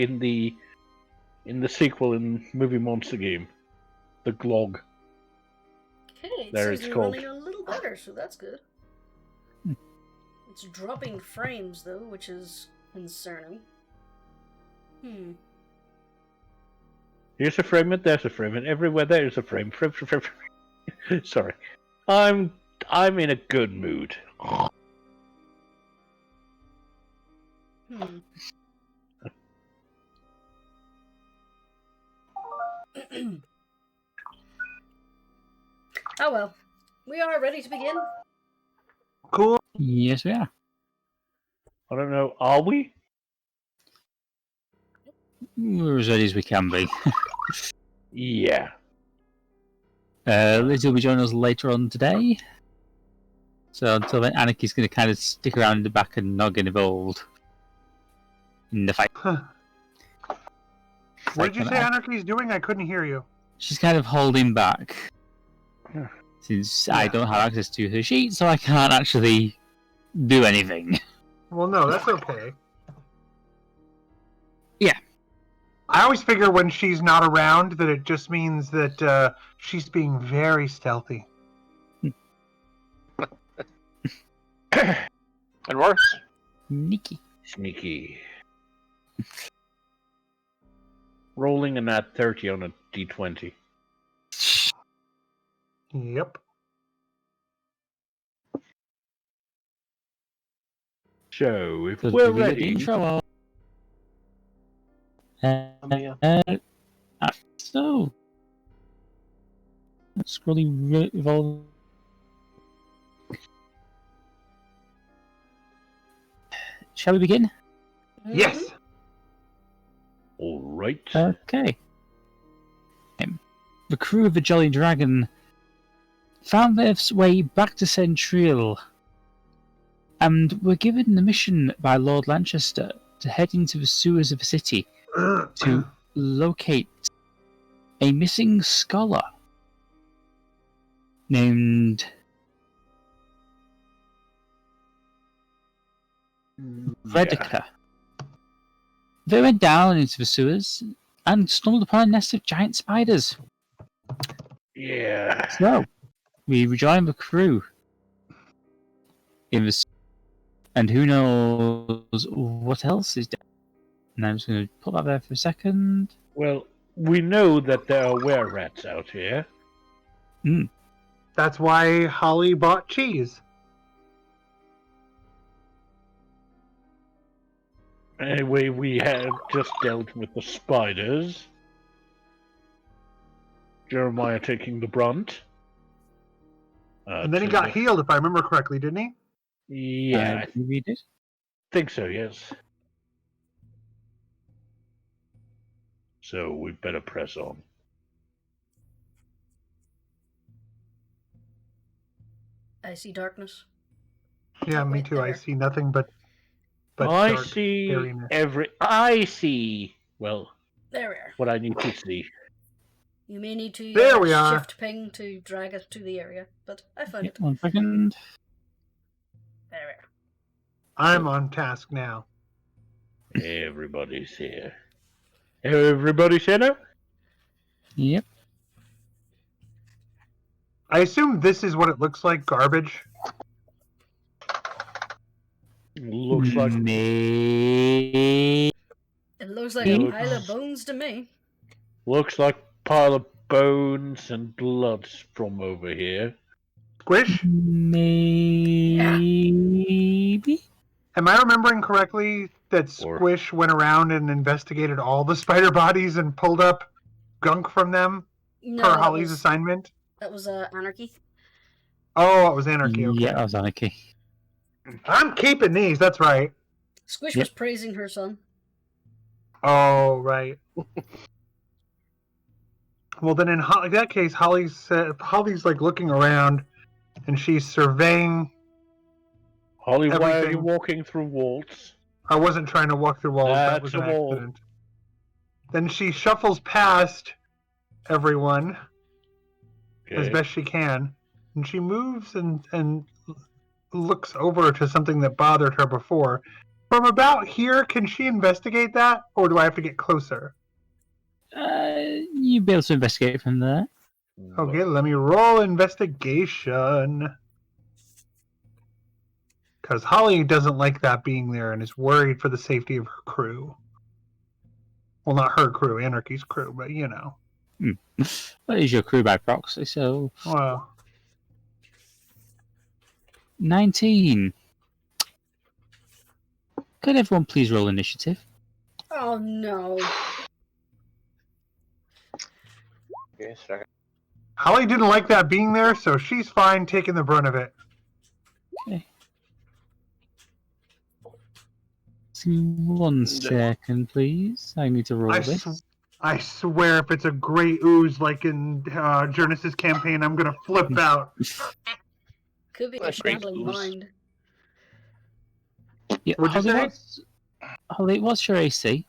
in the sequel in Movie Monster Game, the Glog. Okay, There it's it's called. running a little better, so that's good. It's dropping frames though, which is concerning. Here's a frame, and there's a frame, and everywhere there is a frame. Frame. Sorry, I'm in a good mood. Oh well, we are ready to begin. Cool. Yes, we are. I don't know. Are we? We're as ready as we can be. Yeah. Lizzie will be joining us later on today. So until then, Anarchy's going to kind of stick around in the back and not get involved in the fight. Huh. What did you say Anarchy's doing? I couldn't hear you. She's kind of holding back. Since I don't have access to her sheet, so I can't actually do anything. Well, no, that's okay. Yeah. I always figure when she's not around that it just means that she's being very stealthy. And worse. Sneaky. Rolling a nat 30 on a d20. Yep. So, if Because we're we get the ready... intro so... Scrolling revolve. Shall we begin? Yes. All right. Okay. The crew of the Jolly Dragon found their way back to Centril and were given the mission by Lord Lanchester to head into the sewers of the city to locate a missing scholar named Redica. They went down into the sewers and stumbled upon a nest of giant spiders. Yeah. So, we rejoined the crew in the and who knows what else is down. And I'm just going to put that there for a second. Well, we know that there are were-rats out here. That's why Holly bought cheese. Anyway, we have just dealt with the spiders. Jeremiah taking the brunt. And then he got healed, if I remember correctly, didn't he? Yeah, Did you read it? think so, yes. So we better press on. I see darkness. Yeah, me Wait, too. there. I see nothing but I dark see airiness. I see, well, There we are. what I need to see. You may need to There we are. shift ping to drag it to the area, but I found Yep, it. 1 second. There we are. I'm on task now. Everybody's here. Everybody's here now? Yep. I assume this is what it looks like, garbage. Looks like Maybe. It looks like a pile of bones to me. pile of bones and blood from over here. Squish? Maybe. Am I remembering correctly that Squish went around and investigated all the spider bodies and pulled up gunk from them No, per that Holly's was, assignment? that was Anarchy. Oh, it was Anarchy. Okay. Yeah, that was Anarchy. I'm keeping these, that's right. Squish Yep. was praising her son. Oh, right. Well, then in that case, Holly's like looking around and she's surveying. Holly, why are Everything. you walking through walls? I wasn't trying to walk through walls. That was That's an a wall. accident. Then she shuffles past everyone as Okay. best she can, and she moves and looks over to something that bothered her before. From about here, can she investigate that, or do I have to get closer? You'll be able to investigate from there. Okay, let me roll investigation. Because Holly doesn't like that being there and is worried for the safety of her crew. Well, not her crew, Anarchy's crew, but you know. Well, it is your crew by proxy, so... Well, 19. Could everyone please roll initiative? Oh no. Okay, second. Holly didn't like that being there, so she's fine taking the brunt of it. Okay. 1 second, please. I need to roll this. I swear, if it's a great ooze like in Jurnis' campaign, I'm gonna flip out. Could be a That's great shambling ooze. mind. Yeah, What'd you say? Holly, what's your AC?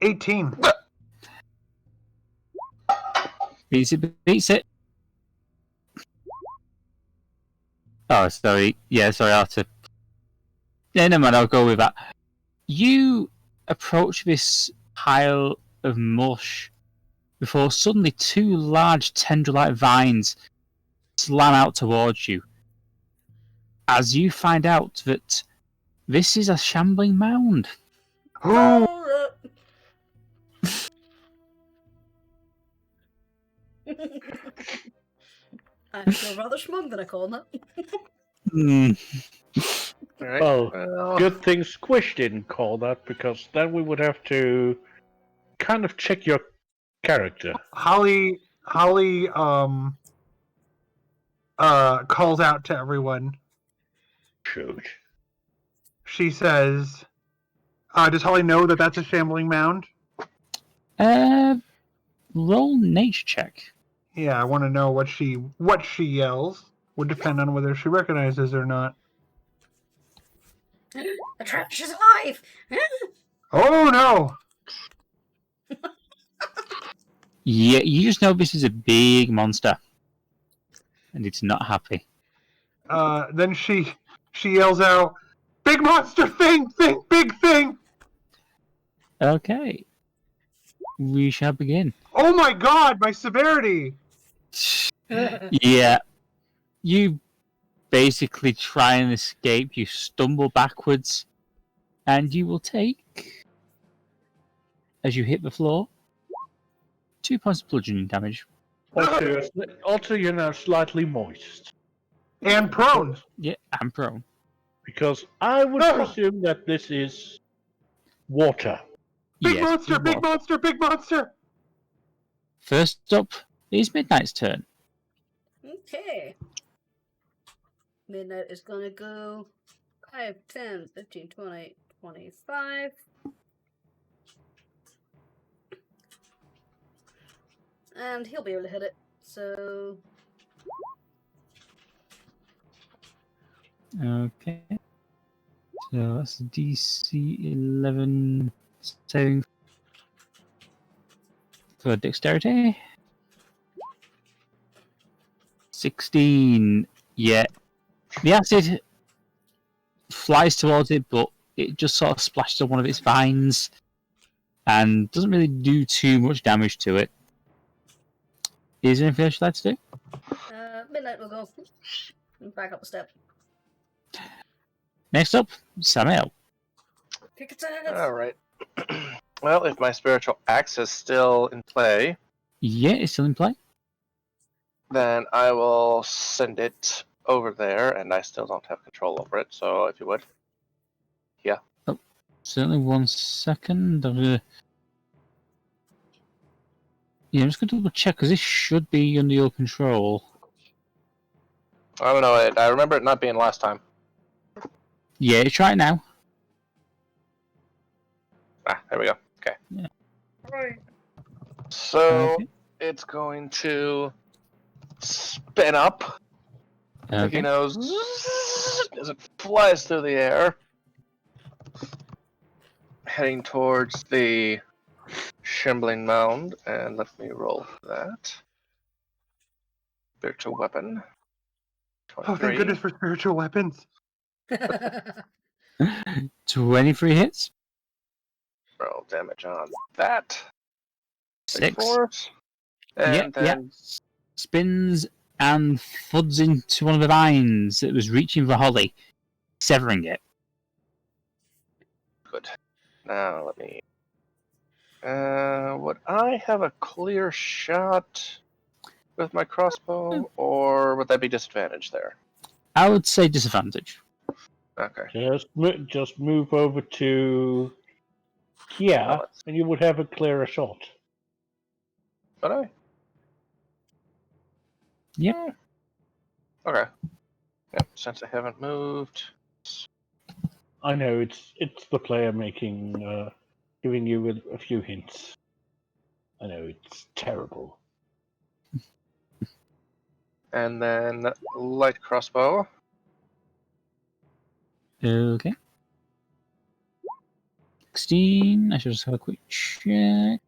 18. Beats it. Oh, sorry. Yeah, sorry, I have to... Yeah, never mind, I'll go with that. You approach this pile of mush before suddenly 2 large tendril-like vines slam out towards you. As you find out that this is a shambling mound. Ooh, I feel rather smug that I called that. All right. Well, good thing Squish didn't call that, because then we would have to kind of check your character. Holly calls out to everyone. Shoot. She says, does Holly know that that's a shambling mound? Roll nature check. Yeah, I want to know what she yells. Would depend on whether she recognizes or not. The trash is alive! Oh no! Yeah, you just know this is a big monster. And it's not happy. Then she yells out, "Big monster thing, big thing!" Okay. We shall begin. Oh my god, my severity! Yeah. You basically try and escape. You stumble backwards. And you will take, as you hit the floor, 2 points of bludgeoning damage. Also, you're now slightly moist. And prone. Yeah, and prone. Because I would presume that this is water. Big Yes, monster, you big are. monster, big monster! First up is Midnight's turn. Okay. Midnight is gonna go 5, 10, 15, 20, 25. And he'll be able to hit it. So Okay. So that's DC 11 saving for dexterity. 16. Yeah. The acid flies towards it, but it just sort of splashes on one of its vines and doesn't really do too much damage to it. Is there anything else you'd like to do? Midnight will go back up a step. Next up, Samael. Kick its ass! All right. Well, if my spiritual axe is still in play, Yeah, it's still in play. then I will send it over there, and I still don't have control over it. So, if you would, Certainly 1 second. Yeah, I'm just going to double check because this should be under your control. I don't know. I remember it not being last time. Yeah, try it now. There we go. Okay. Yeah. Right. So Okay. it's going to spin up. Okay. You know, as it flies through the air, heading towards the shambling mound. And let me roll for that. Spiritual weapon. Oh, thank 23. goodness for spiritual weapons. 23 hits. Roll damage on that. 6. 4. And then Spins and floods into one of the vines that was reaching for Holly, severing it. good. Now let me. Would I have a clear shot with my crossbow, or would that be disadvantage there? I would say disadvantage. Okay. Just move over to here, and you would have a clearer shot. Would I? Yep. Okay. Yep. Since I haven't moved. I know it's the player giving you with a few hints. I know it's terrible. And then light crossbow. Okay. 16. I should just have a quick check.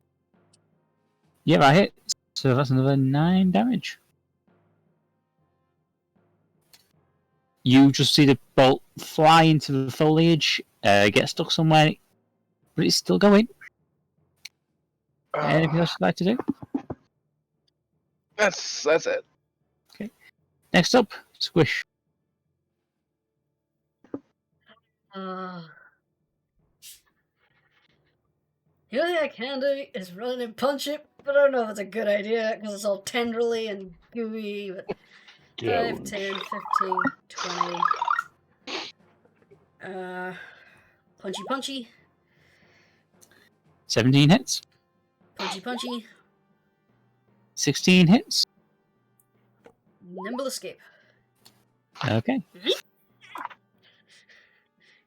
Yeah, I hit. So that's another 9 damage. You just see the bolt fly into the foliage, get stuck somewhere, but it's still going. Anything else you'd like to do? That's it. Okay. Next up, Squish. The only thing I can do is run and punch it, but I don't know if it's a good idea because it's all tenderly and gooey. But 5, 10, 15, 20. Punchy, punchy. 17 hits. Punchy, punchy. 16 hits. Nimble escape. Okay.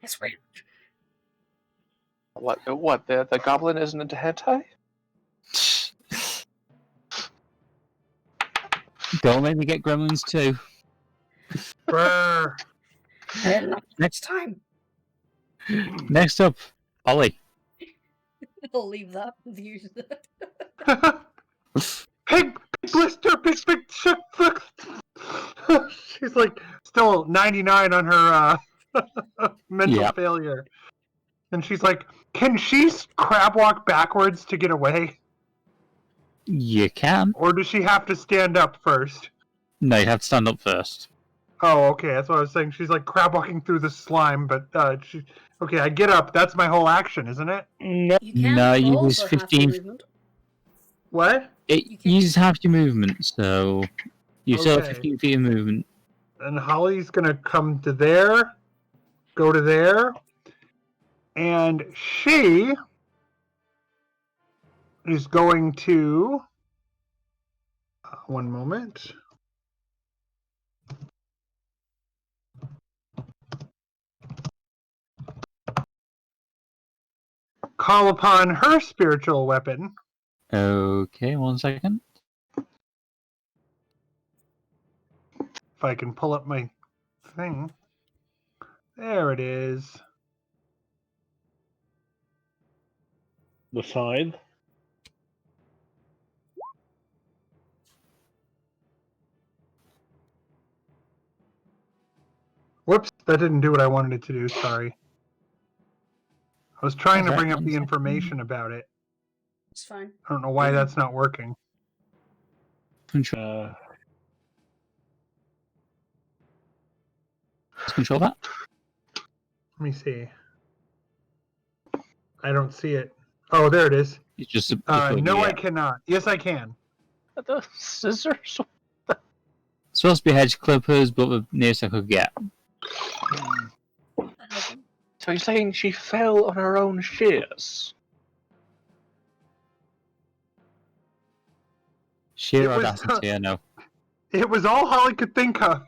That's weird. What? The goblin isn't into hentai? Don't make me get gremlins too. Brr. Next time. Next up, Ollie. I'll leave that with you. Pig blister, pig. She's like still 99 on her mental failure. And she's like, can she crab walk backwards to get away? You can. Or does she have to stand up first? No, you have to stand up first. Oh, okay, that's what I was saying. She's like crab walking through the slime, but okay, I get up. That's my whole action, isn't it? No. You can No, you fall use for half your 15. movement. What? It uses half your movement, so you still have Okay. 15 feet of movement. And Holly's gonna come to there, go to there, and she is going to. One moment. Call upon her spiritual weapon. Okay, 1 second. If I can pull up my thing. There it is. The scythe. Whoops, that didn't do what I wanted it to do, sorry. I was trying to Alright, bring up 1 the second. information about it. It's fine. I don't know why that's not working. Control that. Let me see. I don't see it. Oh, there it is. It's just No, I cannot. Yes, I can. The scissors? supposed to be hedge clippers, but the nearest I could get. So you're saying she fell on her own shears? Sheer It was- audacity, I know. It was all Holly could think of.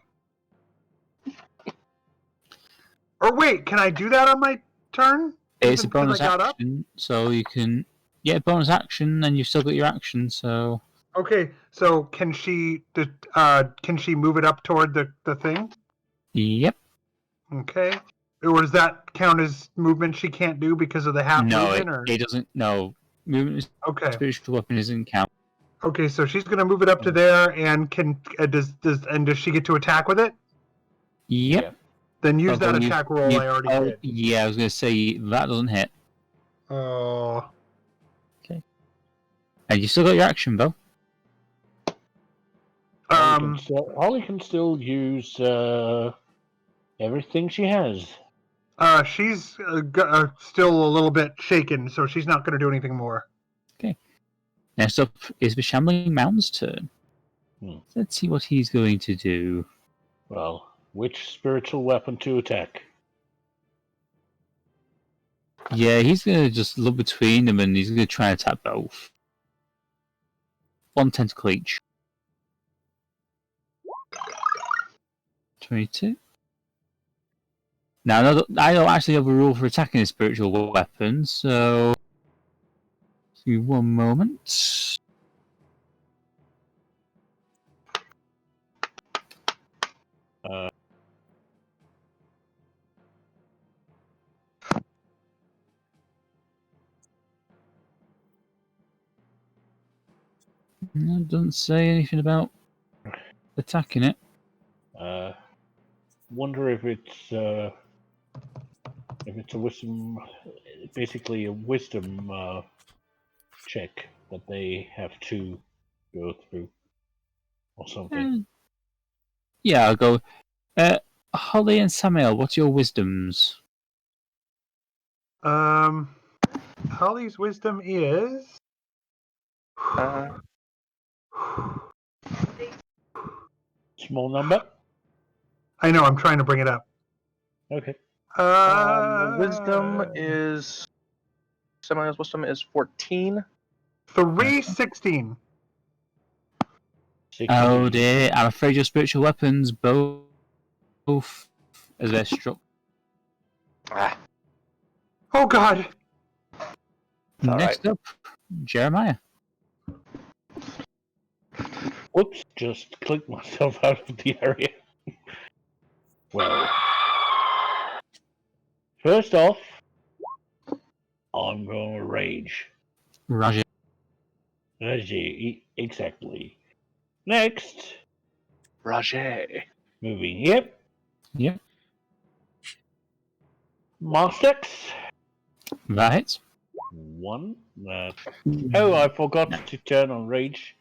Or wait, can I do that on my turn? It's a Even 'cause bonus I got up? action, so you can... Yeah, bonus action, and you've still got your action, so... Okay, so can she move it up toward the thing? Yep. Okay. Or does that count as movement she can't do because of the half No, movement? Or... it doesn't... No. Movement is Okay. spiritual weapon doesn't count. Okay, so she's gonna move it up to there, and does she get to attack with it? Yep. Then use Although that attack roll I already did. Yeah, I was going to say that doesn't hit. Oh. Okay. And you still got your action, though. Holly can still use everything she has. She's still a little bit shaken, so she's not going to do anything more. Okay. Next up is the Shambling Mound's turn. Let's see what he's going to do. Well, which spiritual weapon to attack? Yeah, he's going to just look between them and he's going to try and attack both. One tentacle each. 22. Now, I don't actually have a rule for attacking a spiritual weapon, so... Give me one moment. No, it doesn't say anything about attacking it. Wonder if it's a wisdom, basically a wisdom check that they have to go through, or something. Yeah, I'll go. Holly and Samael, what's your wisdoms? Holly's wisdom is... Small number? I know, I'm trying to bring it up. Okay. Wisdom is... Samael's wisdom is 14. 316. 16. Oh dear, I'm afraid your spiritual weapons both as they're struck. Oh god! Next up, Jeremiah. Whoops, just clicked myself out of the area. Well, first off, I'm going to rage. Roger. Exactly. Next, Roger. moving. Yep. Yep. Mastex. That hits. 1. Oh, I forgot to turn on rage.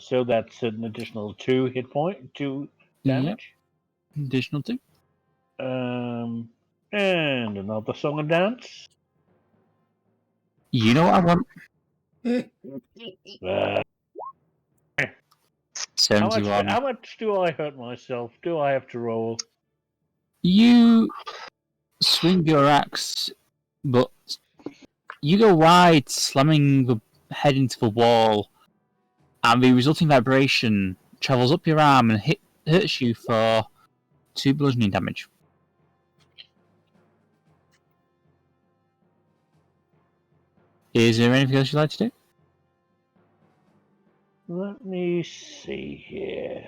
So that's an additional 2 hit point, 2 damage. Yep. Additional 2. And another song and dance. You know what I want? Uh, 71. how much do I hurt myself? Do I have to roll? You swing your axe, but you go wide, slamming the head into the wall, and the resulting vibration travels up your arm and hurts you for 2 bludgeoning damage. Is there anything else you'd like to do? Let me see here.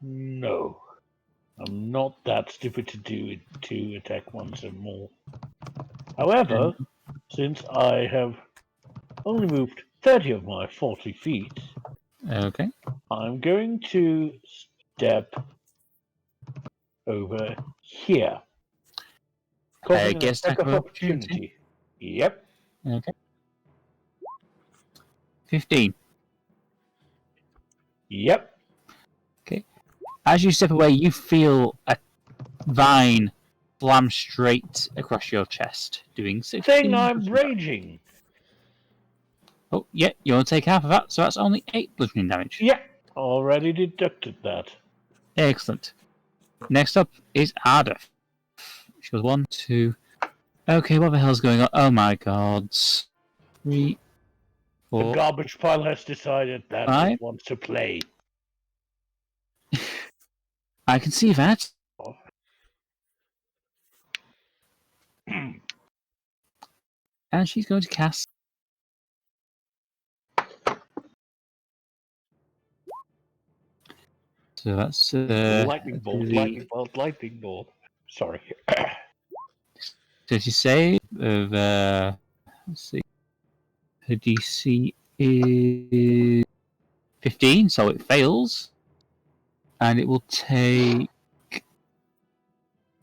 No. I'm not that stupid to attack once and more. However, since I have only moved 30 of my 40 feet, Okay. I'm going to step over here. Causing an attack of opportunity. Yep. Okay. 15. Yep. Okay. As you step away, you feel a vine slam straight across your chest, doing 16. Thing, I'm raging. Oh, yeah, you want to take half of that, so that's only 8 bludgeoning damage. Yeah, already deducted that. Excellent. Next up is Ardeth. She goes 1, 2. Okay, what the hell's going on? Oh my god. 3, 4. The garbage pile has decided that 5. it wants to play. I can see that. And she's going to cast. So that's lightning bolt, lightning bolt, lightning bolt. Sorry. 30 save of let's see. Her DC is 15, so it fails. And it will take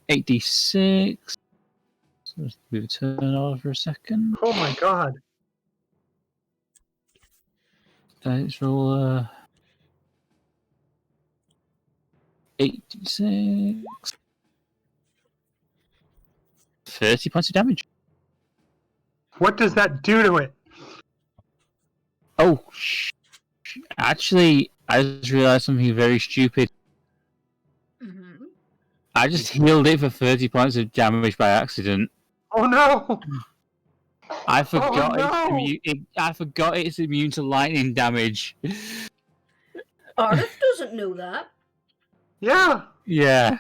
8d6. So let's move a turn over for a second. Oh my god. Let's roll 8d6. 30 points of damage. What does that do to it? Oh, actually, I just realised something very stupid. Mm-hmm. I just healed it for 30 points of damage by accident. Oh no! I forgot no! I forgot it's immune to lightning damage. Ardeth doesn't know that. Yeah! Yeah.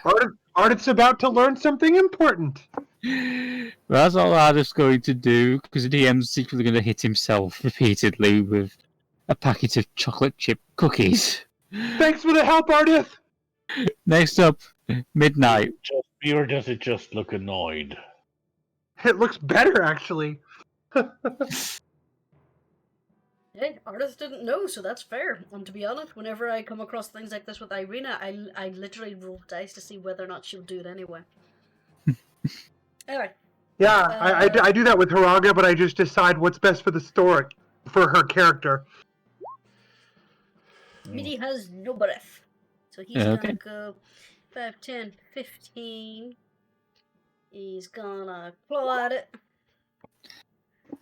Ardeth's about to learn something important. That's all Ardeth's going to do, because the DM's secretly going to hit himself repeatedly with a packet of chocolate chip cookies. Thanks for the help, Ardeth! Next up, Midnight. Or does it just look annoyed? It looks better, actually. Hey, Ardeth didn't know, so that's fair. And to be honest, whenever I come across things like this with Irina, I literally roll dice to see whether or not she'll do it anyway. Anyway. Yeah, I do that with Haraga, but I just decide what's best for the story, for her character. Midi has no breath. So he's gonna go 5, 10, 15. He's gonna claw at it.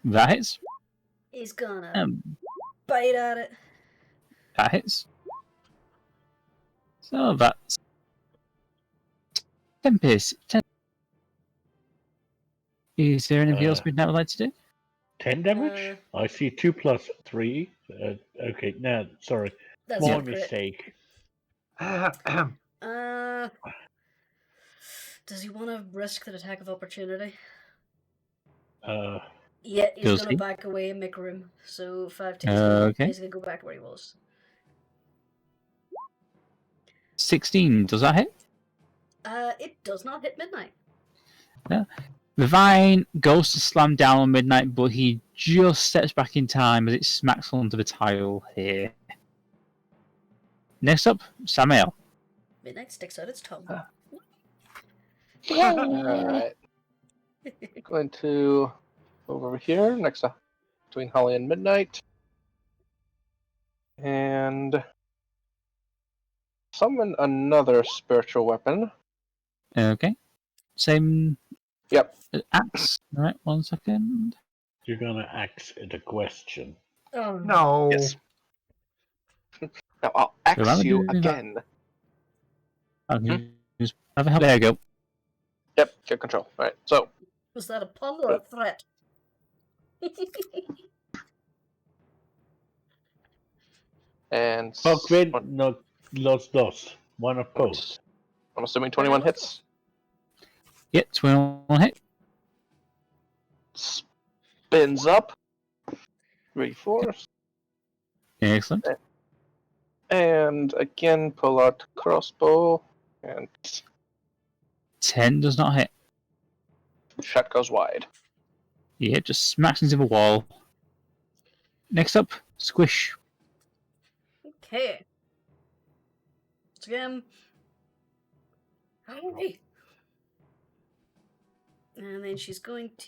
That hits. He's gonna bite at it. That hits. So that's 10 pace. 10. Is there anything else Midnight would like to do? 10 damage? I see 2 plus 3. Okay, now, sorry. That's My a crit. mistake. Does he want to risk the attack of opportunity? Uh, Yeah, he's Does gonna he? back away and make room. So 5 takes Okay. He's gonna go back where he was. 16. Does that hit? It does not hit Midnight. No. The vine goes to slam down on Midnight, but he just steps back in time as it smacks onto the tile here. Next up, Samael. Midnight sticks out its tongue. Alright. Going to move over here, next to between Holly and Midnight. And summon another spiritual weapon. Okay. Same Yep. axe. Alright, 1 second. you're gonna axe it a question. Oh No. Yes. Now I'll axe rather you do that. again. Okay. Just have a help. There you go. Yep, get control. Alright, so Was that a pun or a threat? and Fuck no, lost. One of both. I'm assuming 21 hits. Yep, 21 hit. Spins up. 3, 4. Excellent. And again, pull out crossbow. And 10 does not hit. shot goes wide. Yeah, just smacks into the wall. Next up, Squish. Okay. Once again. Hi. And then she's going to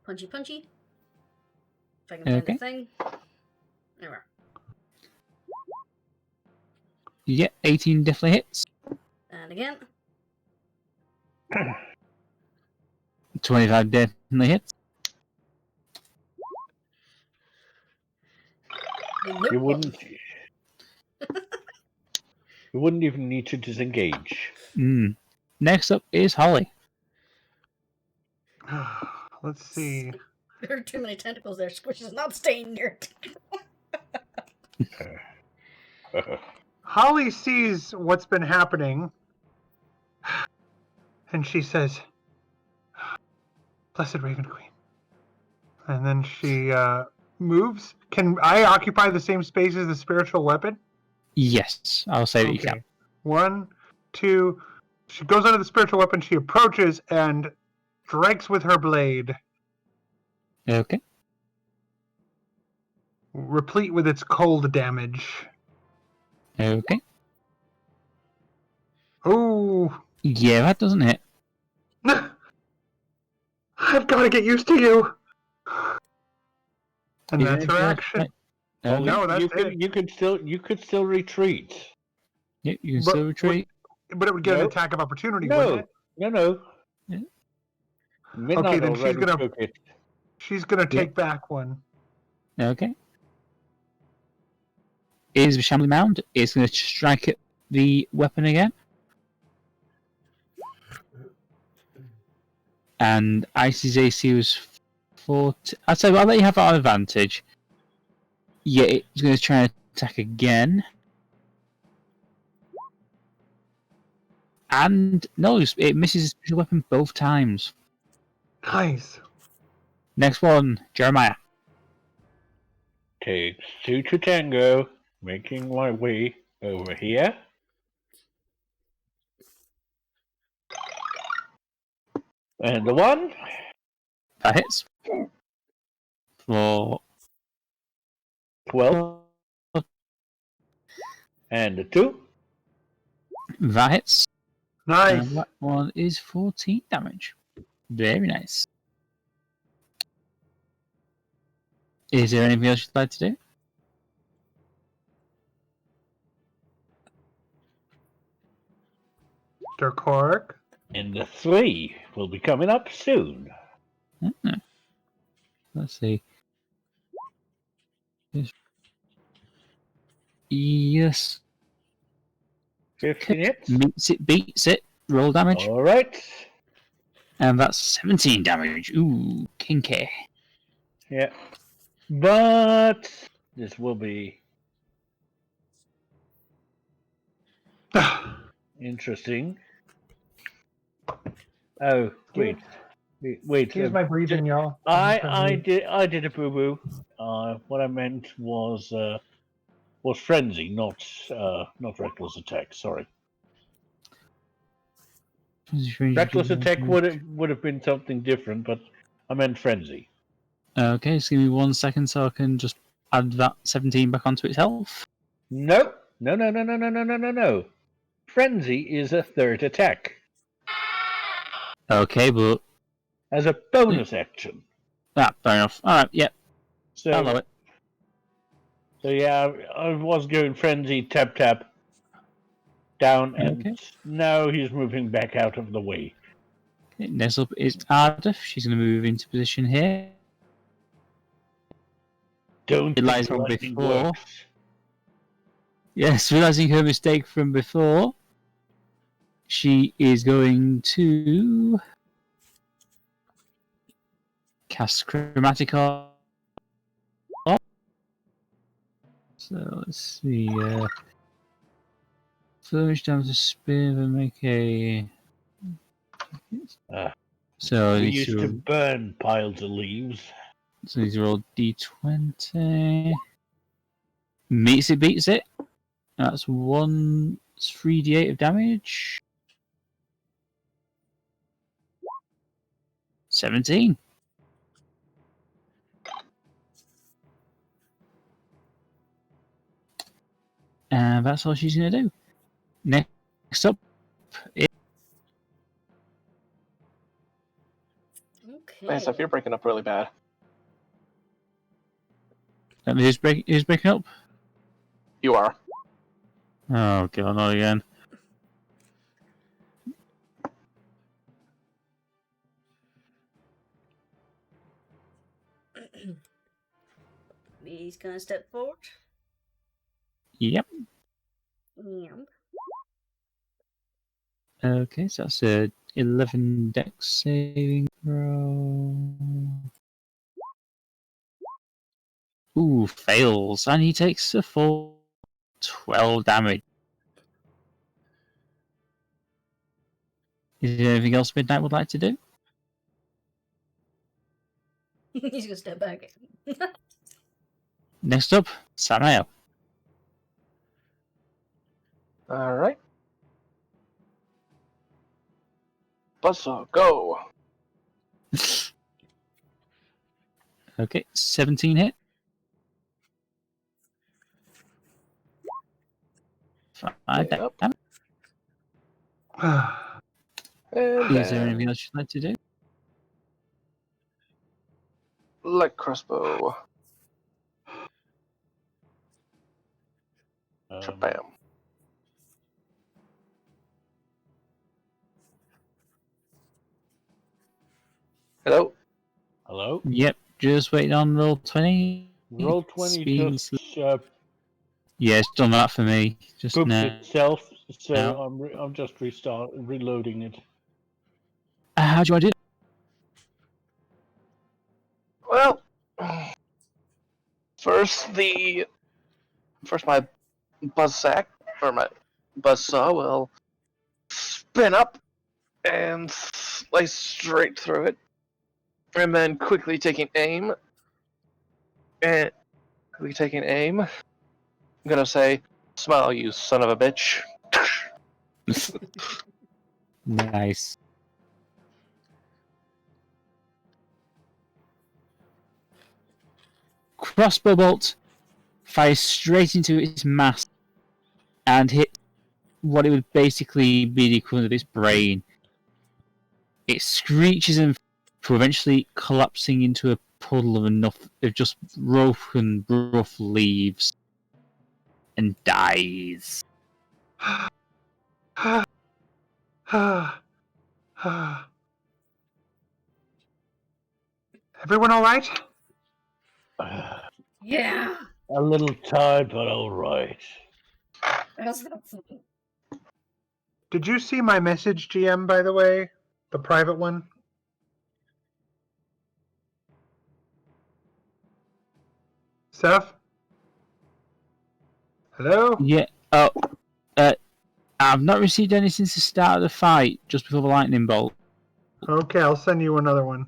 punchy. If I can find Okay. the thing. There we are. Yeah, 18 definitely hits. And again. 25 definitely hits. You wouldn't. You wouldn't even need to disengage. Next up is Holly. Let's see. There are too many tentacles there. Squish is not staying near it. Holly sees what's been happening, and she says, "Blessed Raven Queen." And then she moves. Can I occupy the same space as the spiritual weapon? Yes, I'll say that you can. 1, 2. She goes under the spiritual weapon. She approaches and strikes with her blade, Okay. replete with its cold damage. Okay. Oh, Yeah, that doesn't hit. I've got to get used to you. And Is that's her anything else action. like- Well, Okay. No, that's it. you could still retreat. Yep, you can But still retreat. But it would get an Nope. attack of opportunity, wouldn't No, it? no. Yeah. Midnight Okay, then she's already gonna- took it. She's gonna take back one. Okay. Is the Shambling Mound. It's going to strike at the weapon again. And Icy's AC was 40. I'll tell you what, I'll let you have that advantage. Yeah, it's going to try and attack again. And no, it misses its special weapon both times. Nice. Next one, Jeremiah. Takes 2 to tango, making my way over here. And the 1. That hits. For 12. And the 2. that hits. Nice. And that one is 14 damage. Very nice. Is there anything else you'd like to do? DerKork. And the 3 will be coming up soon. Let's see. Yes. 15 hits. Meets it, beats it. Roll damage. Alright. And that's 17 damage. Ooh, kinky. Yeah. But this will be interesting. Oh, wait. Wait. Excuse my breathing, y'all. I did a boo boo. What I meant was frenzy, not reckless attack. Sorry, reckless attack would have been something different, but I meant frenzy. Okay, just give me 1 second so I can just add that 17 back onto its health. No. Frenzy is a third attack Okay, but as a bonus action. fair enough. Alright, yep, So I love it. So yeah, I was going frenzy, tap down, and Okay. now he's moving back out of the way. Okay, next up is Ardeth. She's going to move into position here. Don't Realising think lightning before. works. Yes, realizing her mistake from before, she is going to cast Chromatic Orb. So let's see. Furnish down to spear and make a. So We these used to burn piles of leaves. these are all D20. Meets it, beats it. That's 3d8 of damage. 17. And that's all she's going to do. Next up, Okay. Seph, you're breaking up really bad. who's breaking up? You are. Oh god, not again. He's gonna step forward. Yep. Yep. Okay, so that's a 11 dex saving throw. Ooh, fails, and he takes a full 12 damage. Is there anything else Midnight would like to do? He's gonna step back. Next up, Samael. All right. Buzzsaw, go. Okay, 17 hit. 5 Yep. damage. And Is there then anything else you'd like to do? light crossbow. Bam. Hello. Hello? Yep, just waiting on roll 20. Roll 20 Speeds- just Yeah, it's done that for me. Just pooped now. itself, so No. I'm just reloading it. How do you want to do Well, first my buzz sack or my buzzsaw will spin up and slice straight through it, and then quickly taking aim. I'm gonna say, "Smile, you son of a bitch." Nice. Crossbow bolt fires straight into its mass and hit what it would basically be the equivalent of its brain. It screeches and eventually collapsing into a puddle of just broken, rough leaves and dies. Everyone all right? Yeah. A little tired, but alright. How's that fun? Did you see my message, GM, by the way? The private one? Seph? Hello? Yeah. Oh, I've not received any since the start of the fight, just before the lightning bolt. Okay, I'll send you another one.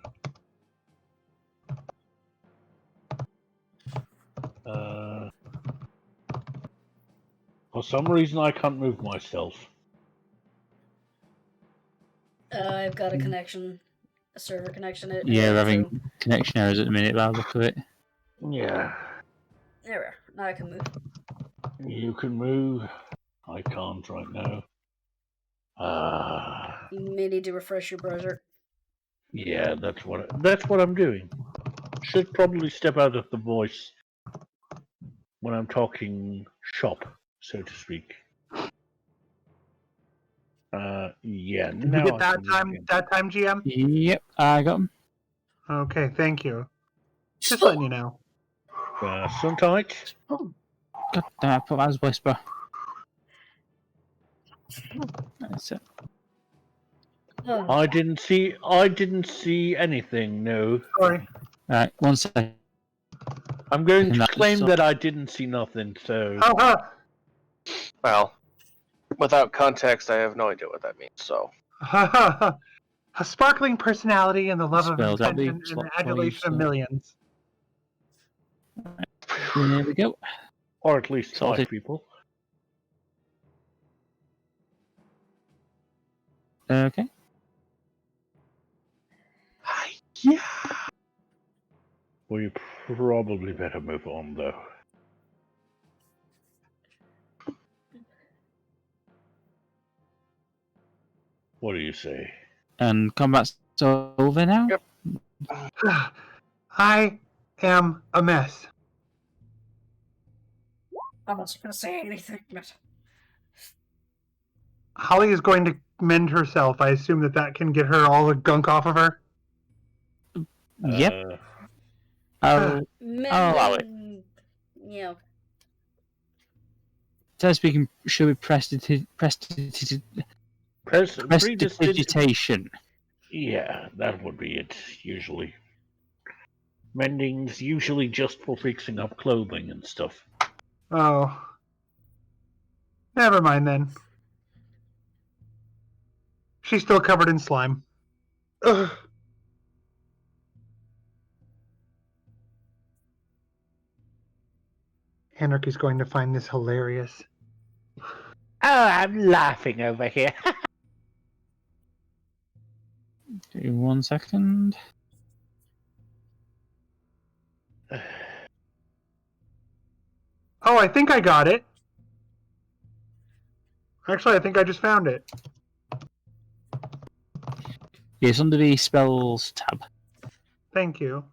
For some reason, I can't move myself. I've got a connection, a server connection. Yeah, we're Through. having connection errors at the minute, by the look of it. Yeah. There we are. Now I can move. You can move. I can't right now. You may need to refresh your browser. Yeah, that's what I'm doing. Should probably step out of the voice when I'm talking shop, so to speak. Yeah. Did you Now get I that can move time, again. GM? Yep, I got him. Okay, thank you. Just letting you know. Suntight. God damn, I put that as whisper. That's it. Oh, I didn't see anything. No. Sorry. Right, 1 second. I'm going And to that's claim so- that I didn't see nothing. So. Well, without context, I have no idea what that means. So, A sparkling personality and the love of Spells out the attention and slot the for you, adulation of so- millions. There we go. Or at least 5 Sorted. people. Okay. yeah. We probably better move on, though. What do you say? And combat's over now? Yep. I am a mess. I wasn't going to say anything, but Holly is going to mend herself. I assume that can get her all the gunk off of her. Yep. I'll allow it. Yeah. So speaking, should we prestidigitation? Yeah, that would be it, usually. Mending's usually just for fixing up clothing and stuff. Oh. Never mind then. She's still covered in slime. Ugh. Anarchy's going to find this hilarious. I'm laughing over here. Give me 1 second. Oh, I think I got it. Actually, I think I just found it. It's under the spells tab. Thank you.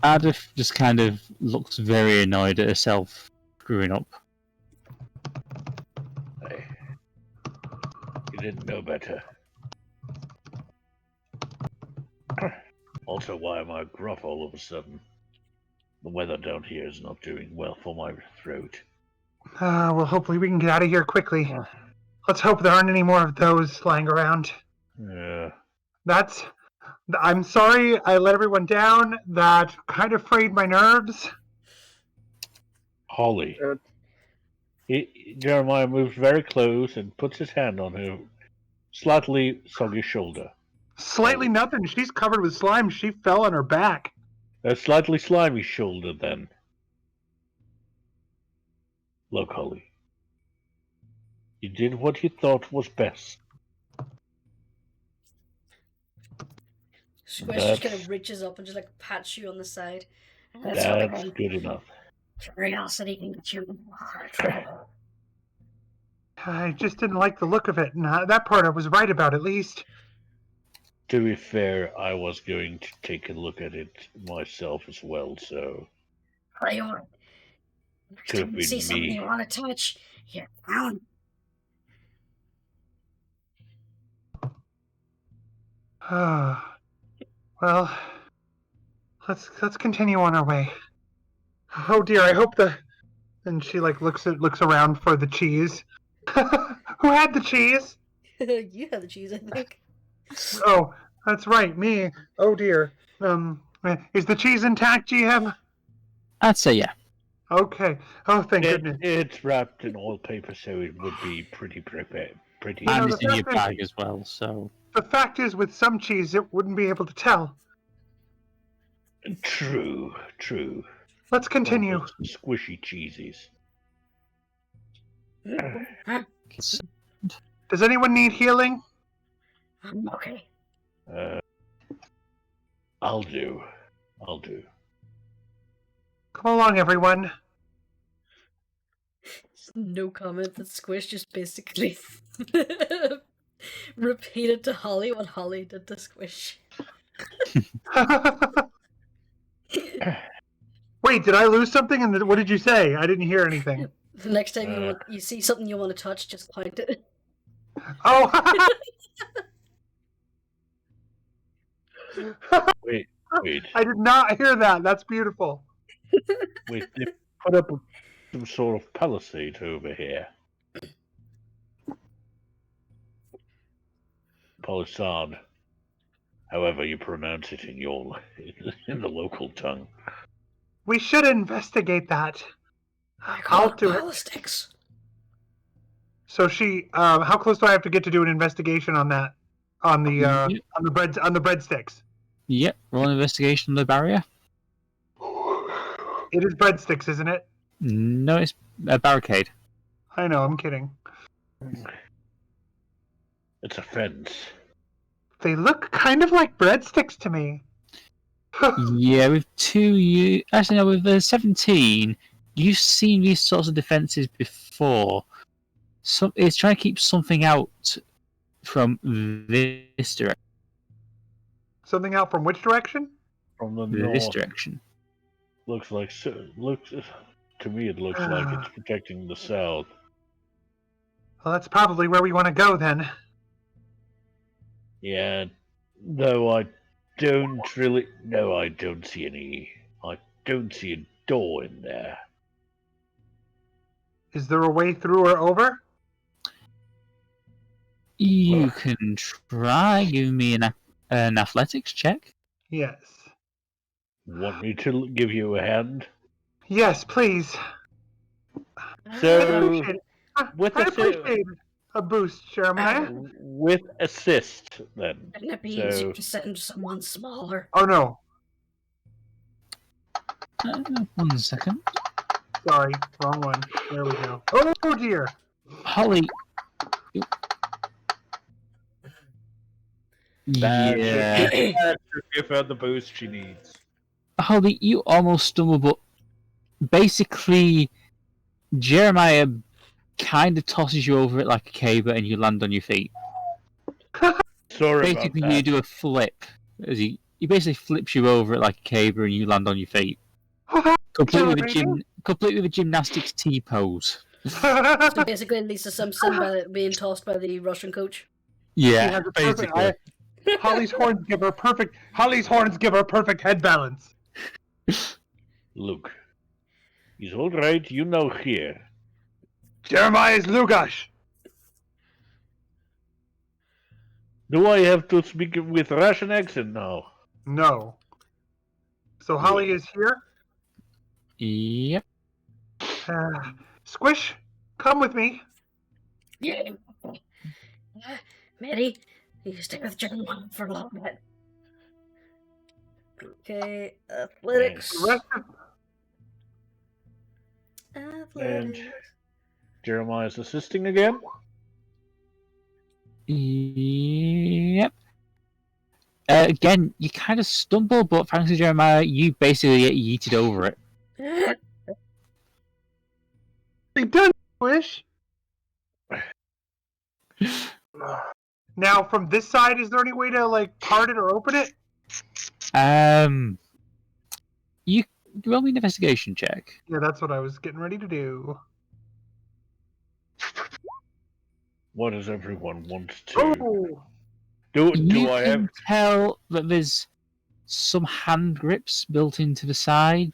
Ardeth just kind of looks very annoyed at herself screwing up. Hey, you didn't know better. Also, why am I gruff all of a sudden? The weather down here is not doing well for my throat. Well, hopefully we can get out of here quickly. Let's hope there aren't any more of those lying around. Yeah. I'm sorry I let everyone down. That kind of frayed my nerves. Holly. Jeremiah moves very close and puts his hand on her slightly soggy shoulder. Slightly nothing. She's covered with slime. She fell on her back. A slightly slimy shoulder, then. Look, Holly. You did what you thought was best. Squish just kind of reaches up and just like pats you on the side. That's good enough. Curiosity can get you in trouble. I just didn't like the look of it, and that part I was right about, at least. To be fair, I was going to take a look at it myself as well, so... Priority. Could have been See something me. you want to touch? You're down. Well, let's continue on our way. Oh dear, I hope the... And she looks around for the cheese. Who had the cheese? You have the cheese, I think. Oh, that's right, me. Oh dear. Is the cheese intact, GM? I'd say yeah. Okay. Oh, thank goodness. It's wrapped in oil paper, so it would be pretty prepared. Pretty. You know, And the it's in your fact is- bag as well, so... The fact is, with some cheese, it wouldn't be able to tell. True. Let's continue. Those squishy cheesies. Does anyone need healing? I'm okay. I'll do. Come along, everyone. No comment, that Squish just basically repeated to Holly what Holly did to Squish. Wait, did I lose something? And what did you say? I didn't hear anything. The next time you see something you want to touch, just point it. Oh! Wait. I did not hear that. That's beautiful. Wait, they put up some sort of palisade over here. Palisade. However you pronounce it in the local tongue. We should investigate that. I call I'll it do it. ballistics. So how close do I have to get to do an investigation on that? On the breadsticks. Yep, roll an investigation of the barrier. It is breadsticks, isn't it? No, it's a barricade. I know, I'm kidding. It's a fence. They look kind of like breadsticks to me. Yeah, with with the 17, you've seen these sorts of defenses before. So it's trying to keep something out from this direction. Something out from which direction? From the This north. direction. Looks to me it looks like it's protecting the south. Well, that's probably where we want to go then. Yeah, though I don't see any. I don't see a door in there. Is there a way through or over? You can try giving me an athletics check. Yes. Want me to give you a hand? Yes, please. So, I appreciate it. with I the appreciate it. a boost, Jeremiah? With assist, then. Wouldn't it be So- easier to send someone smaller? Oh no, 1 second. sorry, wrong one. There we go. Oh dear. Holly. That Yeah. should give her the boost she needs. Holly, you almost stumble, but basically, Jeremiah kind of tosses you over it like a caber and you land on your feet. Sorry Basically, about that. you do a flip. As he basically flips you over it like a caber and you land on your feet. Complete with a gymnastics T pose. So basically, Lisa Simpson being tossed by the Russian coach. Yeah, perfect, basically. Holly's horns give her perfect head balance. Look. He's alright, you know here. Jeremiah's Lugash. Do I have to speak with Russian accent now? No. So Holly is here. Yep. Squish, come with me. Yeah. Mary, you stick with John for a little bit. Okay, athletics. The rest of Athletics. Jeremiah's assisting again. Yep. Again, you kind of stumble, but thanks to Jeremiah, you basically get yeeted over it. They done, Squish. Now, from this side, is there any way to like part it or open it? You roll me an investigation check. Yeah, that's what I was getting ready to do. What does everyone want to? Oh, Do You I can have? tell that there's some hand grips built into the side,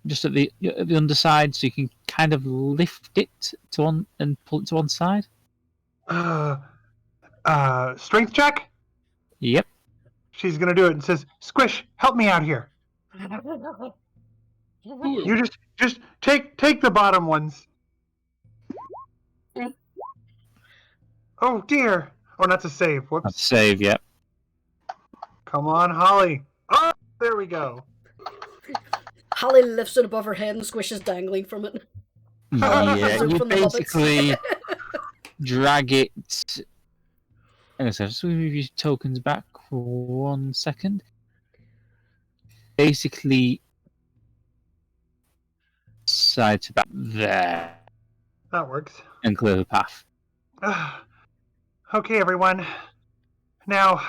just at the underside, so you can kind of lift it to one and pull it to one side. strength check. Yep. She's gonna do it and says, "Squish, help me out here. You just take the bottom ones." Oh dear. Oh, that's a save. That's Whoops. save. Yep. Come on, Holly. Oh, there we go. Holly lifts it above her head and Squish is dangling from it. Yeah, From you the Muppets. basically drag it. Hang on a second, just move your tokens back for 1 second. Basically, side to back there That works. and clear the path. Okay, everyone. Now,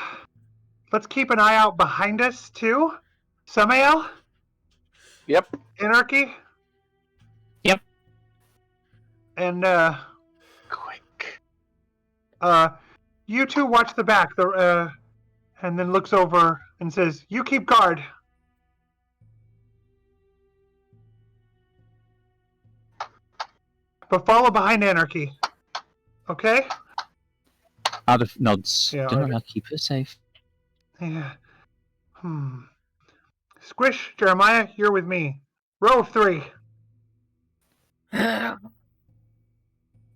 let's keep an eye out behind us, too. Samael? Yep. Anarchy? Yep. And, Quick. you two watch the back, and then looks over and says, "You keep guard." But follow behind Anarchy. Okay? Ardeth nods. Yeah, Don't know Ardeth. how to keep it safe. Yeah. Squish, Jeremiah, you're with me. Row of 3.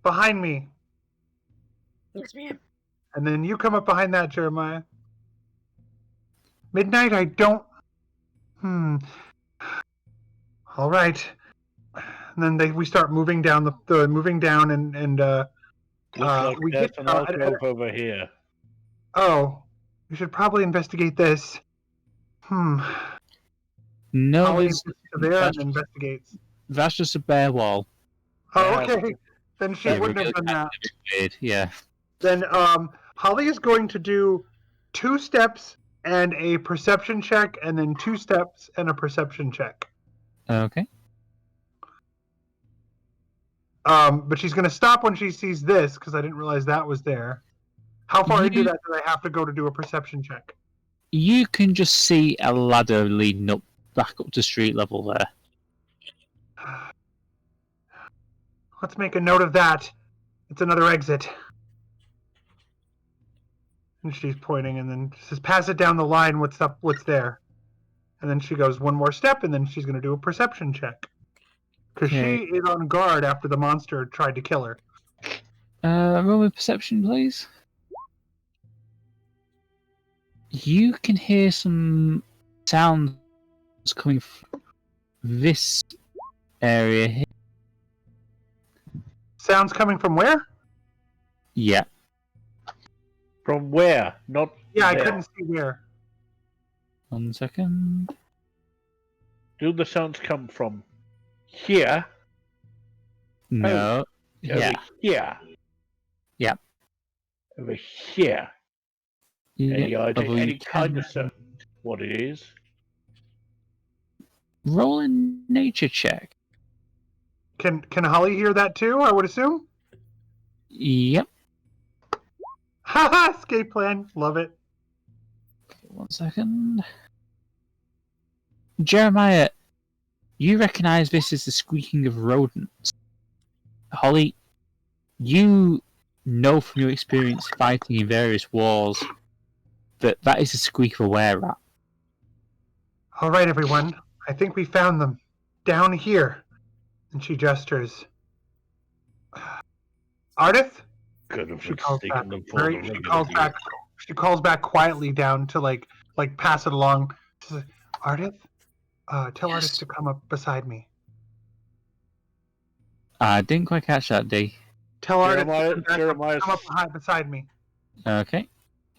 Behind me. Yes, ma'am. And then you come up behind that, Jeremiah. Midnight, I don't... All right. And then we start moving down and Looks like we there's get an alcove over here. Oh, we should probably investigate this. No, Holly there's, gets to there and investigates. that's just a bare wall. Oh, Yeah. okay. Then she Yeah, wouldn't have really done that. Weird. Yeah. Then Holly is going to do 2 steps and a perception check, and then 2 steps and a perception check. Okay. But she's going to stop when she sees this, because I didn't realize that was there. How far into that do I have to go to do a perception check? You can just see a ladder leading up back up to street level there. Let's make a note of that. It's another exit. And she's pointing, and then she says, "Pass it down the line. What's up? What's there?" And then she goes 1 more step, and then she's going to do a perception check. Because Okay. she is on guard after the monster tried to kill her. Roll with perception, please. You can hear some sounds coming from this area here. Sounds coming from where? Yeah. From where? Not Yeah, I there. couldn't see where. 1 second. Do the sounds come from here? No. Over Yeah. here? Yeah. Over here? Any Yeah. idea? Although you Any kind of can sound? What it is? roll a nature check. Can Holly hear that too? I would assume. Yep. Haha! Escape plan. Love it. 1 second. Jeremiah, you recognize this as the squeaking of rodents. Holly, you know from your experience fighting in various wars that that is the squeak of a were-rat. All right, everyone. I think we found them down here. And she gestures. Ardeth? Could have She calls back. mistaken them for the She regular calls deer. back. She calls back quietly down to like pass it along. She says, Ardeth, tell Yes. Ardeth to come up beside me. I didn't quite catch that, D. Tell Ardeth to Jeremiah's, come up beside me. Okay.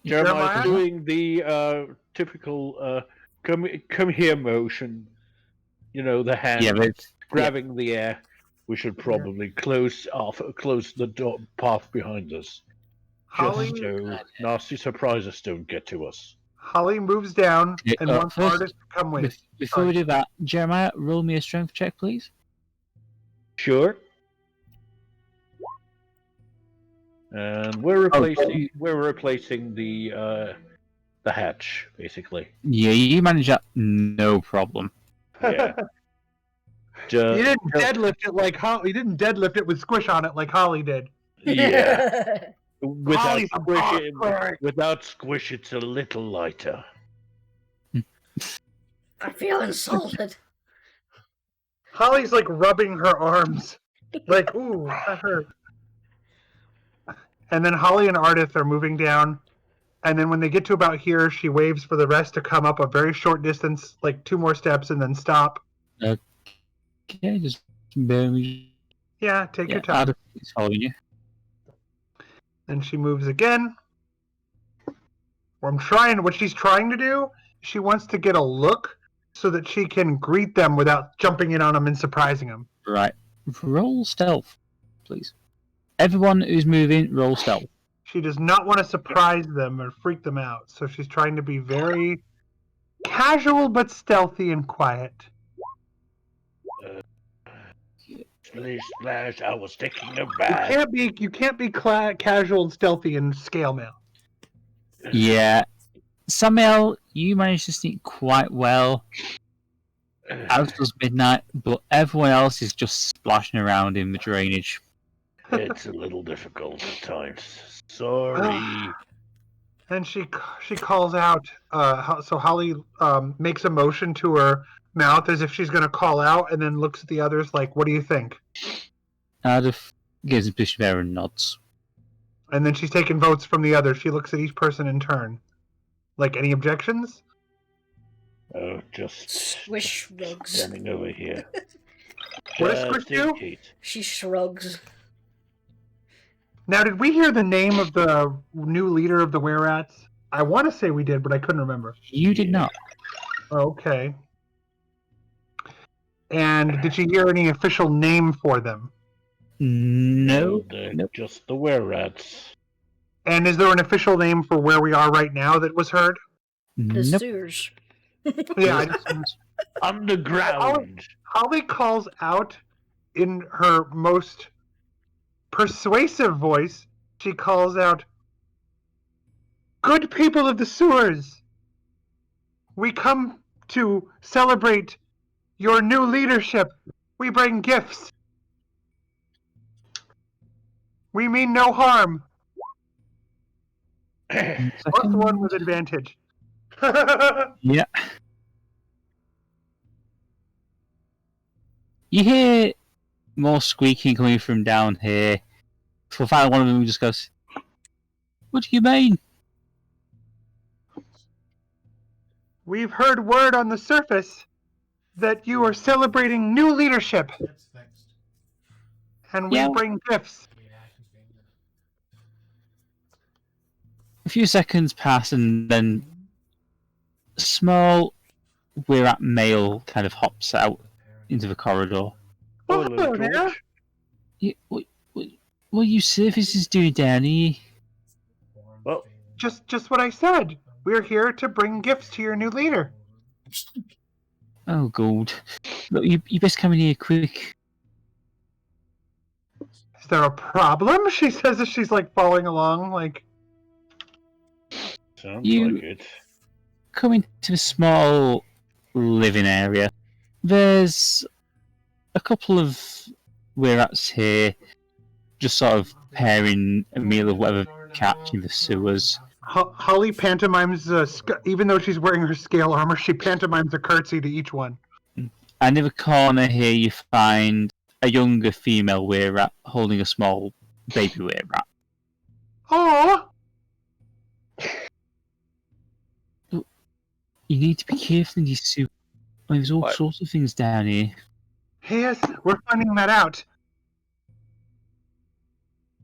Jeremiah's Jeremiah? doing the typical come here motion. You know, the hand Yeah, but grabbing the air. We should probably close the door path behind us. Holly, Just so nasty surprises don't get to us. Holly moves down Yeah, and wants first, Ardeth to come with. before we do that, Jeremiah, roll me a strength check, please. Sure. And we're replacing the hatch, basically. Yeah, you manage that no problem. Yeah. You didn't deadlift it like Holly. You didn't deadlift it with Squish on it like Holly did. Yeah. Without Holly's a boss cleric. without Squish, it's a little lighter. I feel insulted. Holly's like rubbing her arms, like ooh, that hurt. And then Holly and Ardeth are moving down, and then when they get to about here, she waves for the rest to come up a very short distance, like 2 more steps, and then stop. Okay, just bear me. Yeah, take your time. Ardeth is following you. Then she moves again. What she's trying to do, she wants to get a look so that she can greet them without jumping in on them and surprising them. Right. Roll stealth, please. Everyone who's moving, roll stealth. She does not want to surprise them or freak them out, so she's trying to be very casual but stealthy and quiet. Splish splash! I was taking a bath. You can't be casual and stealthy in scale mail. Yeah. Samael, you managed to sneak quite well, as does Midnight, but everyone else is just splashing around in the drainage. It's a little difficult at times. Sorry. And she calls out. So Holly makes a motion to her mouth as if she's going to call out, and then looks at the others like, "What do you think?" Ardeth gives a push there and nods. And then she's taking votes from the others. She looks at each person in turn. Like, any objections? Oh, just Squish shrugs. standing over here. What does Squish do? Kate. She shrugs. Now, did we hear the name of the new leader of the Were-Rats? I want to say we did, but I couldn't remember. You did not. Okay. And did you hear any official name for them? No. They're Nope. just the were-rats. And is there an official name for where we are right now that was heard? The Nope. sewers. Yeah, I just, Underground. Holly calls out in her most persuasive voice. She calls out, "Good people of the sewers, we come to celebrate your new leadership. We bring gifts. We mean no harm. Plus 1 with advantage." Yeah. You hear more squeaking coming from down here, For finally, one of them just goes, "What do you mean?" We've heard word on the surface that you are celebrating new leadership, and we Yeah. bring gifts. A few seconds pass, and then a small, we're at male kind of hops out into the corridor. Oh, Hello, hello there. George. Yeah, what are you surfaces doing down here? Well, Just what I said. We're here to bring gifts to your new leader. Oh, God. Look, you best come in here quick. Is there a problem? She says as she's like following along, like. sounds You- like it. Come into a small living area. There's a couple of weirats here, just sort of preparing a meal of whatever they catch in the sewers. Holly pantomimes, even though she's wearing her scale armor, she pantomimes a curtsy to each one. And in the corner here, you find a younger female wererat holding a small baby wererat. Oh, You need to be careful in these sewers. There's all What? sorts of things down here. yes, we're finding that out.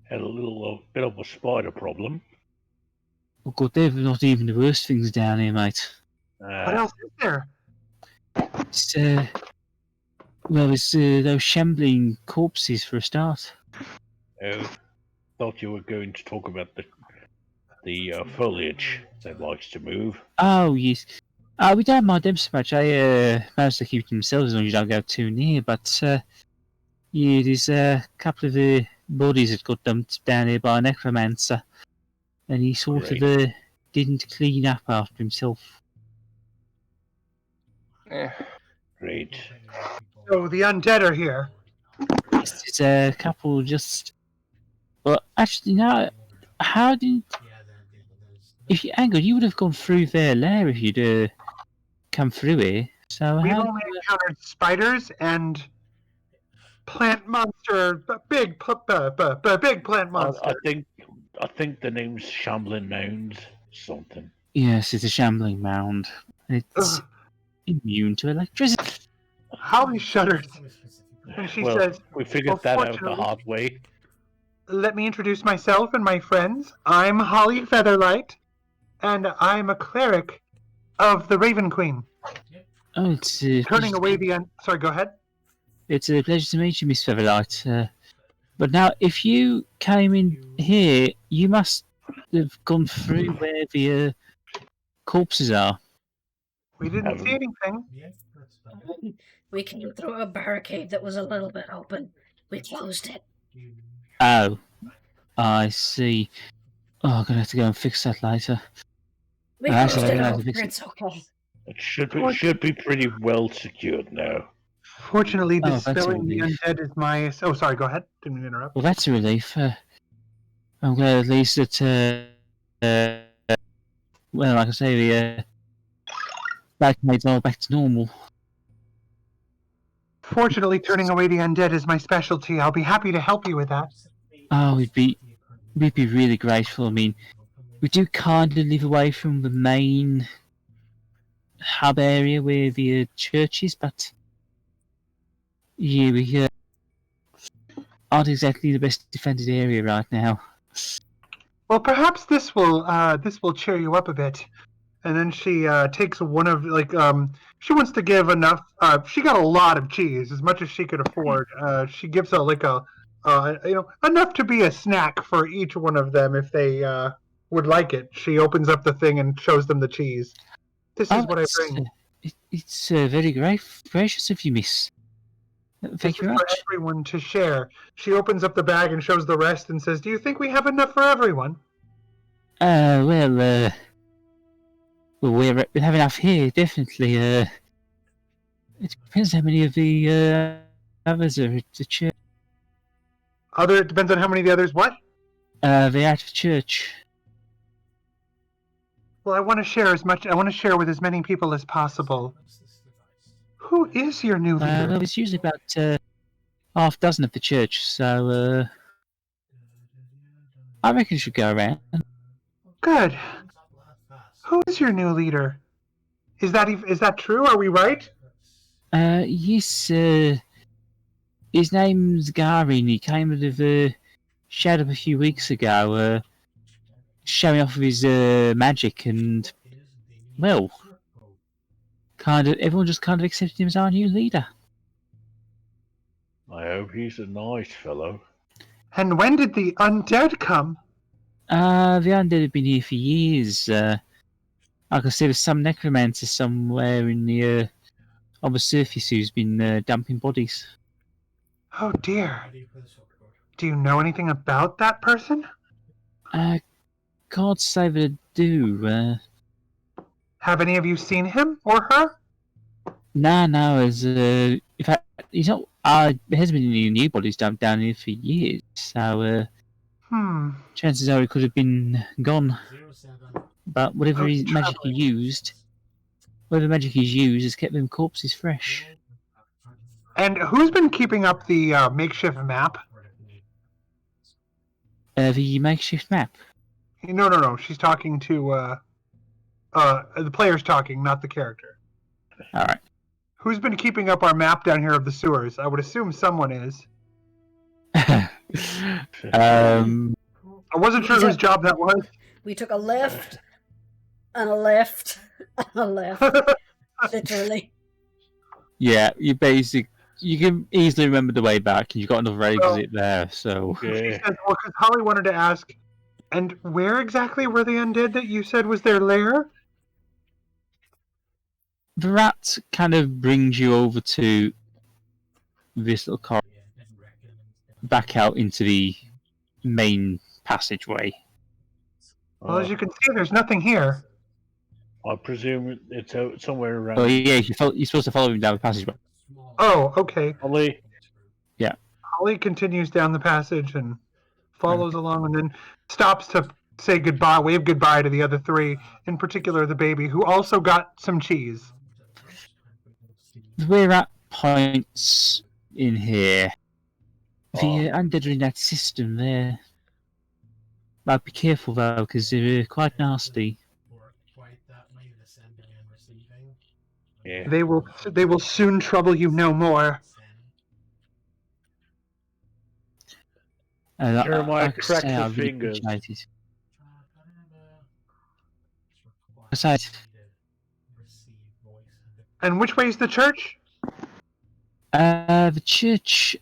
Had a little bit of a spider problem. Oh, God, they're not even the worst things down here, mate. What else is there? It's, well, it's those shambling corpses for a start. Oh, thought you were going to talk about the foliage that likes to move. Oh, yes. We don't mind them so much. I managed to keep to themselves as long as you don't go too near. But yeah, there's a couple of the bodies that got dumped down here by a necromancer, and he sort of didn't clean up after himself. Eh. Great. So the undead are here. Yes, there's a couple just. Well, actually, no. How did? If you angled, you would have gone through their lair if you'd come through here. So We've how? only encountered spiders and plant monster, big plant monster. I think the name's Shambling Mounds something. Yes, it's a shambling mound. It's Ugh. immune to electricity. Holly shudders, and she Well, says, we figured that out the "Unfortunately- hard way. Let me introduce myself and my friends. I'm Holly Featherlight, and I'm a cleric of the Raven Queen." Oh, it's Turning away the sorry, go ahead. It's a pleasure to meet you, Miss Featherlight. But now, if you came in here, you must have gone through where the corpses are. We didn't see anything. We came through a barricade that was a little bit open. We closed it. Oh, I see. Oh, I'm gonna have to go and fix that later. We Actually, closed I'm it gonna have out. to fix it. It's okay. It should be pretty well secured now. Fortunately, Oh, that's a dispelling the relief. undead is my. Oh, sorry. Go ahead. Didn't mean to interrupt. Well, that's a relief. I'm glad at least that, well, like I say, the barricades are back to normal. Fortunately, turning away the undead is my specialty. I'll be happy to help you with that. Oh, we'd be really grateful. I mean, we do kind of live away from the main hub area where the church is, but yeah, we aren't exactly the best defended area right now. Well, perhaps this will cheer you up a bit. And then she takes one of she wants to give enough. She got a lot of cheese, as much as she could afford. She gives enough to be a snack for each one of them if they would like it. She opens up the thing and shows them the cheese. This is what I bring. It's very gracious of you, miss. Thank you very For much. everyone to share. She opens up the bag and shows the rest and says, "Do you think we have enough for everyone?" Well, we have enough here, definitely. It depends how many of the others are at the church. It depends on how many of the others. What? They're at the church. Well, I want to share I want to share with as many people as possible. Who is your new leader? Well, it's usually about half dozen at the church, so I reckon you should go around. Good. Who is your new leader? Is that true? Are we right? Yes, his name's Gary, and he came out of showed up a few weeks ago, showing off of his magic, and well, everyone just kind of accepted him as our new leader. I hope he's a nice fellow. And when did the undead come? The undead have been here for years. Like I said, there's some necromancer somewhere in the on the surface who's been dumping bodies. Oh dear. Do you know anything about that person? Can't say that I do. Have any of you seen him or her? No. In fact, he's not. There hasn't been any new bodies dumped down here for years. So, chances are he could have been gone. But whatever magic he used has kept them corpses fresh. And who's been keeping up the makeshift map? The makeshift map. No. She's talking to the player's talking, not the character. All right. Who's been keeping up our map down here of the sewers? I would assume someone is. I wasn't sure whose job that was. We took a left, and a left, and a left. Literally. Yeah, you can easily remember the way back, and you've got another exit there, so... She says, well, because Holly wanted to ask, and where exactly were the undead that you said was their lair? The rat kind of brings you over to this little corridor, back out into the main passageway. Well, as you can see, there's nothing here. I presume it's out somewhere around. Oh yeah, you're supposed to follow him down the passageway. Oh, okay. Holly. Yeah. Holly continues down the passage and follows along, and then stops to say goodbye, wave goodbye to the other three, in particular the baby, who also got some cheese. We're at points in here. The undead are in that system there. But be careful though, because they're quite nasty. Yeah. They will soon trouble you no more. Jeremiah cracked his fingers. Besides, And which way is the church? the church,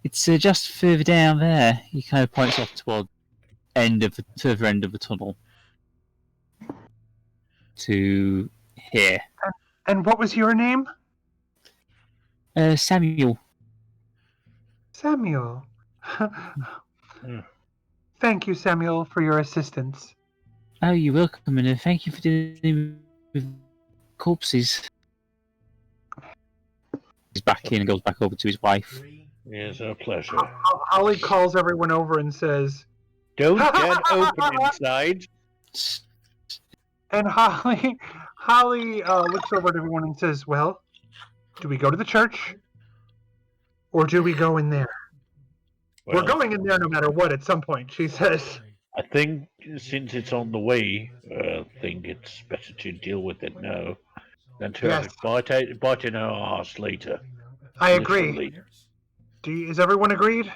it's just further down there. He kind of points off toward further end of the tunnel. To here. And what was your name? Samuel. Samuel. Thank you, Samuel, for your assistance. Oh, you're welcome, and thank you for dealing with corpses. He's back in and goes back over to his wife. It's a pleasure. Holly calls everyone over and says, Don't get open inside. And Holly looks over at everyone and says, well, do we go to the church? Or do we go in there? Well, We're going in there no matter what at some point, she says. I think since it's on the way, I think it's better to deal with it now than to have it bite in our ass later. I agree. Literally. Is everyone agreed?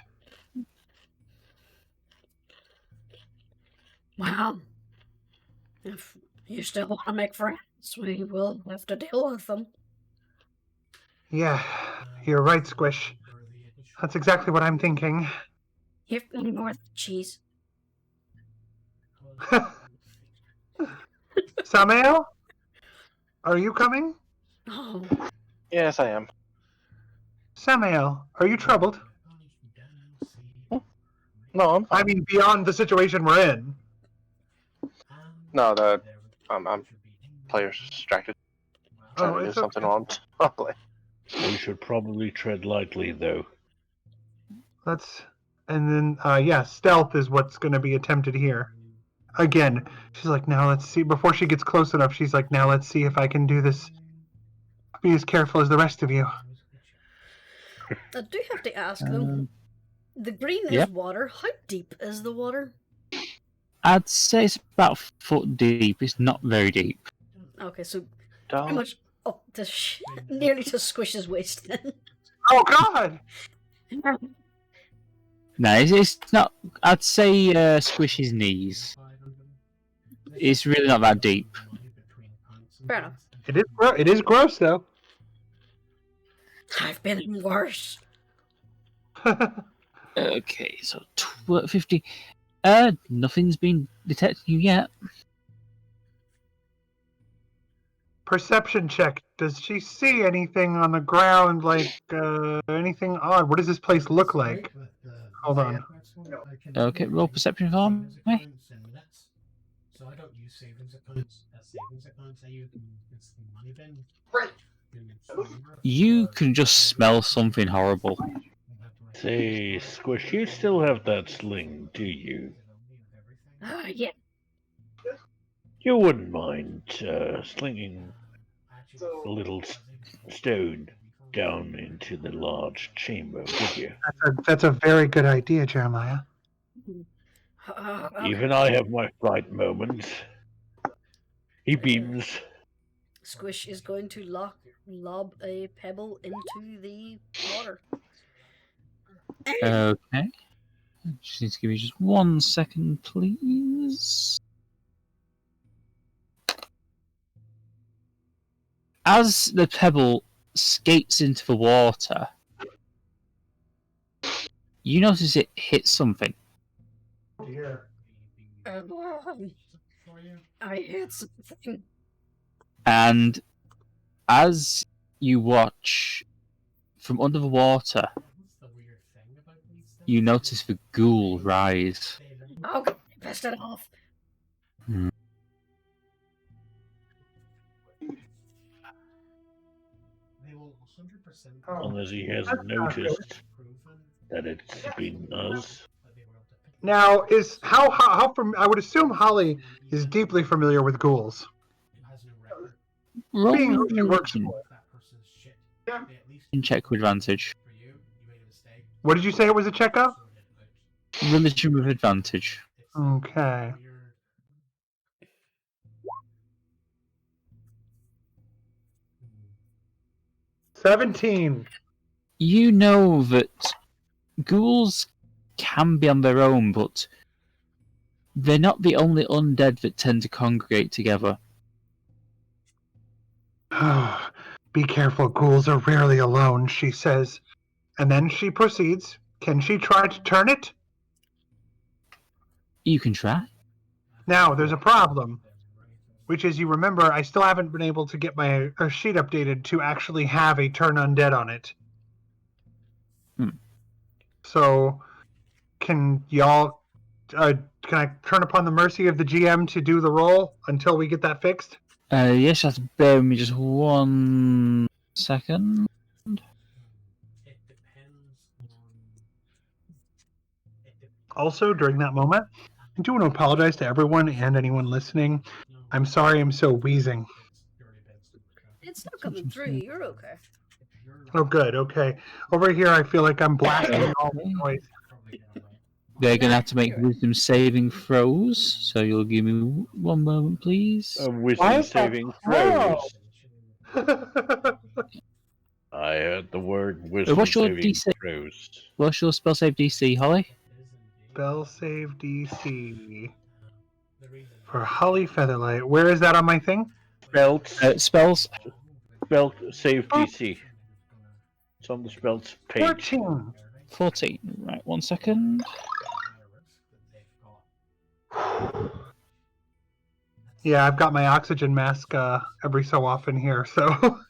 Well, if you still want to make friends, we will have to deal with them. Yeah, you're right, Squish. That's exactly what I'm thinking. Give me more cheese. Samael? Are you coming? Oh. Yes, I am. Samael, are you troubled? No, I'm fine. I mean, beyond the situation we're in. No, I'm players distracted. Trying to do it's something okay. on top play. We should probably tread lightly, though. And then, stealth is what's going to be attempted here. Again, she's like, now let's see. Before she gets close enough, she's like, now let's see if I can do this. Be as careful as the rest of you. I do have to ask them. The green Yep. is water. How deep is the water? I'd say it's about a foot deep. It's not very deep. Okay, so pretty Don't. much up to nearly to Squish's waist then. Oh God! No, it's not. I'd say Squish's knees. It's really not that deep. Fair enough. It is gross though. I've been in worse. Okay, so 50. Nothing's been detecting you yet. Perception check. Does she see anything on the ground, like anything odd? What does this place look like? Hold on. Okay, roll perception for me. So I don't use savings accounts as savings accounts. I use them as the money bin. You can just smell something horrible. Say, Squish, you still have that sling, do you? Yeah. You wouldn't mind slinging a little stone down into the large chamber, would you? That's a very good idea, Jeremiah. Even I have my fright moments. He beams. Squish is going to lob a pebble into the water. Okay. Just need to give you just 1 second, please. As the pebble skates into the water, you notice it hits something. I hit something. And as you watch from under the water, you notice the ghoul rise. Oh, God, pissed it off. Unless he hasn't noticed that it's been us. Now, is how from? I would assume Holly is deeply familiar with ghouls. Roll Being me who she works religion. for. Check with advantage. What did you say it was a check of? Religion with advantage. Okay. $17. You know that ghouls can be on their own, but they're not the only undead that tend to congregate together. Oh, be careful, ghouls are rarely alone, she says. And then she proceeds. Can she try to turn it? You can try. Now, there's a problem. Which is, you remember, I still haven't been able to get my sheet updated to actually have a turn undead on it. So, can y'all... can I turn upon the mercy of the GM to do the roll until we get that fixed? Yes, you have to bear with me just 1 second. Also, during that moment, I do want to apologize to everyone and anyone listening. I'm sorry I'm so wheezing. It's not coming through. You're okay. Oh, good. Okay. Over here, I feel like I'm blasting all the noise. They're going to have to make wisdom saving throws, so you'll give me 1 moment, please. A Why wisdom is that saving slow? throws. I heard the word wisdom what's your saving DC? throws. What's your spell save DC, Holly? Spell save DC for Holly Featherlight. Where is that on my thing? Spelt Spells? save DC. It's on the spells page. 14. 14. Right, 1 second. Yeah, I've got my oxygen mask every so often here, so...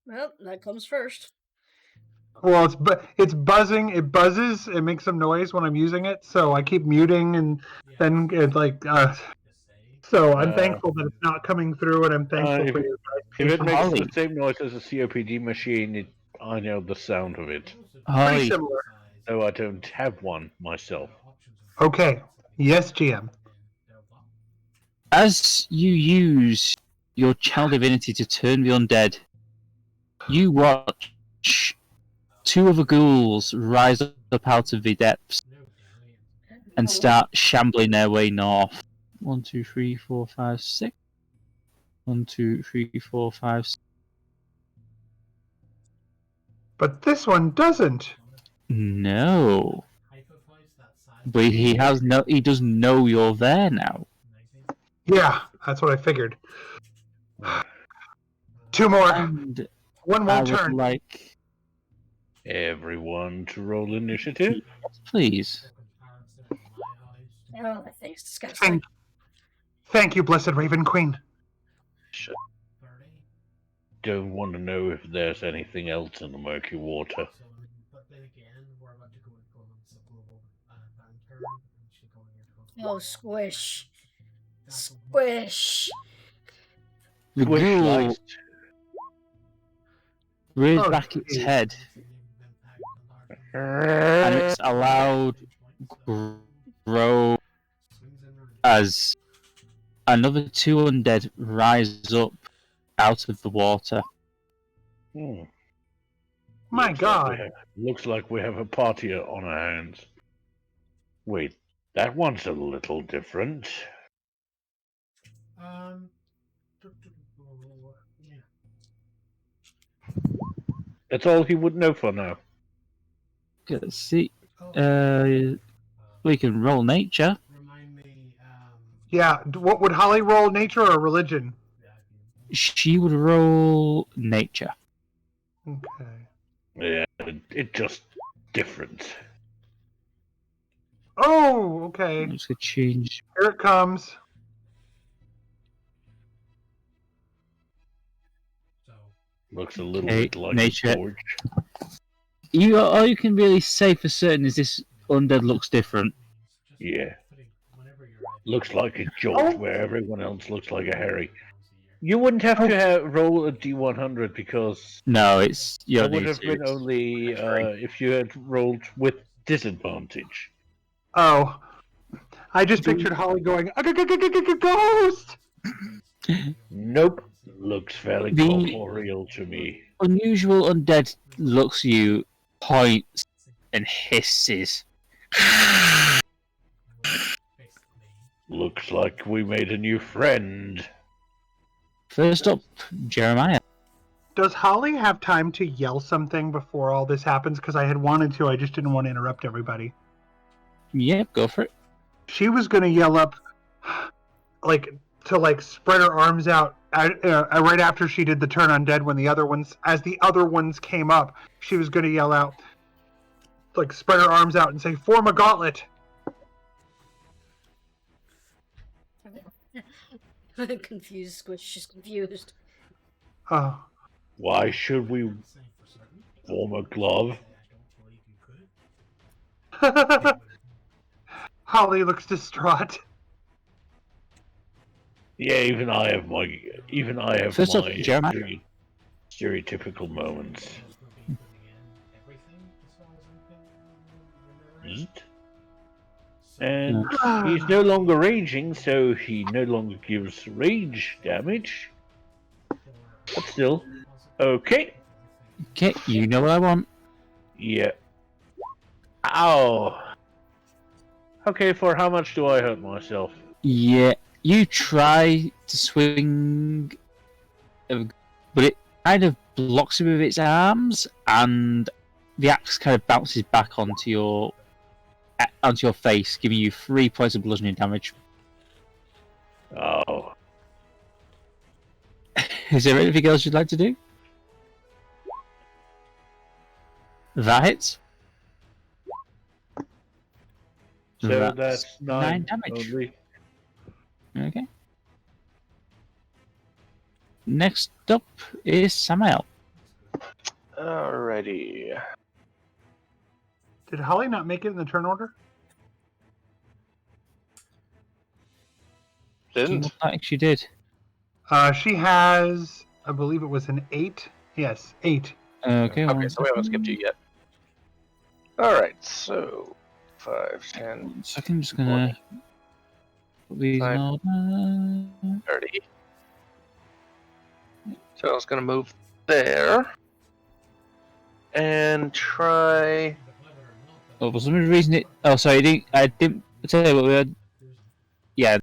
Well, that comes first. Well, it's buzzing. It buzzes. It makes some noise when I'm using it, so I keep muting, and then it So I'm thankful that it's not coming through, and I'm thankful for your If it makes Holly. the same noise as a COPD machine, I know the sound of it. pretty Holly, similar. Though I don't have one myself. Okay. Yes, GM. as you use your channel divinity to turn the undead, you watch two other ghouls rise up out of the depths and start shambling their way north. 1, 2, 3, 4, 5, 6. 1, 2, 3, 4, 5, 6. But this one doesn't. No. But he doesn't know you're there now. Yeah, that's what I figured. 2 more. And One I won't would turn. like Everyone to roll initiative. please. Oh, that thing's disgusting. Thank you, Blessed Raven Queen. Should Don't want to know if there's anything else in the murky water. Oh, Squish. Squish. The Squish ghoul likes rears Oh, back its geez. head, and it's a loud groan as another 2 undead rise up out of the water. Hmm. My Looks God. Like looks like we have a party on our hands. Wait, that one's a little different. Yeah. That's all he would know for now. Let's see. We can roll nature. Remind me. Yeah, what would Holly roll, nature or religion? She would roll nature. Okay. Yeah, it just different. Oh, okay. I'm just gonna change. Here it comes. So. Looks a little Okay, bit like nature. a torch. All you can really say for certain is this undead looks different. Yeah. Looks like a jolt Oh. where everyone else looks like a Harry. You wouldn't have to roll a D100 because No, it's you that don't would need have to. been only if you had rolled with disadvantage. Oh. I just pictured Holly going, ghost! Nope. Looks fairly The- corporeal to me. Unusual undead looks at you, points, and hisses. Looks like we made a new friend. First up, Jeremiah. Does Holly have time to yell something before all this happens? Because I had wanted to, I just didn't want to interrupt everybody. Yep, go for it. She was going to yell up, to spread her arms out right after she did the turn undead when as the other ones came up, she was going to yell out, spread her arms out and say, form a gauntlet. Confused Squish. She's confused. Oh. Why should we form a glove? Holly looks distraught. Yeah, even I have First up, my Jeremiah. stereotypical moments. And he's no longer raging, so he no longer gives rage damage. But still, okay. Okay, you know what I want. Yeah. Ow. Okay, for how much do I hurt myself? Yeah, you try to swing, but it kind of blocks you with its arms, and the axe kind of bounces back onto your face, giving you 3 points of bludgeoning damage. Oh. Is there anything else you'd like to do? That hits. So that's 9 damage. only. Okay. Next up is Samael. Alrighty. Did Holly not make it in the turn order? Didn't? I think she did. She has, I believe it was an 8. Yes, 8. Okay, Okay, so we haven't skipped you yet. Alright, so 5, 10, 1 second, just gonna put these in Fine. order. 30. So I was going to move there. and try. Oh, for some reason it. Oh, sorry, I didn't tell you what we had. Yeah,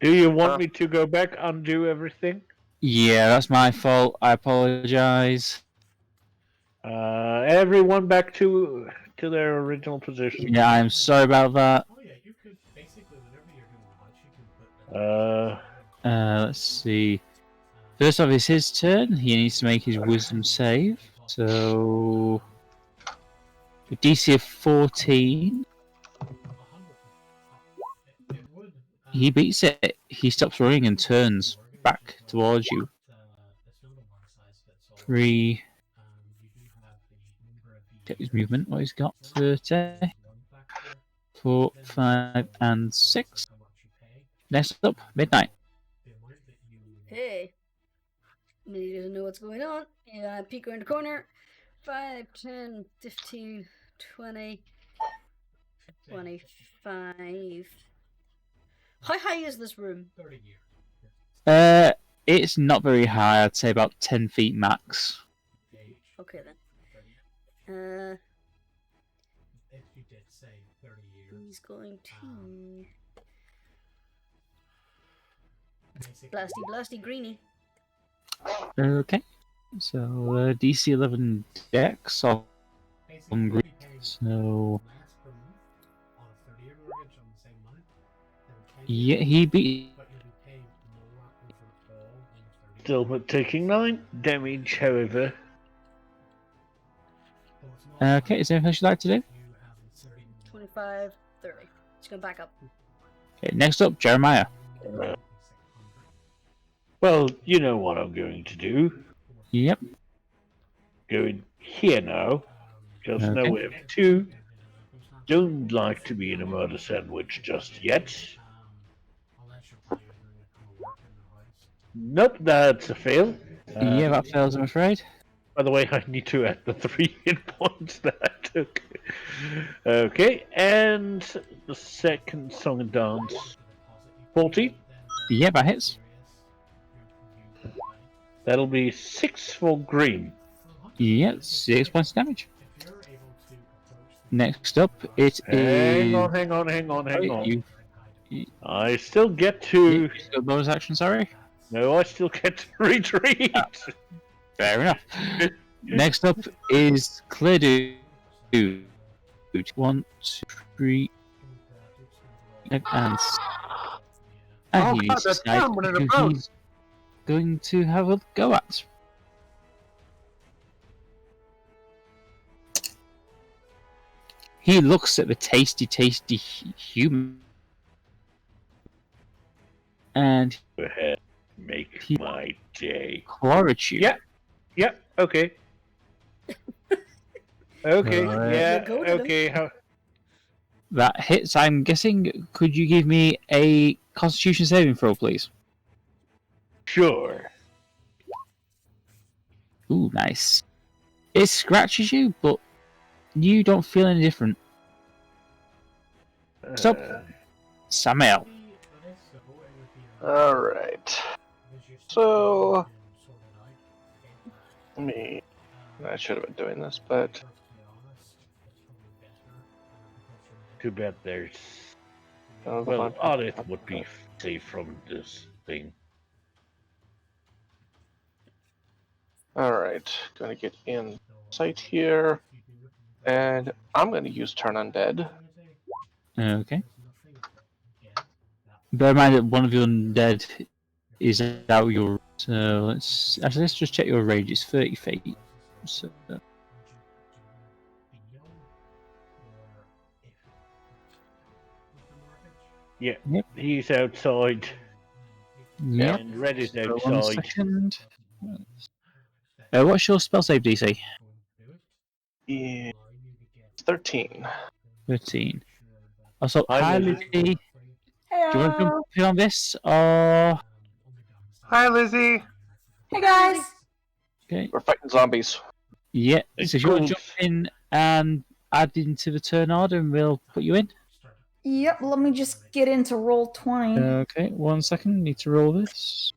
Do you want me to go back, undo everything? yeah, that's my fault. I apologize. Everyone back to their original position. Yeah, I'm sorry about that. Oh yeah, you could basically whenever you're doing lunch, you can put. Let's see. First off, it's his turn. He needs to make his wisdom save. So, a DC of 14. He beats it. He stops running and turns back towards you. 3. Get his movement. What he's got? 30. 4, 5, and 6. Next up, Midnight. Hey. Maybe doesn't know what's going on. Yeah, peek around the corner. 5, 10, 15, 20, 25. How high is this room? It's not very high. I'd say about 10 feet max. Okay then. He's going to blasty greenie. Okay. So DC 11 Dex on green. So yeah, he beat. Still but taking 9 damage, however. Okay, is there anything else you'd like to do? 25, 30. Just gonna back up. Okay, next up, Jeremiah. Well, you know what I'm going to do. Yep. Going here now. Just Okay. know we have 2. Don't like to be in a murder sandwich just yet. Nope, that's a fail. Yeah, that fails, I'm afraid. By the way, I need to add the 3 hit points that I took. Okay, and the second song and dance. 40. Yeah, that hits. That'll be 6 for green. Yeah, 6 points of damage. Next up, it Hang is. on. You I still get to. got bonus action, sorry? No, I still get to retreat. Fair enough. Next up is Clear Dude. 1, 2, 3. And Oh, he God, needs to that's decide someone in a who boat. he's going to have a go at. He looks at the tasty human. And Go ahead, make He- my day. quarries you. Yeah, okay. Okay, Alright. yeah, Go to them. okay. That hits, I'm guessing. Could you give me a Constitution saving throw, please? Sure. Ooh, nice. It scratches you, but you don't feel any different. Stop. Samael. Alright. So, I should have been doing this, but Too bad there's. Oh, Well, fine. Ardeth would be safe from this thing. Alright, gonna get in sight here, and I'm gonna use Turn Undead. Okay. Bear in mind that one of your undead is out your. So let's just check your range. It's 30 feet. So, Yeah, Yep. he's outside, yeah. and Red is So 1 outside. second. What's your spell save DC? Yeah, 13. 13. Also, Hi, hi Lizzie. Lizzie. Do you want to jump in on this? Or. Hi, Lizzie. Hey guys! Okay. We're fighting zombies. Yeah. It's So if you want to cool. jump in and add into the turn order, and we'll put you in. Yep, let me just get into roll 20. Okay, 1 second. Need to roll this.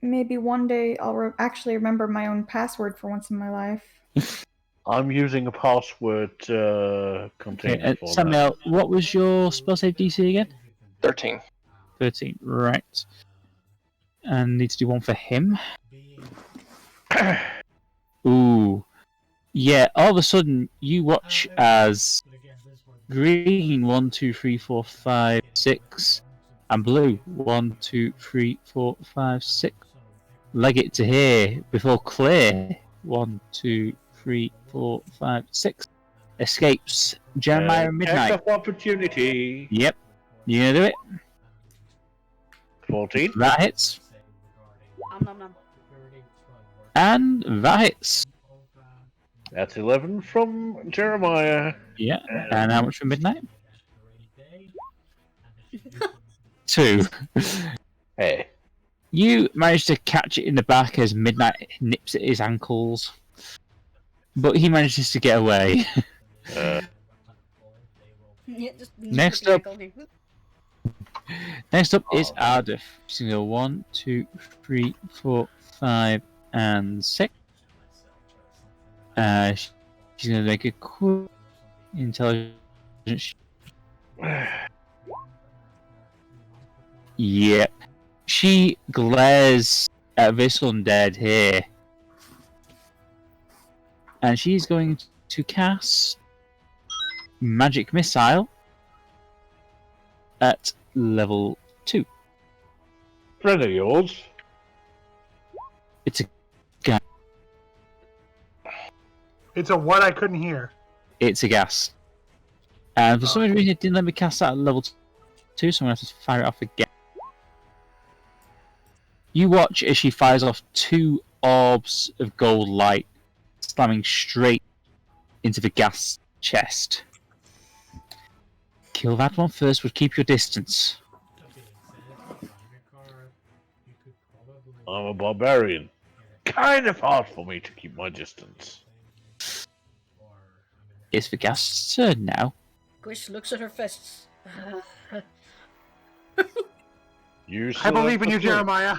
Maybe one day I'll actually remember my own password for once in my life. I'm using a password Okay, container for that. Samael, what was your spell save DC again? 13. 13, right. And need to do one for him. Ooh. Yeah, all of a sudden you watch as green 1, 2, 3, 4, 5, 6, and blue 1, 2, 3, 4, 5, 6. Leg it to here before clear 1, 2, 3, 4, 5, 6. Escapes Jeremiah and Midnight. Attack of opportunity. Yep. You gonna do it? 14. That hits. Nom nom. And that hits. That's 11 from Jeremiah. Yeah. And how much for Midnight? 2. Hey. You manage to catch it in the back as Midnight nips at his ankles. But he manages to get away. Yeah, just Next up. Next up is Ardeth. She's going to go 1, 2, 3, 4, 5, and 6. She's going to make a quick intelligence. Yep. She glares at this undead here. And she's going to cast Magic Missile at level 2. Friend of yours. It's a gas. It's a what I couldn't hear. It's a gas. And for some reason it didn't let me cast that at level 2, so I'm going to have to fire it off again. You watch as she fires off 2 orbs of gold light, slamming straight into the gas chest. Kill that one first, but keep your distance. I'm a barbarian. Kind of hard for me to keep my distance. It's the gas turn now. Squish looks at her fists. You I believe in you, select the Jeremiah.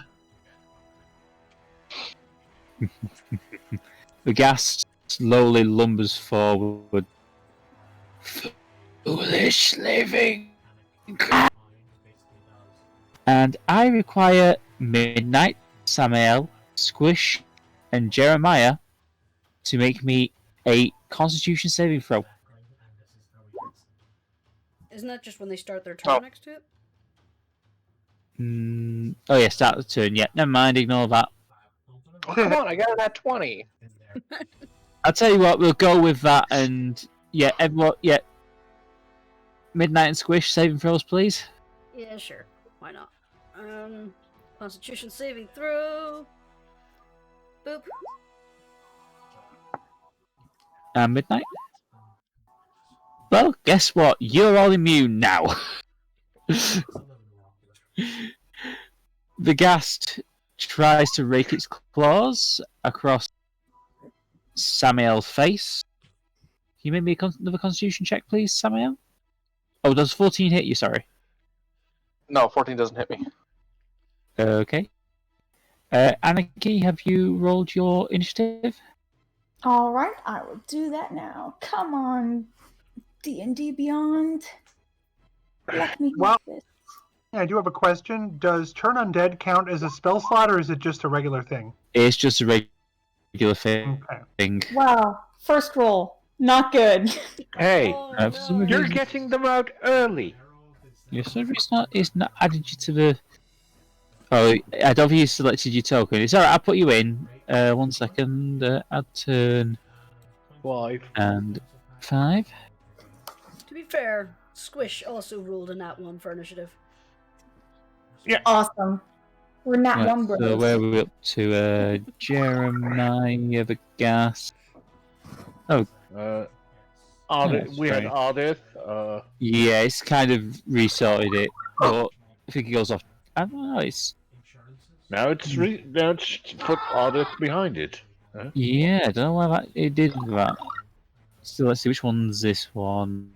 The gas slowly lumbers forward. Foolish living. And I require Midnight, Samael, Squish, and Jeremiah to make me a Constitution saving throw. Isn't that just when they start their turn next to it? Oh yeah, start the turn. Yeah, never mind. Ignore that. Oh, come on, I got it at 20. I'll tell you what. We'll go with that. And yeah, everyone. Yeah, Midnight and Squish saving throws, please. Yeah, sure. Why not? Constitution saving throw. Boop. And Midnight. Well, guess what? You're all immune now. The ghast tries to rake its claws across Samael's face. Can you make me another Constitution check, please, Samael? Oh, does 14 hit you? Sorry. No, 14 doesn't hit me. Okay. Anarchy, have you rolled your initiative? All right, I will do that now. Come on, D&D Beyond. Let me Well- do this. I do have a question. Does Turn Undead count as a spell slot, or is it just a regular thing? It's just a regular Okay. thing. Wow, first roll, not good. Hey, Oh, for some no. you're reason- getting them out early. Yeah, so it's not added you to the. Oh, I don't think you selected your token. It's alright, I'll put you in. 1 second. Add turn 5. and 5. To be fair, Squish also rolled a nat 1 for initiative. Awesome. We're not Right, one bros. so where are we up to? Jeremiah the gas. Ardeth, That's we had right. Ardeth. Yeah, it's kind of resorted it, but I think it goes off. I don't know. It's Now it's put Ardeth behind it. yeah. I don't know why it did that. So let's see which one's this one.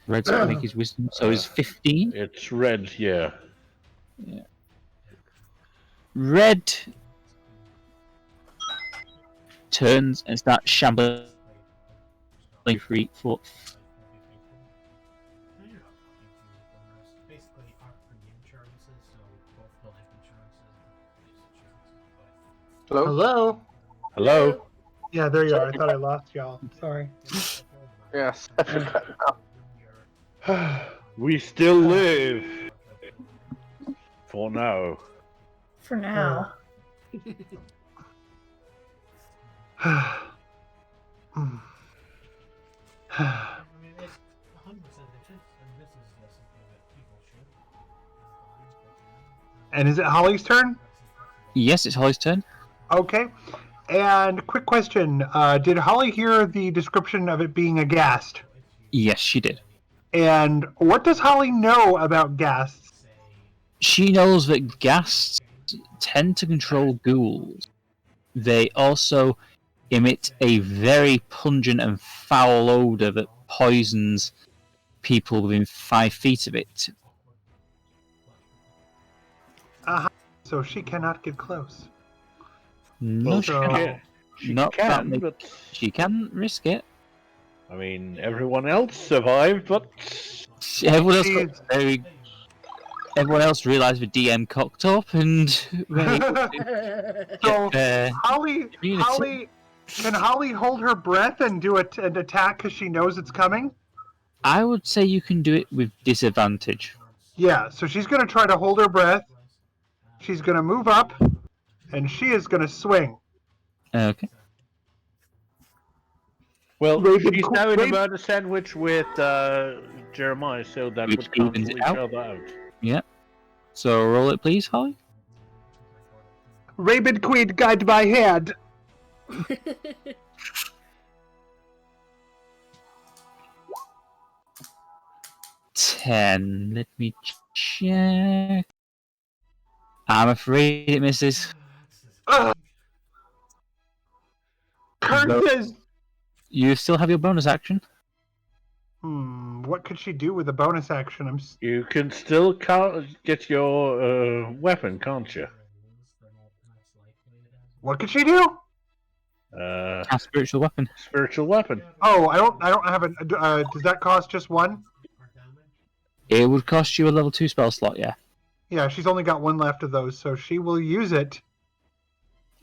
Red's gonna make his wisdom. So it's 15. It's red, yeah. Red turns and starts shambling 3 foot. Basically, our premium insurances, so both the life insurances and the Hello? Hello? Hello? Yeah, there you are. I thought I lost y'all. Sorry. Yes. We still live. For now. For now. I mean, it's 100% legit, and this is something that people should. And is it Holly's turn? Yes, it's Holly's turn. Okay. And quick question. Did Holly hear the description of it being a ghast? Yes, she did. And what does Holly know about ghasts? She knows that ghasts tend to control ghouls. They also emit a very pungent and foul odour that poisons people within 5 feet of it. So she cannot get close. No, Well, she so- can't. She Not that can, many- but She can risk it. I mean, everyone else survived, but Everyone else, She's- everyone else realised the DM cocked up and ready So to Holly, can Holly hold her breath and do an attack because she knows it's coming? I would say you can do it with disadvantage. Yeah, so she's going to try to hold her breath. She's going to move up, and she is going to swing. Okay. well, Raven- she's now in a Raven- murder sandwich with Jeremiah, so that Which would cancel evens each it out. other out. Yeah. So roll it, please, Holly. Raven Queen, guide my hand. Ten. Let me check. I'm afraid it misses. Curses! You still have your bonus action. What could she do with a bonus action? You can still get your weapon, can't you? What could she do? Cast spiritual weapon. Spiritual weapon. Oh, I don't have a. Does that cost just one? It would cost you a level 2 spell slot, yeah. Yeah, she's only got one left of those, so she will use it.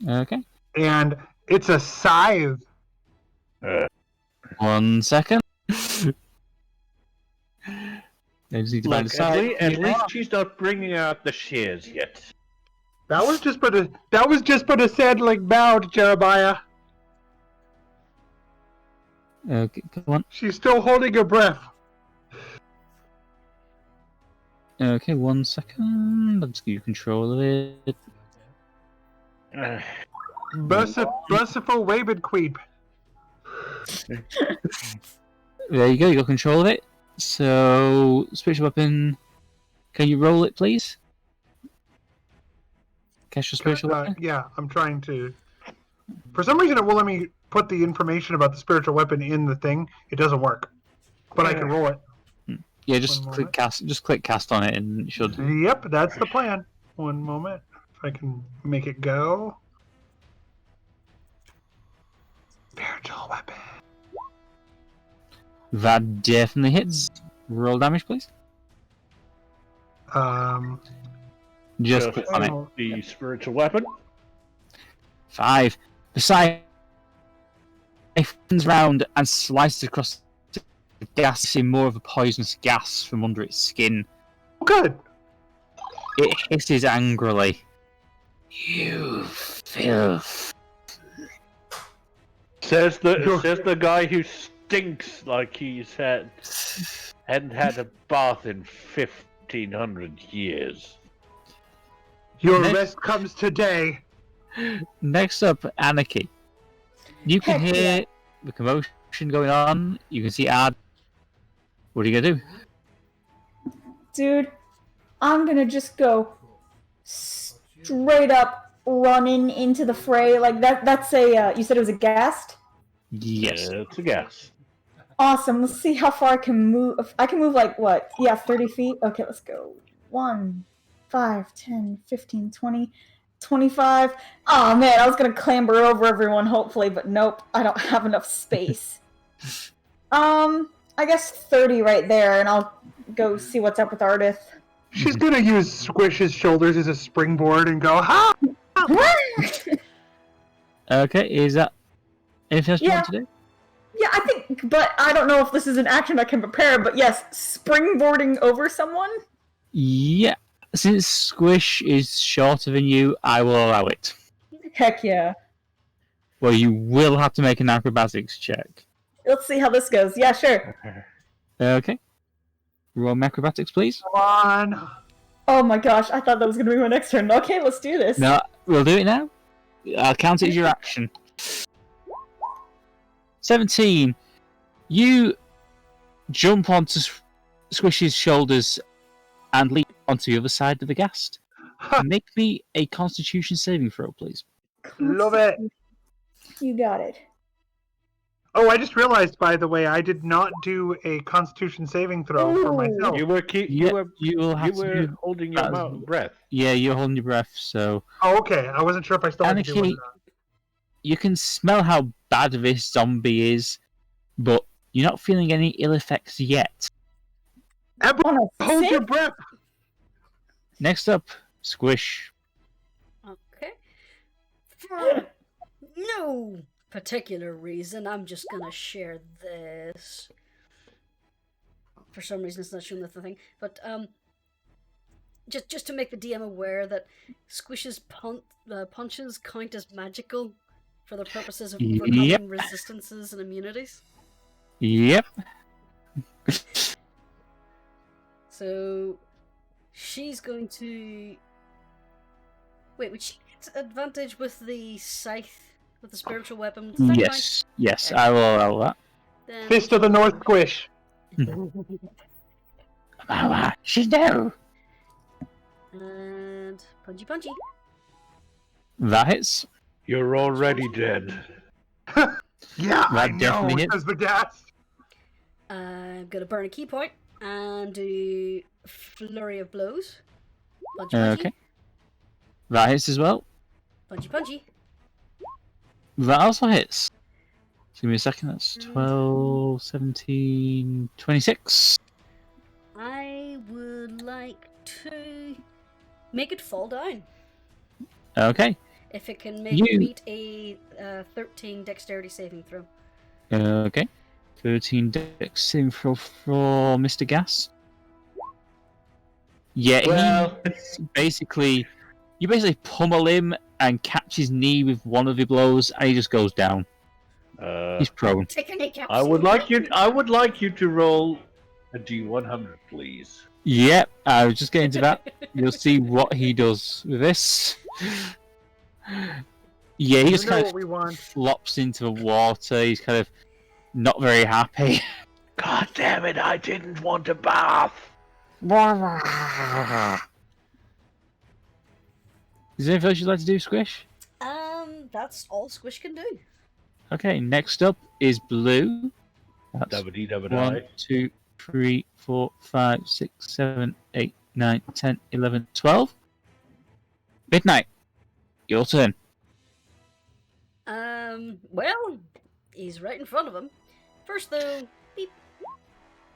Okay. And it's a scythe. 1 second. I just need to find a Look, side. at least she's not bringing out the shears yet. That was just but a saddling bound, Jeremiah. Okay, come on. She's still holding her breath. Okay, 1 second. Let's give you control of it. Merciful Raven Queen. There you go, you got control of it. So, spiritual weapon. Can you roll it, please? Cast your spiritual weapon. Yeah, I'm trying to. For some reason, it won't let me put the information about the spiritual weapon in the thing. It doesn't work, but I can roll it. Yeah, just One click moment. cast. Just click cast on it, and it should. Yep, that's the plan. One moment, if I can make it go. Spiritual weapon. That definitely hits. Roll damage, please. Just click on it. The spiritual weapon. 5. The scythe spins round and slices across the gas in more of a poisonous gas from under its skin. Good. It hisses angrily. You filth. Says the guy who stinks like hadn't had a bath in 1500 years. Your Next- rest comes today. Next up, Anarchy. You can Heck hear yeah. the commotion going on. You can see Ard. What are you gonna do? Dude, I'm gonna just go straight up running into the fray. Like that's a you said it was a ghast? Yes. It's a gas. Awesome. Let's see how far I can move. I can move like what? Yeah, 30 feet. Okay, let's go. 1, 5, 10, 15, 20. 25. Oh man, I was gonna clamber over everyone, hopefully, but nope, I don't have enough space. I guess 30 right there, and I'll go see what's up with Ardeth. She's gonna use Squish's shoulders as a springboard and go, ha! Okay, is that anything else you want to do? Yeah, I think, but I don't know if this is an action I can prepare, but yes, springboarding over someone? Yeah. Since Squish is shorter than you, I will allow it. Heck yeah. Well, you will have to make an acrobatics check. Let's see how this goes. Yeah, sure. Okay. Roll me acrobatics, please. Come on. Oh my gosh, I thought that was gonna be my next turn. Okay, let's do this. No, we'll do it now. I'll count it as your action. 17. You jump onto Squish's shoulders and leap onto the other side of the ghast. Make me a Constitution saving throw, please. Love it. You got it. Oh, I just realized, by the way, I did not do a Constitution saving throw for myself. You were You will have to do holding your breath. Yeah, you're holding your breath, so... Oh, okay. I wasn't sure if I still had to do it or Anarchy, not. you can smell how bad this zombie is, but you're not feeling any ill effects yet. Ebba, On a hold your sip? breath. Next up, Squish. Okay. For no particular reason, I'm just gonna share this. For some reason, it's not showing the thing, but just to make the DM aware that Squish's punches count as magical for the purposes of overcoming resistances and immunities. Yep. So she's going to wait. Would she get advantage with the scythe, with the spiritual weapon? Does that count? Yes, Okay. I will allow that. Then Fist of the North Squish. She's no. and punchy. That hits. You're already dead. Yeah, I That know, definitely hits. says the ghast. I'm gonna burn a key point and do flurry of blows. Punchy. Okay. That hits as well. Punchy. That also hits. Give me a second. That's 12, 17, 26. I would like to make it fall down. Okay. If it can You- beat a 13 dexterity saving throw. Okay. 13 dex saving throw for Mr. Gas. Yeah, Well- you basically pummel him and catch his knee with one of the blows, and he just goes down. He's prone. Take a kneecap. I would like you to roll a D100, please. Yep, I was just getting to that. You'll see what he does with this. Yeah, he just You know kind what of we want. flops into the water. He's kind of not very happy. God damn it! I didn't want a bath. Is there anything else you'd like to do, Squish? That's all Squish can do. Okay, next up is Blue. That's Dabba-dee, dabba-die. 1, 2, 3, 4, 5, 6, 7, 8, 9, 10, 11, 12. Midnight. Your turn. Well, he's right in front of him. First though, beep.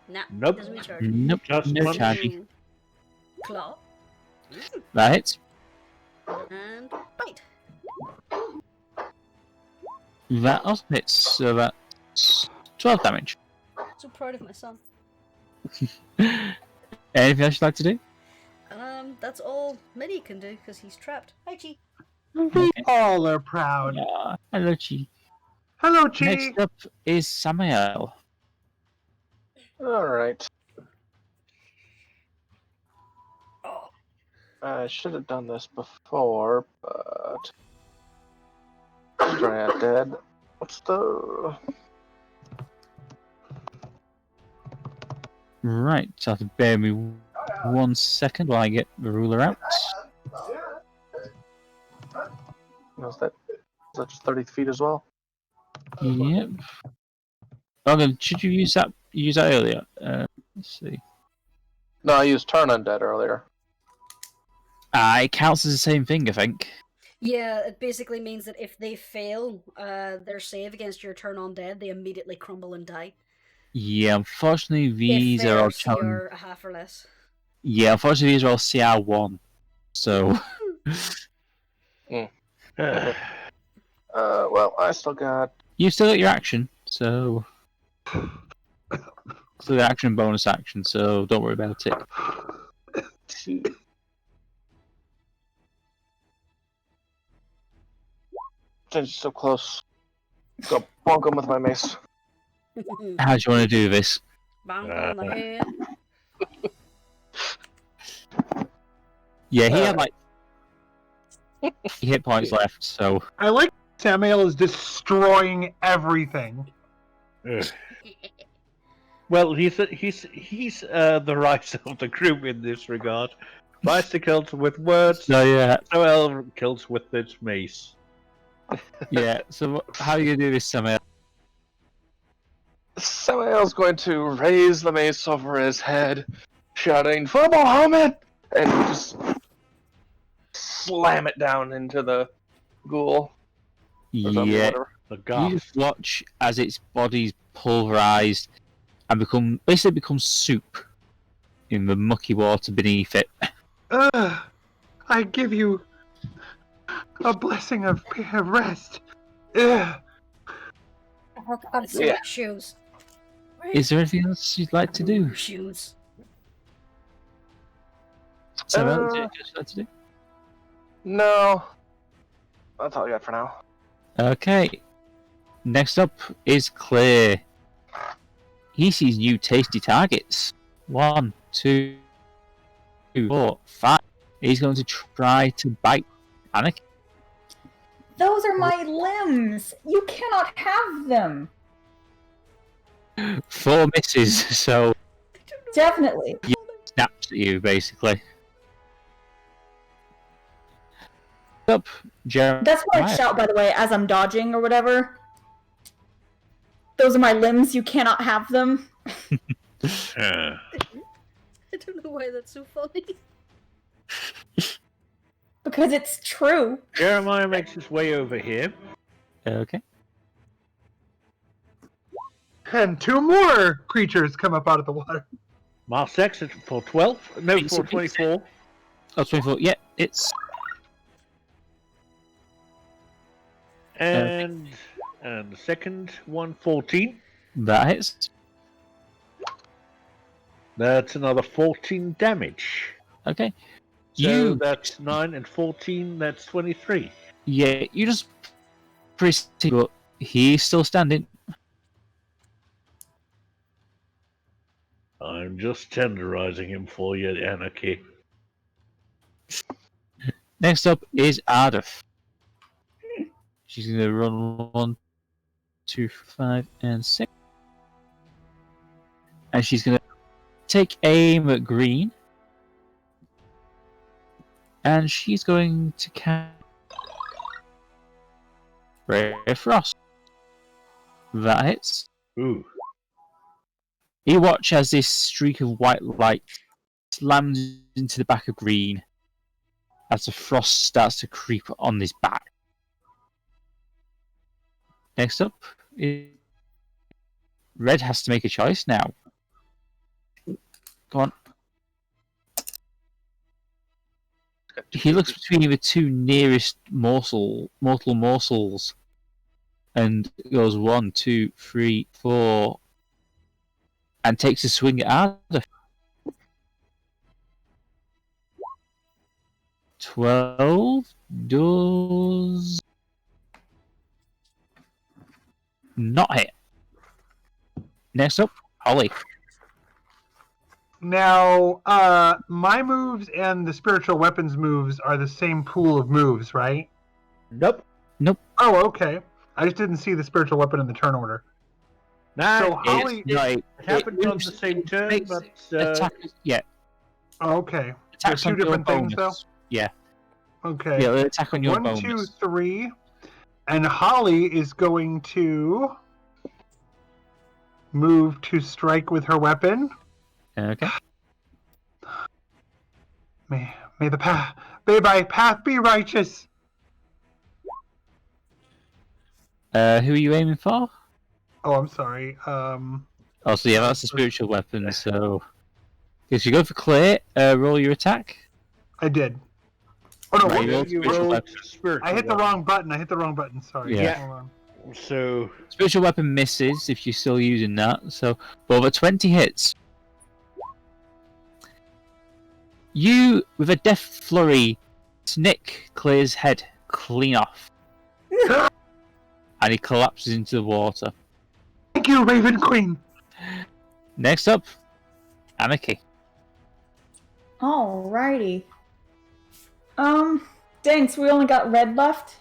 Nah, Nope. doesn't recharge. Nope, Just no one. charging. Claw. That hits. And bite. That also hits, so that's 12 damage. So proud of my son. Anything else you'd like to do? That's all Minnie can do because he's trapped. Hi, Chi. We all are proud. Yeah. Hello, Chi. Hello, Chi. Next up is Samael. Alright. Oh, I should have done this before, but. Sorry, I'm dead. What's the. Right, so have to bear me 1 second while I get the ruler out. Was that just 30 feet as well? Yep. Oh, then should you use that? Use that earlier. Let's see. No, I used turn undead earlier. It counts as the same thing, I think. Yeah, it basically means that if they fail their save against your turn undead, they immediately crumble and die. Yeah, unfortunately, If these are they're all challenge. CR a half or less. Yeah, unfortunately, these are all CR1. So. Well, I still got. You still got your action, so. Still got action bonus action, so don't worry about it. Two. Since so close. Go bonk him with my mace. How do you want to do this? Bonk on the head. Yeah, he had like hit points left, so. I like Samael is destroying everything. Well, he's the right of the group in this regard. Meister kills with words, So yeah, Samael kills with his mace. yeah. So how are you gonna do this, Samael? Samael's going to raise the mace over his head, shouting, "For Mohammed!" and just slam it down into the ghoul. Or zombie, Yeah, whatever. The you gasp. just watch as its body's pulverized and basically becomes soup in the mucky water beneath it. I give you a blessing of rest. Ugh. Oh god, it's so Yeah. much shoes. Is there anything else you'd like to do? Shoes. Samael, is there anything else you'd like to do? No. That's all I got for now. Okay. Next up is Clay. He sees new tasty targets. 1, 2, 4, 5. He's going to try to bite Anarchy. Those are my limbs. You cannot have them. 4 misses, so Definitely. snaps at you, basically. Up, Jeremy. That's what I Right. shout, by the way, as I'm dodging or whatever. Those are my limbs. You cannot have them. Uh, I don't know why that's so funny. Because it's true. Jeremiah makes his way over here. Okay. And 2 more creatures come up out of the water. Marks exit for 12. No, It's for a bit 24. Oh, 24. Yeah, it's. And the second one, 14. That hits. That's another 14 damage. Okay. So that's 9 and 14, that's 23. Yeah, you just. Pretty, but he's still standing. I'm just tenderizing him for you, Anarchy. Next up is Ardeth. She's going to run 1, 2, 5, and 6. And she's going to take aim at green. And she's going to cast Ray of Frost. That hits. Ooh. You watch as this streak of white light slams into the back of green as the frost starts to creep on his back. Next up, Red has to make a choice now. Go on. He looks between the 2 nearest mortal morsels and goes 1, 2, 3, 4, and takes a swing at Ardeth. 12 does not hit. Next up, Holly. Now, my moves and the spiritual weapons moves are the same pool of moves, right? Nope. Oh, okay. I just didn't see the spiritual weapon in the turn order. Nah, So Holly, it happens on the same turn, makes but attack, yeah, oh, okay. attacks two on your different things, bonus. Yeah, Okay. yeah, the attack on your 1, bonus. 2, 3, and Holly is going to move to strike with her weapon. Okay. May the path, may my path be righteous. Who are you aiming for? Oh, I'm sorry. Oh, so yeah, that's a spiritual weapon. So, if you go for clear, roll your attack. I did. Oh no! Right, wait, you You rolled weapon. spiritual I hit the weapon. wrong button. I hit the wrong button. Sorry. Yeah. Hold on. So Spiritual weapon misses if you're still using that. So, but over 20 hits. You, with a death flurry, Snick clears head clean off, and he collapses into the water. Thank you, Raven Queen. Next up, Anarchy. Alrighty. Dang, so we only got red left?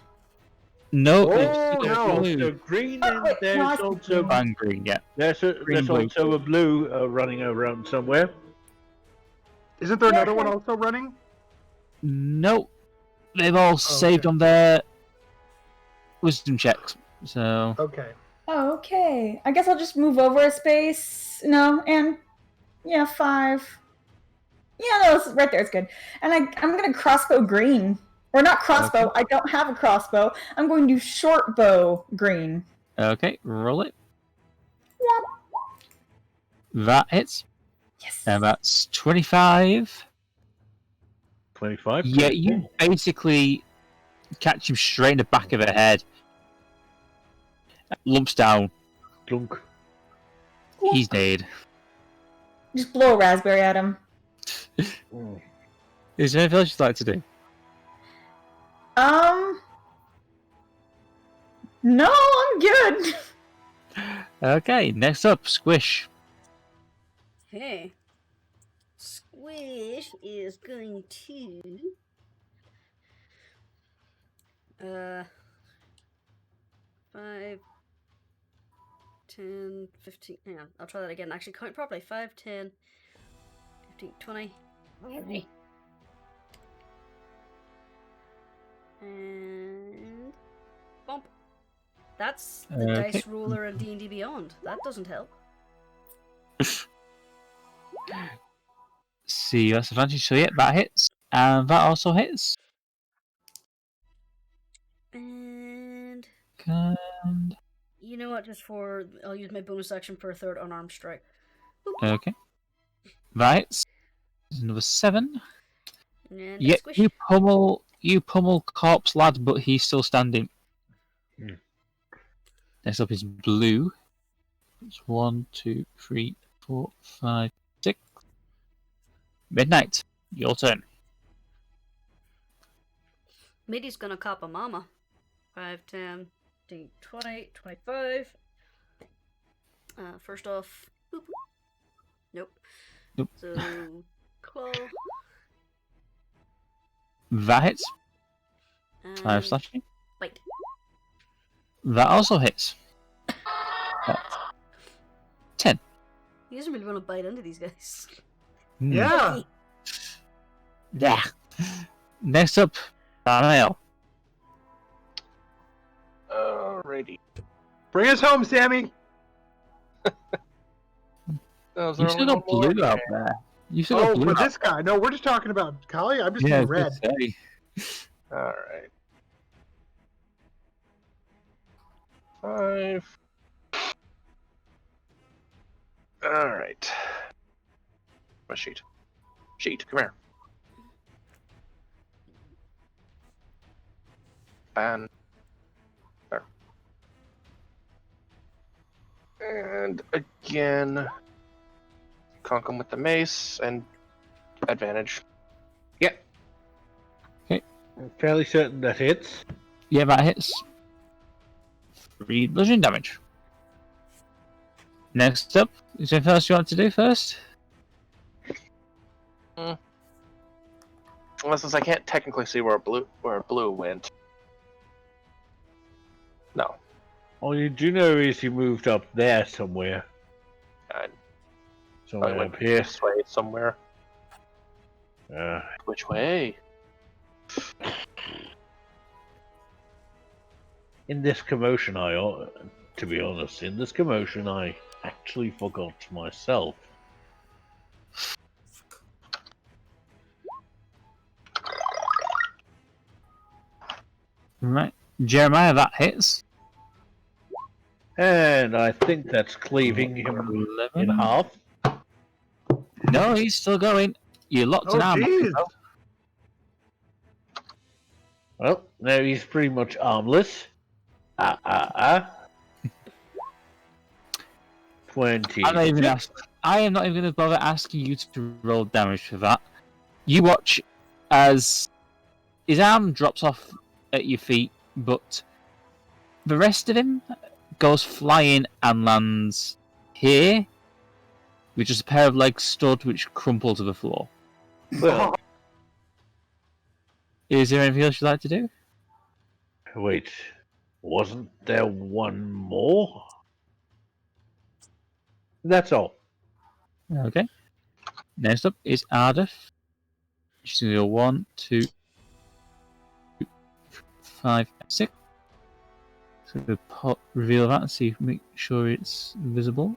No, Oh, no. So green Oh, and wait, no, I there's see also green. and green, yeah. there's Green, blue. also a blue running around somewhere. Isn't there another one also running? No, they've all saved on their wisdom checks. So Okay. Okay. I guess I'll just move over a space. No, and yeah, 5. Yeah, no, it's right there. It's good. And I'm gonna crossbow green. Or not crossbow. I don't have a crossbow. I'm going to short bow green. okay, roll it. Womp. That hits, Yes. and that's 25. 25. Yeah, you basically catch him straight in the back of the head. Lumps down. Clunk. He's dead. Just blow a raspberry at him. Mm. Is there anything else you'd like to do? No, I'm good. Okay, next up, Squish. Okay. Squish is going to 5, 10, 15. Hang on, I'll try that again. Actually, count properly. 5, 10, 15, 20, 30. And bump. That's the Okay. dice roller and D&D Beyond. That doesn't help. See, that's advantage. So yeah, that hits, and that also hits. And And you know what? I'll use my bonus action for a third unarmed strike. okay, that hits. There's another 7. And Yeah, squish. you pummel corpse lad, but he's still standing. Hmm. Next up is blue. It's 1, 2, 3, 4, 5, 6. Midnight, your turn. Middy's gonna cop a mama. 5, 10, 15, 20, 25. First off, boop. Nope. Nope. So, claw. That hits. And 5 slashing. bite. That also hits. 10. He doesn't really want to bite into these guys. Hmm. Yeah. Yeah. Next up, Samael. Alrighty. Bring us home, Sammy. Is You there still only got one more? blue out there. You still got Oh, blue for out this guy. No, we're just talking about Kali. I'm just there. Yeah, doing I red. was gonna say. Alright. 5. Alright. My sheet. Sheet, come here. And there. And again, conk him with the mace and advantage. I'm fairly certain that hits. Yeah, that hits. 3 bludgeoning damage. Next up, is there anything else you want to do first? Well, since I can't technically see where blue went. No. All you do know is he moved up there somewhere. I Somewhere went up here. this way somewhere. Which way? In this commotion, to be honest, in this commotion, I actually forgot myself. Right. Jeremiah, that hits. And I think that's cleaving him in 11. half. No, he's still going. You locked Oh, an arm. jeez. Well, now he's pretty much armless. 20. I am not even going to bother asking you to roll damage for that. You watch as his arm drops off at your feet, but the rest of him goes flying and lands here, with just a pair of legs stood, which crumple to the floor. Well, Is there anything else you'd like to do? wait. Wasn't there one more? That's all. Okay. Next up is Ardeth. She's going to go 1, 2, 5, 6. So we'll reveal that and see, make sure it's visible.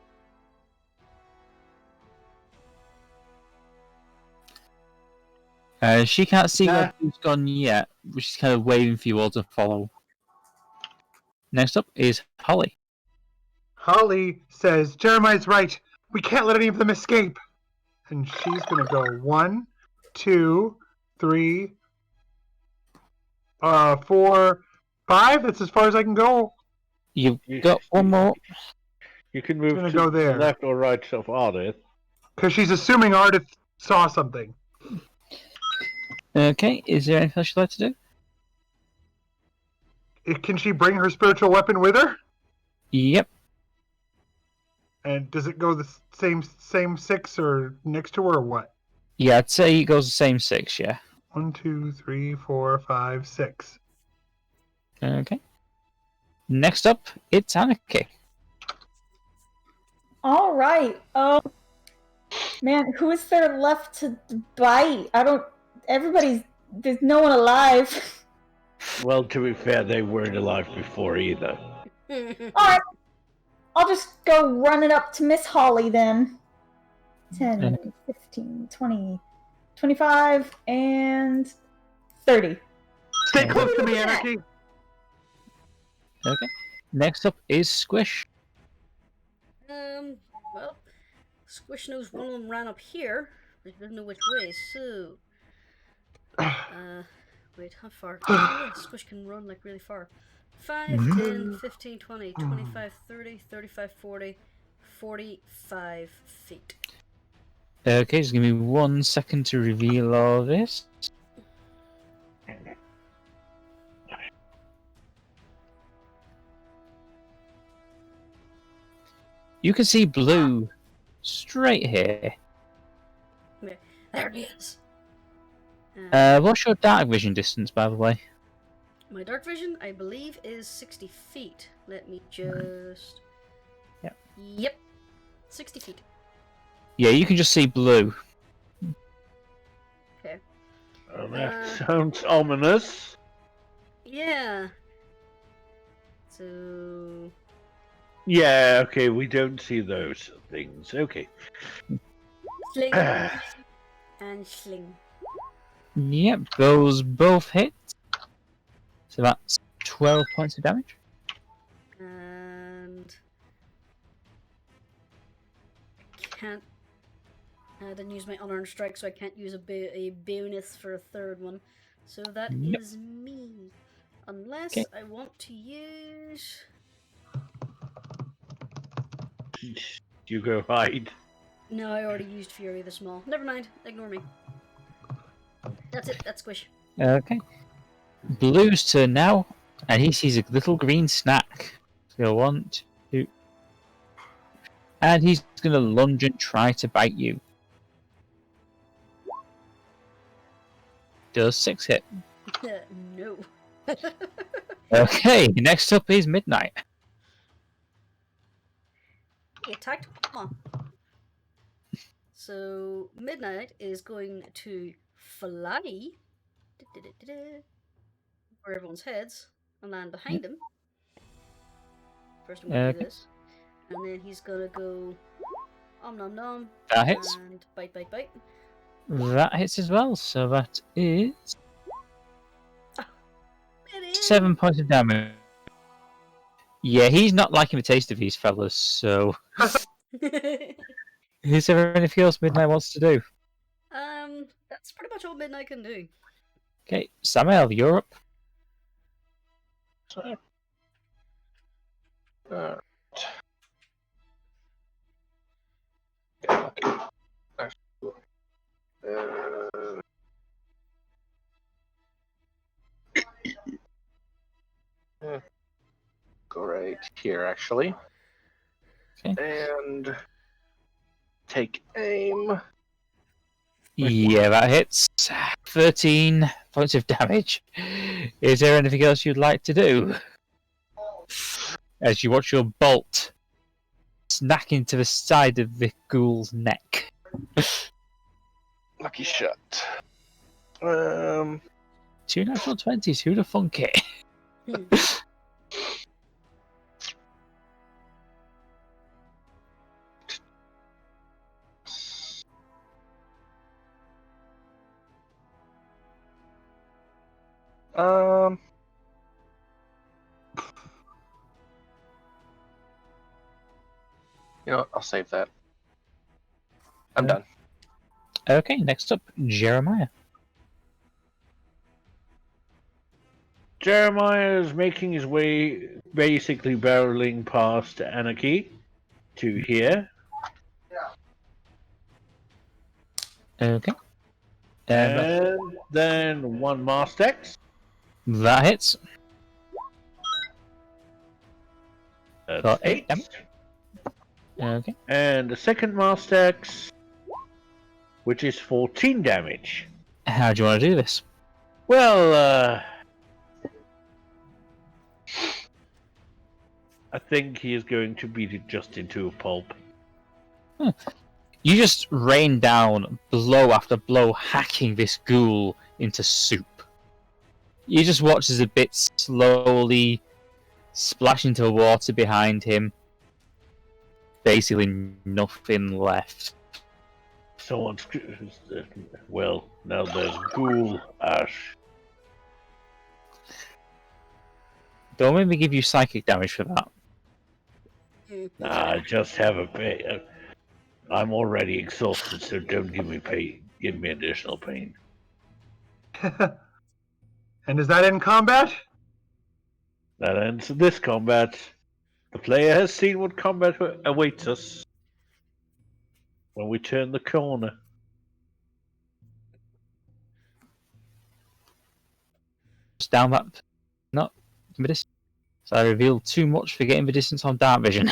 She can't see where who's gone yet, but she's kind of waving for you all to follow. Next up is Holly. Holly says, Jeremiah's right. We can't let any of them escape. And she's going to go 1, 2, 3, 4, 5. That's as far as I can go. You've got one more. You can move gonna to go the there. left or right of Ardeth. Because she's assuming Ardeth saw something. Okay, is there anything else you'd like to do? Can she bring her spiritual weapon with her? Yep. And does it go the same 6 or next to her or what? Yeah, I'd say it goes the same 6, yeah. 1, 2, 3, 4, 5, 6. Okay. Next up, it's Anarchy. All right. Oh, man, who is there left to bite? There's no one alive. Well, to be fair, they weren't alive before either. All right. I'll just go running up to Miss Holly then. 10, 15, 20, 25, and 30. Stay close to me, Anarchy. Okay. Next up is Squish. Well, Squish knows one of them ran up here, but he doesn't know which way, so... wait, how far? Oh, yeah, Squish can run, like, really far. 5, 10, 15, 20, 25, 30, 35, 40, 45 feet. Okay, just give me 1 second to reveal all this. You can see blue straight here. There he is. What's your dark vision distance, by the way? My dark vision, I believe, is 60 feet. Let me just... Yep. Yep. 60 feet. Yeah, you can just see blue. Okay. Well, that sounds ominous. Yeah. So... Yeah, okay, we don't see those things. Okay. Sling. And sling. Yep, those both hit. So that's 12 points of damage. And... I can't... I didn't use my unarmed strike, so I can't use a bonus for a third one. So that is me. Unless I want to use... You go hide. No, I already used Fury the Small. Never mind, ignore me. That's it, that's Squish. Okay. Blue's turn now, and he sees a little green snack. So 1, 2... And he's going to lunge and try to bite you. Does 6 hit? No. Okay, next up is Midnight. He attacked. Come on. So Midnight is going to fly over everyone's heads and land behind him. First I'm gonna do this. And then he's gonna go om nom nom. That hits. And bite bite bite. That hits as well, so that is It is 7 points of damage. Yeah, he's not liking the taste of these fellas, so... Is there anything else Midnight wants to do? That's pretty much all Midnight can do. Okay, Samael, you're up. So, go right here, actually. Okay. And take aim. Yeah, that hits. 13 points of damage. Is there anything else you'd like to do? As you watch your bolt snack into the side of the ghoul's neck. Lucky shot. 2 natural 20s, who'd have thunk it? You know what? I'll save that. I'm done. Okay, next up, Jeremiah. Jeremiah is making his way, basically barreling past Anarchy to here. Okay. And then one Mastex. That hits. That's Got 8 8. damage. Okay. And the second Mastex, which is 14 damage. How do you want to do this? Well, I think he is going to beat it just into a pulp. You just rain down blow after blow, hacking this ghoul into soup. You just watch as the bits slowly splash into the water behind him. Basically nothing left. Someone's... Well, now there's ghoul ash. Don't make me give you psychic damage for that. Nah, just have a pain. I'm already exhausted, so don't give me pain. Give me additional pain. And is that in combat? That ends this combat. The player has seen what combat awaits us when we turn the corner. Just down that. Not the distance. So I revealed too much for getting the distance on dark vision.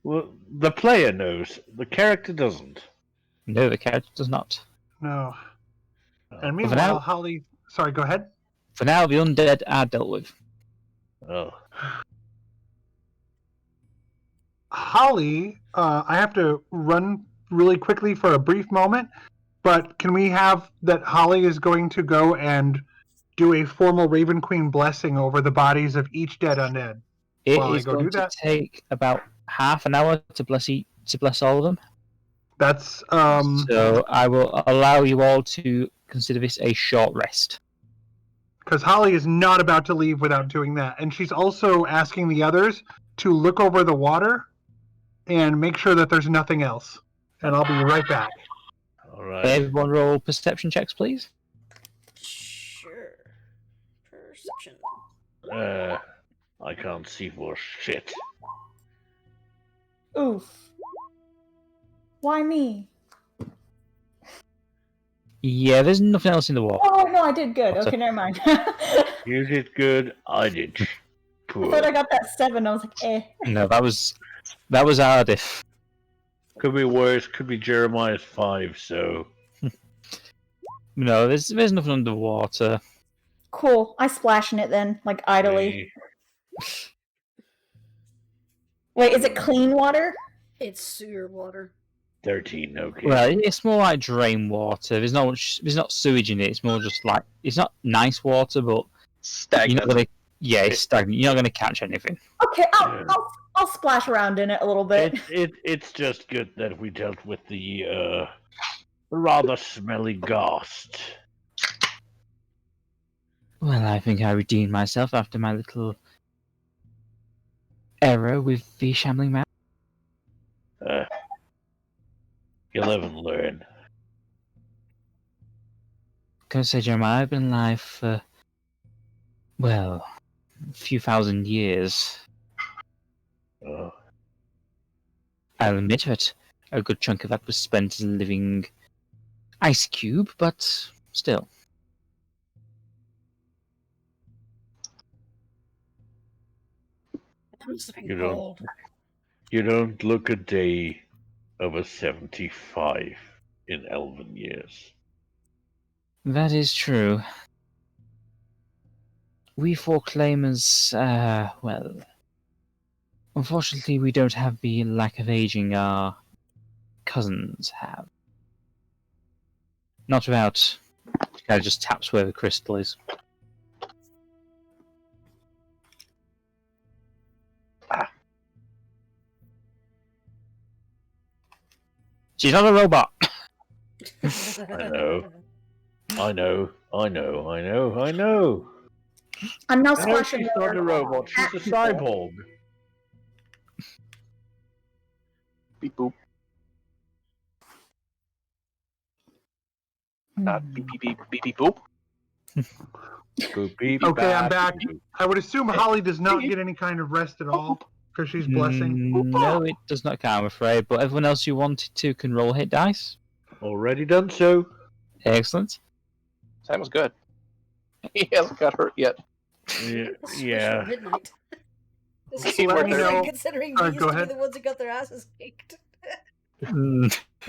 Well, the player knows. The character doesn't. No, the character does not. No. And Oh. meanwhile, now- Holly... Sorry, go ahead. For now, the undead are dealt with. Oh. Holly, I have to run really quickly for a brief moment, but can we have that Holly is going to go and do a formal Raven Queen blessing over the bodies of each dead undead? It Well, I is go going do to that. take about half an hour to bless all of them. That's So I will allow you all to consider this a short rest. because Holly is not about to leave without doing that, and she's also asking the others to look over the water and make sure that there's nothing else. And I'll be right back. All right. Everyone roll perception checks, please. Sure. Perception. I can't see for shit. Oof. Why me? Yeah, there's nothing else in the water. Oh, no, I did good. What's Okay, never mind. I You did good. I did poor. thought I got that 7. I was like, eh. No, that was Ardeth. Could be worse. Could be Jeremiah's 5. So No, there's nothing underwater. Cool. I splash in it then, like idly. Wait, is it clean water? It's sewer water. 13. Okay. Well, it's more like drain water. There's not sewage in it. It's more just like it's not nice water, but Stagnant. it's stagnant. You're not gonna catch anything. Okay, Yeah. I'll splash around in it a little bit. It's just good that we dealt with the rather smelly ghost. Well, I think I redeemed myself after my little error with the shambling man? You'll live and learn. Can I say, Jeremiah, I've been alive for, well, a few thousand years. Oh, I'll admit it. A good chunk of that was spent as a living ice cube, but still. you don't look a day over 75 in elven years. That is true. We four claimers, well, unfortunately we don't have the lack of aging our cousins have. Not without... She kind of just taps where the crystal is. She's not a robot! I know. I'm now I know splashing she's not a robot, she's a cyborg. Beep boop. Not beep beep beep beep beep boop. Boop, beep, Okay, I'm bap, back. boop. I would assume Holly does not get any kind of rest at all because she's blessing. No, it does not count, I'm afraid, but everyone else who wanted to can roll hit dice. Already done so. Excellent. Sam was good. He hasn't got hurt yet. Yeah. Midnight. This is Let me surprising know. considering Go we used to ahead. be the ones who got their asses kicked.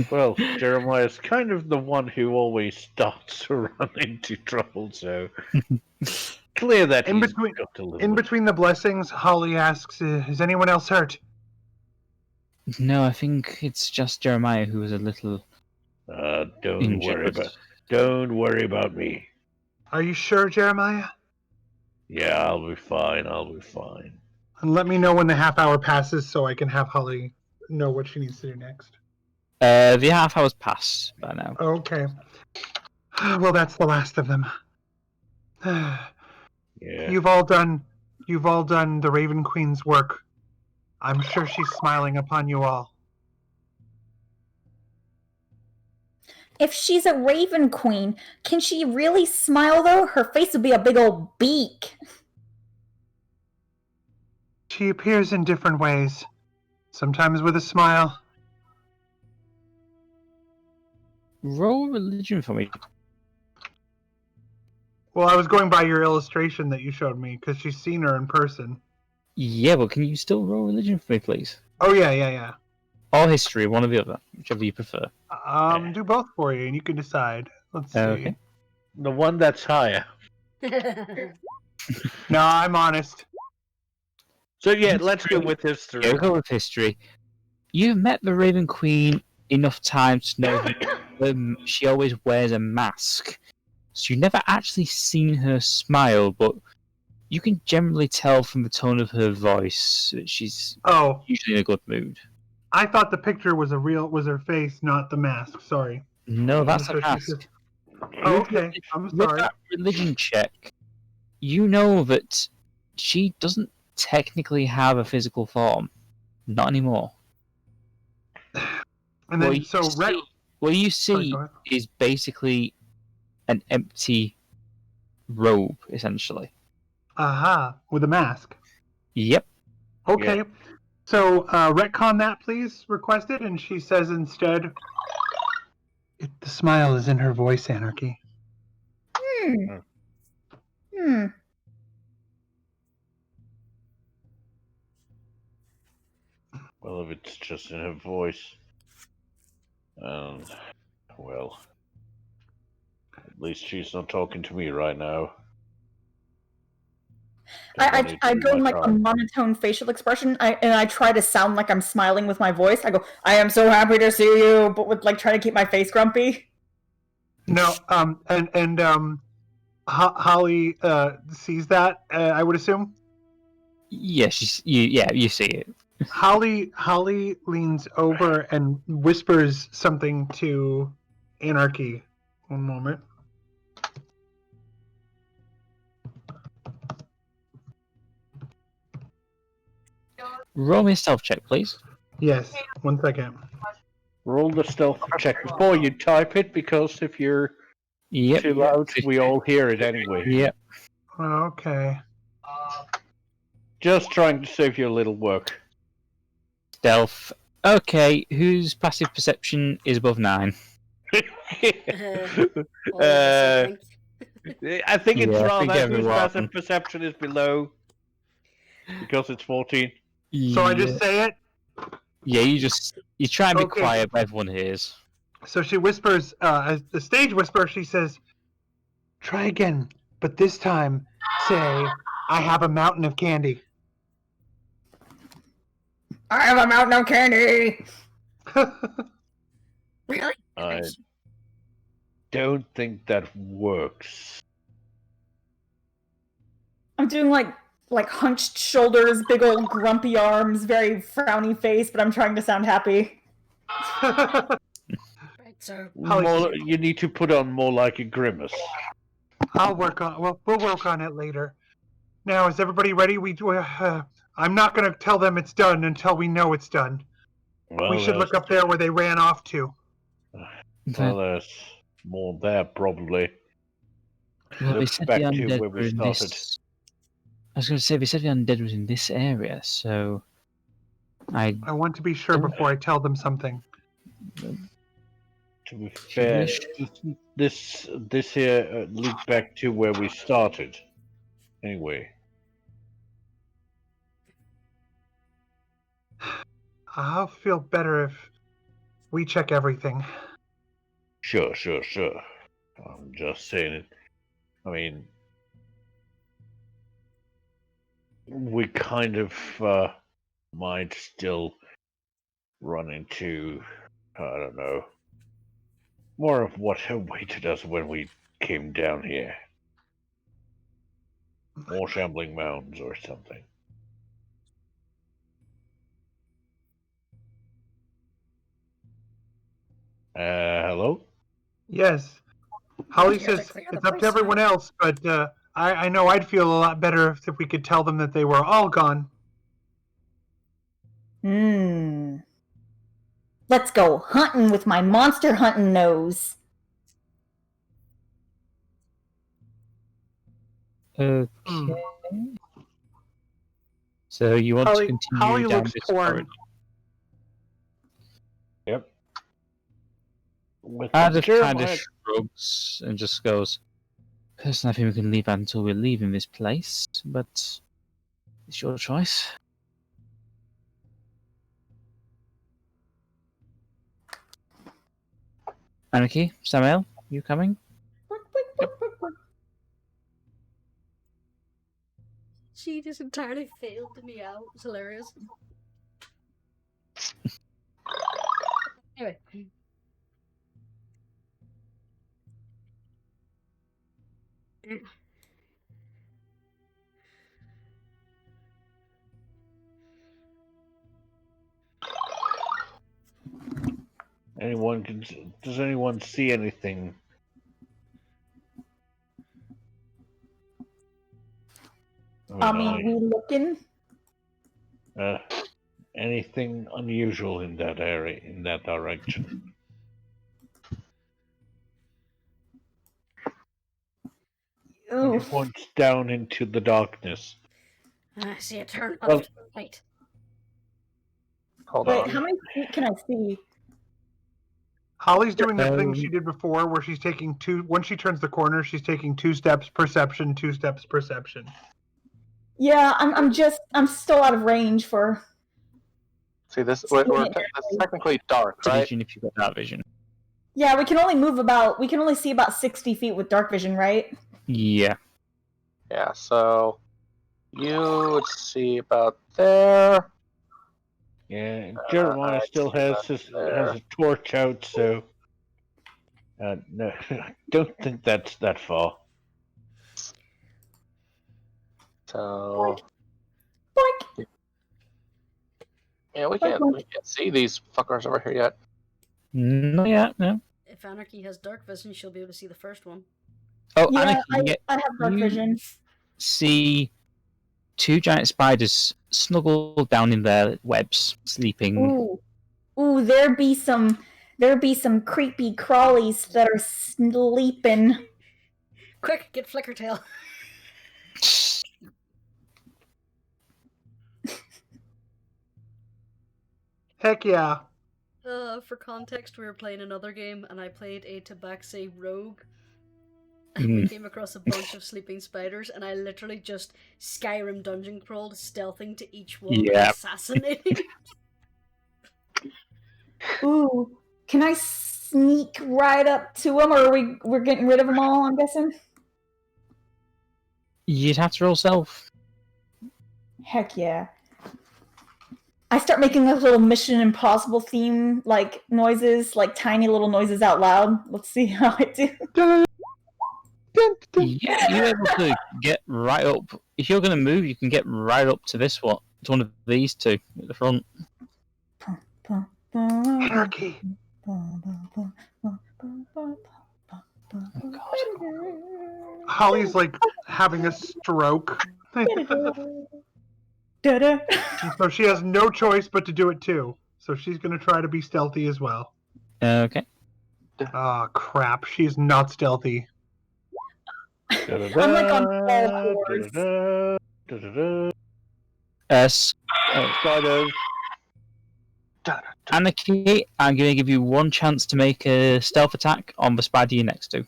Well, Jeremiah's kind of the one who always starts to run into trouble, so clear that In he's between- got a little In bit. between the blessings, Holly asks, "Is anyone else hurt?" No, I think it's just Jeremiah who was a little Don't injured. worry about me. Are you sure, Jeremiah? Yeah, I'll be fine. And let me know when the half hour passes so I can have Holly know what she needs to do next. The half hour's passed by now. Okay. Well, that's the last of them. Yeah. You've all done the Raven Queen's work. I'm sure she's smiling upon you all. If she's a Raven Queen, can she really smile though? Her face would be a big old beak. She appears in different ways. Sometimes with a smile. Roll religion for me. Well, I was going by your illustration that you showed me because she's seen her in person. Yeah, but can you still roll religion for me, please? Oh yeah. Or history, one or the other, whichever you prefer. Do both for you, and you can decide. Let's see. Okay. The one that's higher. No, I'm honest. So yeah, let's go with history. Yeah, we'll go with history. You've met the Raven Queen enough times to know that she always wears a mask. So you've never actually seen her smile, but you can generally tell from the tone of her voice that she's Oh, usually in a good mood. I thought the picture was her face, not the mask. Sorry. No, that's So a she mask. said- Oh, okay. I'm With sorry. that religion check, you know that she doesn't technically have a physical form. Not anymore. And then What you Sorry, see go ahead. is basically an empty robe, essentially. Aha, with a mask. Yep. Okay. Yeah. So retcon that, please. Requested, and she says instead, "The smile is in her voice, Anarchy." Well, if it's just in her voice, well, at least she's not talking to me right now. I go in like a monotone facial expression, and I try to sound like I'm smiling with my voice. I go, "I am so happy to see you," but with like trying to keep my face grumpy. No, Holly sees that. I would assume. Yes, you see it. Holly leans over and whispers something to Anarchy. One moment. Roll me a stealth check, please. Yes. 1 second. Roll the stealth check before you type it, because if you're Yep. too loud, we all hear it anyway. Yep. Okay. Just trying to save you a little work. Stealth. Okay, whose passive perception is above 9? All of us, I think. I think it's Yeah, I rather think whose everyone. passive perception is below, because it's 14. So I just say it. Yeah, you try and be Okay. quiet, but everyone hears. So she whispers, as the stage whisper, she says, "Try again, but this time say, I have a mountain of candy." I have a mountain of candy. Really? I don't think that works. I'm doing like hunched shoulders, big old grumpy arms, very frowny face, but I'm trying to sound happy. Right, so More, you need to put on more like a grimace. I'll work on. Well, we'll work on it later. Now, is everybody ready? I'm not going to tell them it's done until we know it's done. Well, We should look up there where they ran off to. Well, there's more there, probably. Well, they Looks said back the to undead where we were in started. this. I was going to say they said the undead was in this area, so I want to be sure before I tell them something. To be fair, this here leads back to where we started. Anyway, I'll feel better if we check everything. sure. I'm just saying it. I mean, we kind of might still run into, I don't know, more of what awaited us when we came down here. More shambling mounds or something. Hello? Yes. Holly Here's a says clear it's the up to place everyone out. else, but I know I'd feel a lot better if we could tell them that they were all gone. Let's go hunting with my monster hunting nose. Okay. So you want Holly- to continue Holly down looks this torn. corridor? Yep. With Ardeth kind of Jeremiah- shrugs and just goes, "Personally, I think we can leave until we're leaving this place, but it's your choice." Anarchy, Samael, you coming? she just entirely failed me out. It's hilarious. Anyway. Does anyone see anything? I mean, we looking? Anything unusual in that area, in that direction? And he Oof. points down into the darkness. I see a turn Well- of light. Hold Wait, on. how many feet can I see? Holly's doing the thing Um, she did before, where she's taking two. Once she turns the corner, she's taking 2 steps perception, 2 steps perception. Yeah, I'm still out of range for. See, this We're it's technically dark, right? Vision if you've got that vision. Yeah, we can only see about 60 feet with dark vision, right? Yeah. Yeah, so you would see about there. Yeah, Jeremiah still has a torch out, so no, I don't think that's that far. So Boink. yeah, we can't see these fuckers over here yet. No, yeah, no. If Anarchy has dark vision, she'll be able to see the first one. Oh, Yeah, Anarchy, I have dark you vision. see two giant spiders snuggled down in their webs, sleeping. Ooh, there be some creepy crawlies that are sleeping. Quick, get Flickertail. Heck yeah. For context, we were playing another game, and I played a Tabaxi rogue. Mm. And we came across a bunch of sleeping spiders, and I literally just Skyrim dungeon crawled, stealthing to each one, Yeah. assassinating. Ooh, can I sneak right up to them, or we're getting rid of them all? I'm guessing. You'd have to roll stealth. Heck yeah! I start making a little Mission Impossible theme like noises, like tiny little noises out loud. Let's see how I do. Yeah, you're able to get right up. If you're going to move, you can get right up to this one. It's one of these two at the front. Anarchy. Holly's like having a stroke. So she has no choice but to do it too. So she's going to try to be stealthy as well. Okay. Ah, crap. She's not stealthy. I'm like on all fours. Spiders. Anarchy, I'm going to give you one chance to make a stealth attack on the spider you're next to.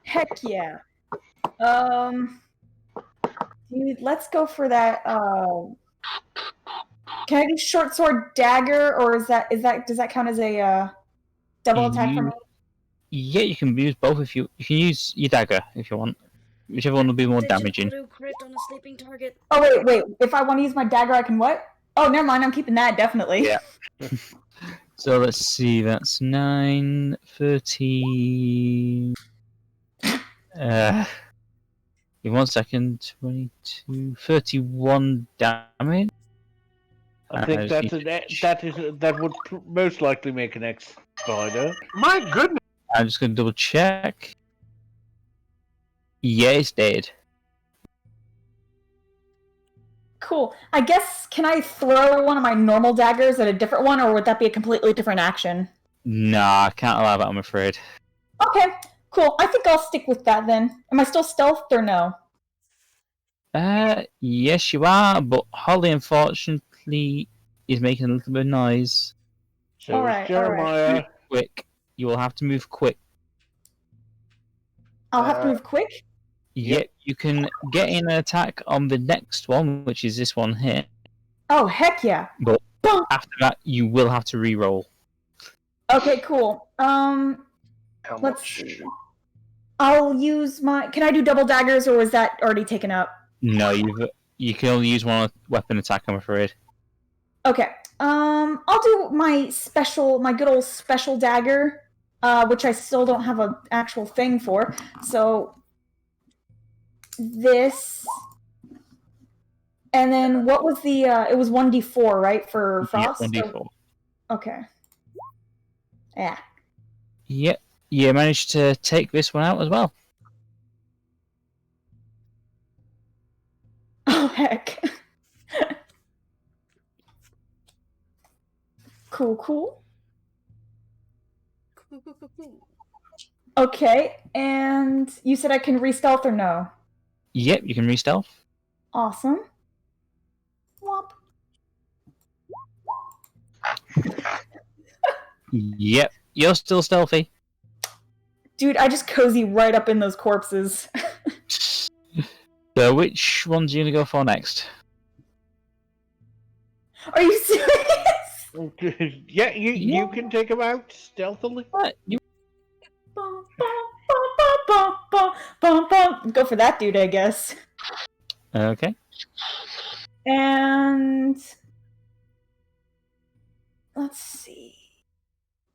Heck yeah. Dude, let's go for that. Can I do short sword dagger, or does that count as a double attack for me? Yeah, you can use both if you can use your dagger if you want. Whichever one will be more damaging. Crit on a sleeping target. Oh wait. If I want to use my dagger, I can what? Oh, never mind. I'm keeping that definitely. Yeah. So let's see. That's 9, 30. Give me 1 second. 22, 31 damage. I think that would most likely make an X spider. My goodness. I'm just going to double check. Yeah, it's dead. Cool. I guess, can I throw one of my normal daggers at a different one, or would that be a completely different action? Nah, I can't allow that, I'm afraid. Okay, cool. I think I'll stick with that then. Am I still stealthed or no? Yes, you are, but Holly, unfortunately, is making a little bit of noise. So Alright, Jeremiah. Quick. You will have to move quick. I'll have to move quick? Yep, you can get in an attack on the next one, which is this one here. Oh, heck yeah. But Boom. after that, you will have to re-roll. Okay, cool. How Let's much? see. I'll use my... Can I do double daggers, or was that already taken up? No, you can only use one weapon attack, I'm afraid. Okay. I'll do my good old special dagger, which I still don't have an actual thing for. So this, and then what was the? It was 1d4, right, for frost. Yeah, 1d4. Okay. Yeah. Yep, you managed to take this one out as well. Oh heck. Cool. Okay, and you said I can re-stealth or no? Yep, you can re-stealth. Awesome. Womp. Yep, you're still stealthy. Dude, I just cozy right up in those corpses. So which ones are you going to go for next? Are you serious? Yeah, you can take him out stealthily. What? Go for that dude, I guess. Okay. And let's see.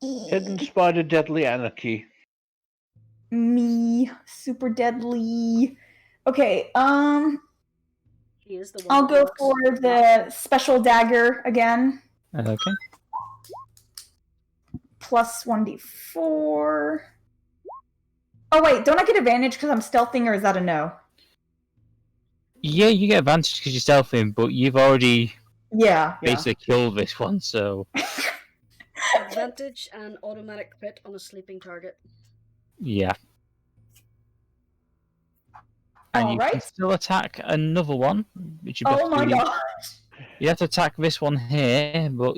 Hidden spider, deadly anarchy. Me, super deadly. Okay, He is the one I'll that go works. for the special dagger again. Okay. Plus 1d4. Oh wait, don't I get advantage because I'm stealthing, or is that a no? Yeah, you get advantage because you're stealthing, but you've already Yeah. basically killed this one, so Advantage and automatic crit on a sleeping target. yeah. And you can Alright. still attack another one, which you Oh my gosh. You have to attack this one here, but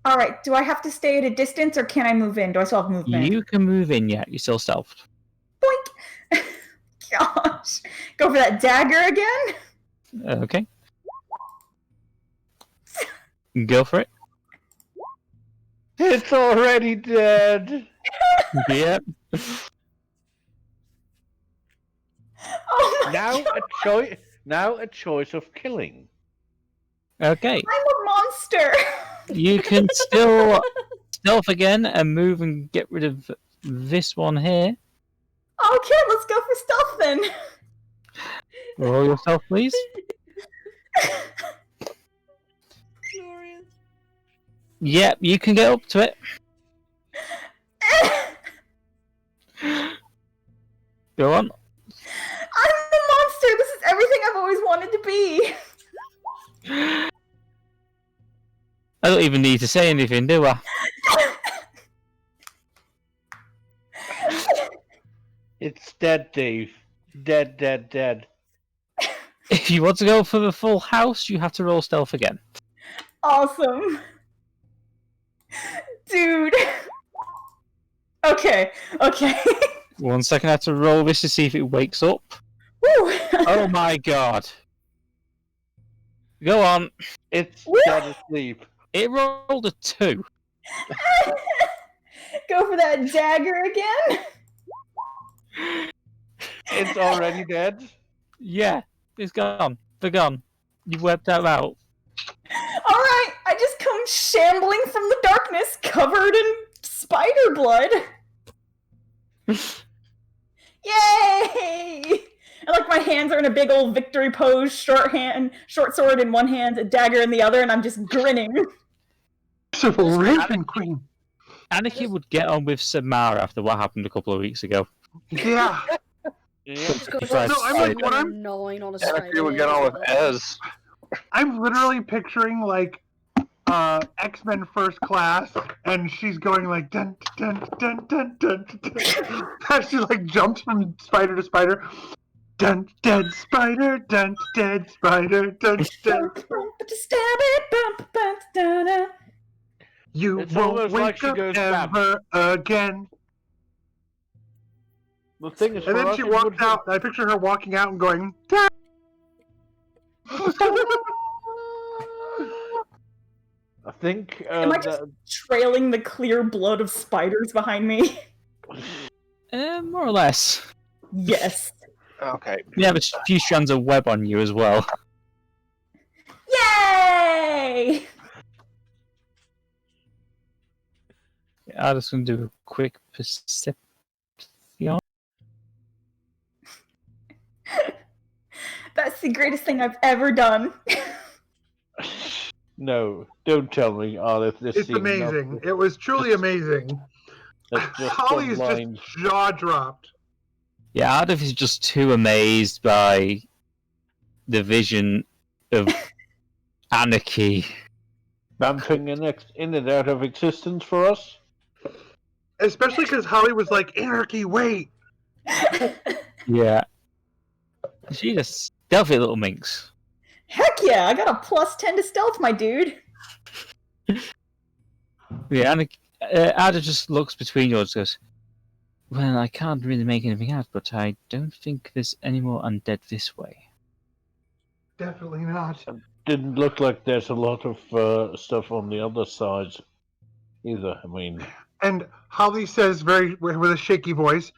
Alright, do I have to stay at a distance or can I move in? Do I still have movement? you can move in yet. You're still stealthed. Boink! Gosh. Go for that dagger again? Okay. Go for it. It's already dead. Yep. Oh my Now god. a choice of killing. Okay. I'm a monster! You can still stealth again and move and get rid of this one here. Okay, let's go for stealth then. Roll yourself, please. Glorious. Yep, you can get up to it. Go on. I'm the monster! This is everything I've always wanted to be! I don't even need to say anything, do I? It's dead, Dave. Dead, dead, dead. If you want to go for the full house, you have to roll stealth again. Awesome. Dude. Okay. 1 second, I have to roll this to see if it wakes up. Woo. Oh my god. Go on. It's Woo! dead asleep. It rolled a 2. Go for that dagger again. It's already dead. Yeah, it's gone. They're gone. You've wiped that out. Alright, I just come shambling from the darkness covered in spider blood. Yay! And like my hands are in a big old victory pose, short sword in one hand, a dagger in the other, and I'm just grinning. Merciful Raven Queen. Anarchy would get on with Samael after what happened a couple of weeks ago. Yeah. Just goes Right. No, I'm like, what I'm gnawing on a Anarchy spider. would get on with Ez. I'm literally picturing like X-Men First Class, and she's going like dun dun dun dun dun dun. As she like jumps from spider to spider. Dun dead spider, dun dead spider, dun dead. Stab it, You It's won't almost wake like she up goes bam. ever again. The thing is, And for then us, she it walks would be- out. And I picture her walking out and going. "Dun." I think Am I just trailing the clear blood of spiders behind me? More or less. Yes. Okay. You have a few strands of web on you as well. Yay! I'm just going to do a quick perception. That's the greatest thing I've ever done. No, don't tell me, Ardeth. This It's seems amazing. not- It was truly amazing. That's just Holly is some just lines. jaw dropped. Yeah, Ardeth is just too amazed by the vision of Anarchy. Vamping in and out of existence for us. Especially because Holly was like, Anarchy, wait! Yeah. She's a stealthy little minx. Heck yeah, I got a +10 to stealth, my dude. Yeah, Ardeth just looks between you and goes, well, I can't really make anything out, but I don't think there's any more undead this way. Definitely not. Didn't look like there's a lot of stuff on the other side either. I mean, And Holly says with a shaky voice,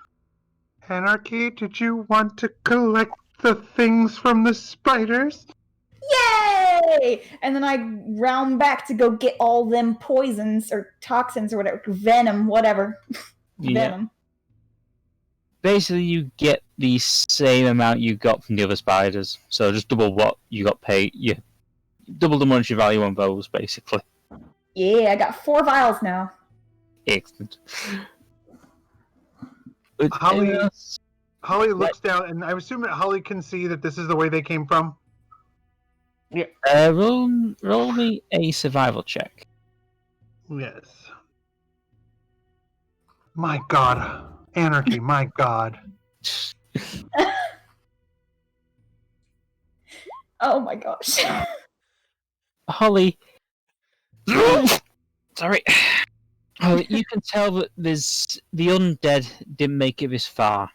Anarchy, did you want to collect the things from the spiders? Yay! And then I round back to go get all them poisons or toxins or whatever. Venom, whatever. Yeah. Venom. Basically, you get the same amount you got from the other spiders. So just double what you got paid. You double the monetary value on those, basically. Yeah, I got 4 vials now. Excellent. But Holly- anyone else Holly looks down, and I assume that Holly can see that this is the way they came from. Roll me a survival check. Yes. My God, Anarchy! My God. Oh my gosh. Holly. Sorry. Holly, you can tell that the undead didn't make it this far.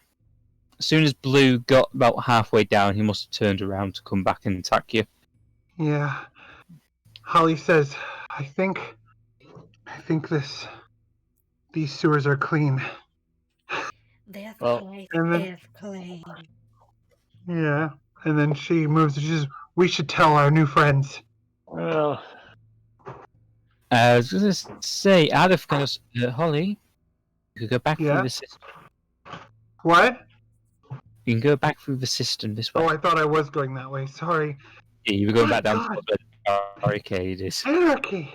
As soon as Blue got about halfway down, he must have turned around to come back and attack you. Yeah. Holly says, I think these sewers are clean. Death Well, claim. and then- Death claim. Yeah. And then she moves, and she says, we should tell our new friends. Well, I was going to say, Ardeth goes, Holly, you could go back Yeah? through the system. What? You can go back through the system this way. Oh, I thought I was going that way. Sorry. Yeah, you were going my back down God. to the barricade is. Anarchy!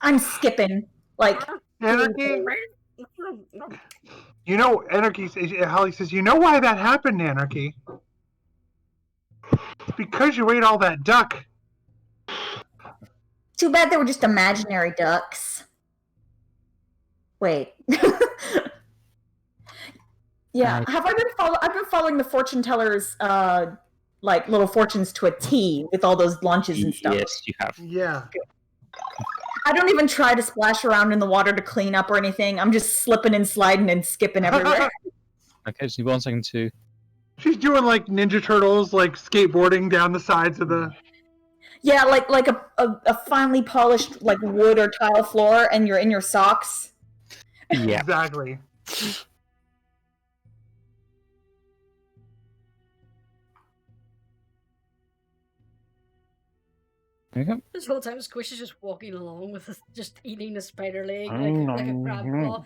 I'm skipping. Like, Anarchy! You know, Anarchy, Holly says, you know why that happened, Anarchy? It's because you ate all that duck. too bad they were just imaginary ducks. Wait. Yeah, have I been I've been following the fortune tellers, like little fortunes to a T with all those lunches and stuff. Yes, you have. Yeah. I don't even try to splash around in the water to clean up or anything. I'm just slipping and sliding and skipping everywhere. Okay, just need 1 second to. She's doing like Ninja Turtles, like skateboarding down the sides of the. Yeah, like a finely polished like wood or tile floor, and you're in your socks. Yeah. Exactly. There you go. This whole time, Squish is just walking along with us, just eating a spider leg like a crab claw.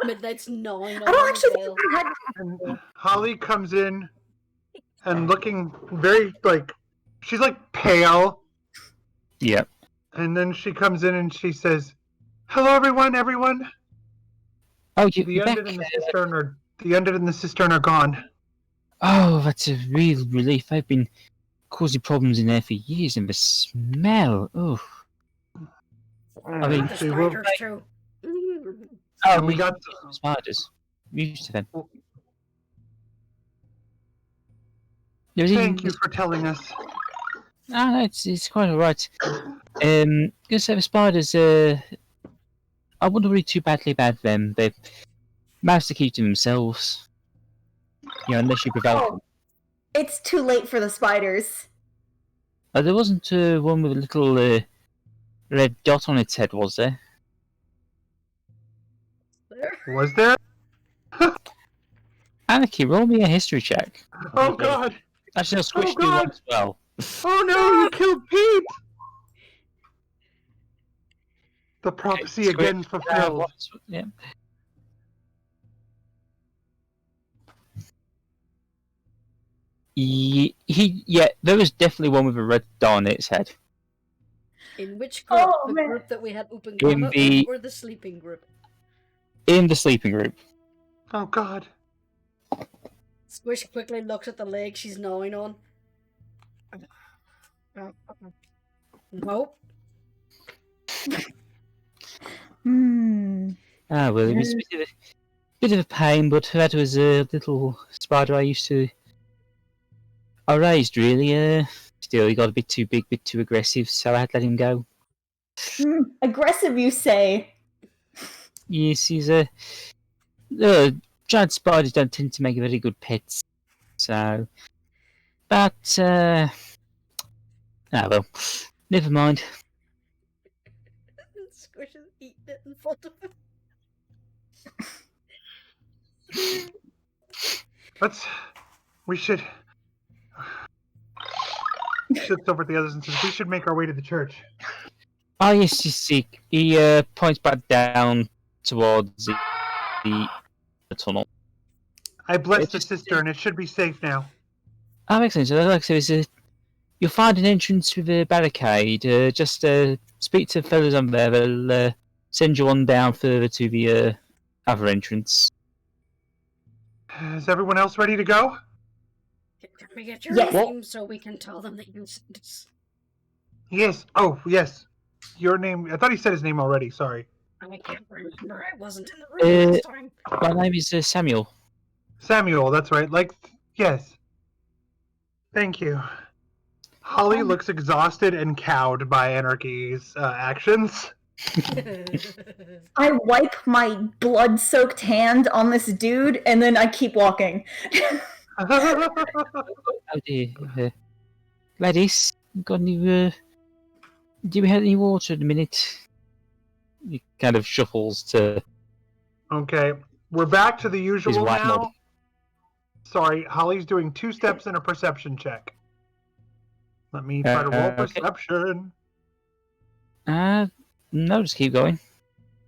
Midnight's gnawing on I don't him actually as think well. I had. And Holly comes in and looking very like she's like pale, Yeah. and then she comes in and she says, "Hello, everyone! Everyone! Oh, The you're back. undead in the cistern are gone." Oh, that's a real relief. I've been causing problems in there for years, and the smell. Oh. I mean, The Actually, we'll- spiders too. Oh, we got spiders. We're used to them. There's Thank even, you for telling us. no, it's quite alright. Gonna say the spiders, I wouldn't worry too badly about them. They manage to keep to themselves. You know, unless you provoke them. It's too late for the spiders. There wasn't one with a little red dot on its head, was there? There. Was there? Anarchy, roll me a history check. Oh God! Actually, I'll Squish Oh, do God. one as well. Oh no! You killed Pete. The prophecy Squish, again fulfilled. Yeah. Yeah, there was definitely one with a red dot on its head. In which group? Oh, The man. group that we had open In combat the- with, or the sleeping group? In the sleeping group. Oh God! Squish quickly looks at the leg she's gnawing on. Nope. Ah, well, it was a bit of a pain, but that was a little spider I used to. I raised, really. Still, he got a bit too big, a bit too aggressive, so I had to let him go. Aggressive, you say? Yes, he's a. Giant spiders don't tend to make very good pets, so. But, ah, well, never mind. Squish is eating it in front of him. We should. She looks over at the others and says, "We should make our way to the church." Oh, yes, you see, he points back down towards the tunnel. I bless It the just- cistern. It should be safe now. Oh, makes sense. Like I said, you'll find an entrance with a barricade. Just speak to the fellas on there. They'll send you on down further to the other entrance. Is everyone else ready to go? Can we get your Yes. name so we can tell them that you sent us? Yes. Oh, yes. Your name. I thought he said his name already. Sorry. I can't remember. I wasn't in the room last time. My name is Samuel. Samuel, that's right. Yes. Thank you. Holly looks exhausted and cowed by Anarchy's actions. I wipe my blood-soaked hand on this dude, and then I keep walking. Oh dear. Ladies, got any, do we have any water at the minute? He kind of shuffles to Okay, we're back to the his usual white now. mod. Sorry, Holly's doing 2 steps and a perception check. Let me try to roll Okay. perception. No, just keep going.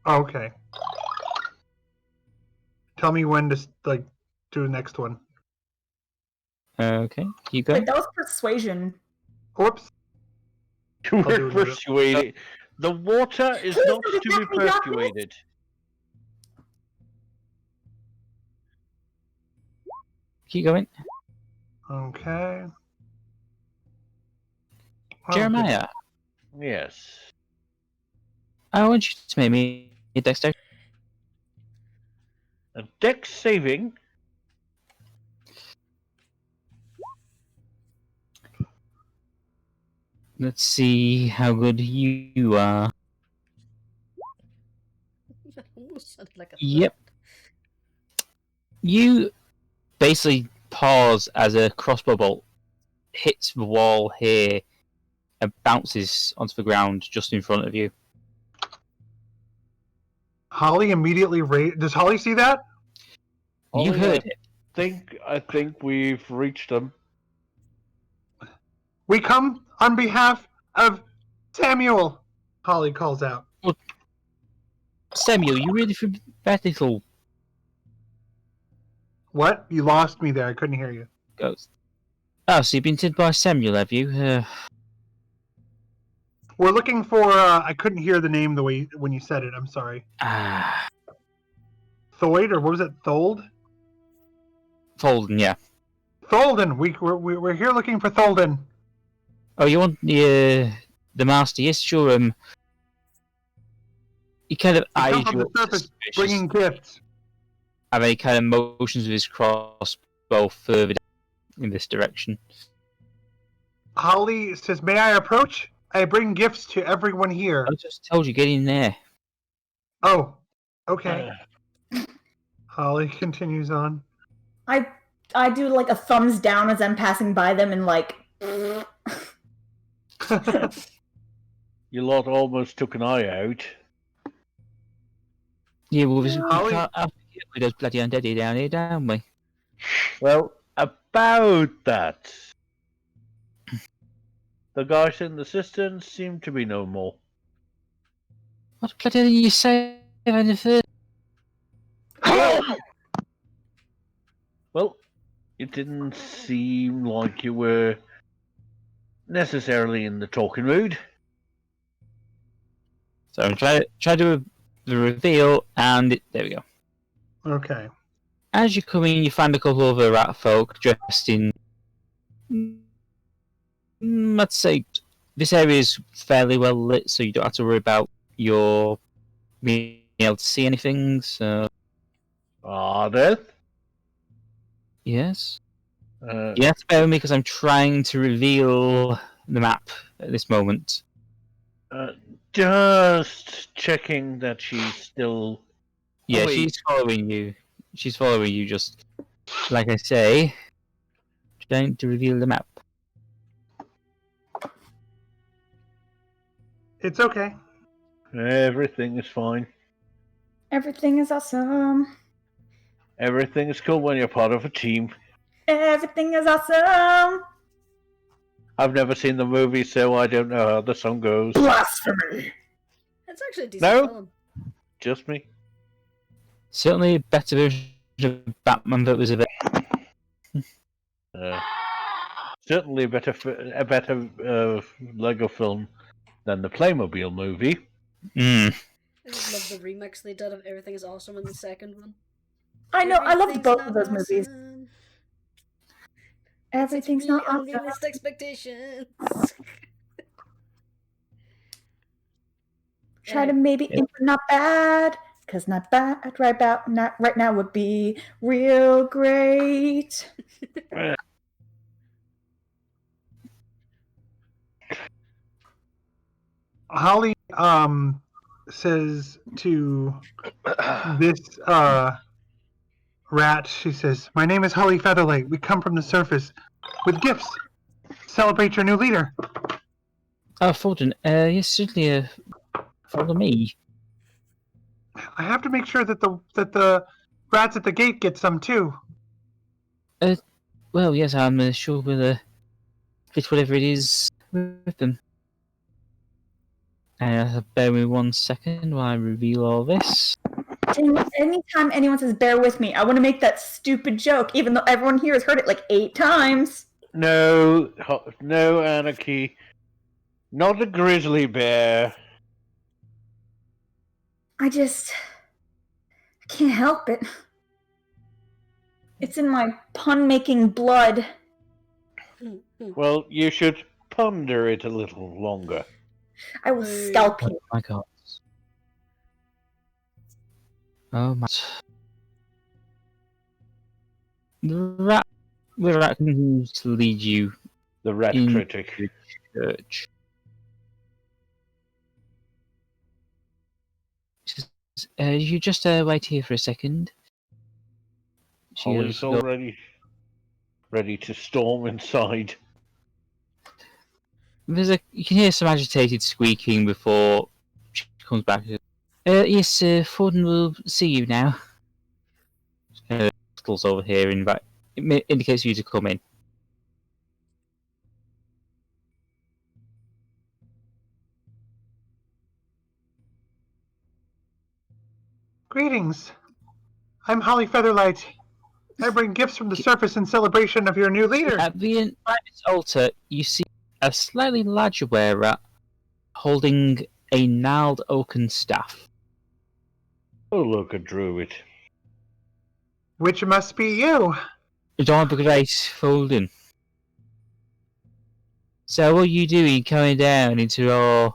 Okay. Tell me when to do the next one. Okay, keep Wait, going. that was persuasion. Whoops. You do were another. persuaded. The water is Please not don't to be attack me, Jurnis. persuaded. Keep going. Okay. Oh, Jeremiah, Yes. I want you to make me a dexterity. A dex saving. Let's see how good you are. That almost sounded like a Yep. You basically pause as a crossbow bolt hits the wall here and bounces onto the ground just in front of you. Holly immediately Does Holly see that? You Ollie, heard it. I think we've reached them. We come on behalf of Samuel, Holly calls out. Samuel, you really theoretical What? You lost me there. I couldn't hear you. ghost. Oh, so you've been sent by Samuel, have you? We're looking for. I couldn't hear the name the way when you said it. I'm sorry. Thoyd, or what was it? Thold? Folden, yeah. Tholden. We're here looking for Tholden. Oh, you want the master? Yes, sure. He kind of He eyes comes from you the up surface, suspicious, bringing gifts. and then he kind of motions with his crossbow further down in this direction. Holly says, "May I approach? I bring gifts to everyone here." I just told you, get in there. Oh, okay. Holly continues on. I do like a thumbs down as I'm passing by them and like. Your lot almost took an eye out. Yeah, well, Holly- we can't have those bloody undead down here, don't we? Well, about that. The guys in the cisterns seem to be no more. What bloody hell are you saying in the first? Well, it didn't seem like you were necessarily in the talking mood. So I'm trying to do the reveal, and there we go. Okay. As you come in, you find a couple of other rat folk dressed in. I'd say this area is fairly well lit, so you don't have to worry about your being able to see anything. So Ardeth? yes, you have to bear with me because I'm trying to reveal the map at this moment. Just checking that she's still. Yeah, wait. she's following you. She's following you, just like I say, trying to reveal the map. It's okay. Everything is fine. Everything is awesome. Everything is cool when you're part of a team. Everything is awesome. I've never seen the movie, so I don't know how the song goes. Blasphemy. That's actually a decent No? film. Just me. Certainly a better version of Batman that was a bit. Certainly a better Lego film than the Playmobil movie. Mm. I just love the remix they did of Everything is Awesome in the second one. I know. I love Everything's both not of those movies. awesome. Everything's It's not really awesome. unrealistic expectations. Try to maybe Yep. not bad, cause not bad not right now would be real great. Holly says to this rat, she says, "My name is Holly Featherlight. We come from the surface with gifts. Celebrate your new leader." Oh, Forden, yes, certainly, follow me. I have to make sure that the rats at the gate get some too. Well, yes, I'm sure we'll fit whatever it is with them. Bear with me 1 second while I reveal all this. Anytime anyone says "bear with me," I want to make that stupid joke, even though everyone here has heard it like 8 times. No, no, Anarchy. Not a grizzly bear. I can't help it. It's in my pun-making blood. Well, you should ponder it a little longer. I will scalp Oh you. my god. Oh my. The rat continues to lead you The rat in critic. the church. You just wait here for a second. Holly's already ready to storm inside. You can hear some agitated squeaking before she comes back. Yes, Forden will see you now. Whistles over here, it indicates for you to come in. Greetings. I'm Holly Featherlight. I bring gifts from the surface in celebration of your new leader. At the private altar, you see a slightly larger wearer holding a gnarled oaken staff. Oh, look, a druid. Which must be you. Don't be great, Forden. So what are you doing coming down into our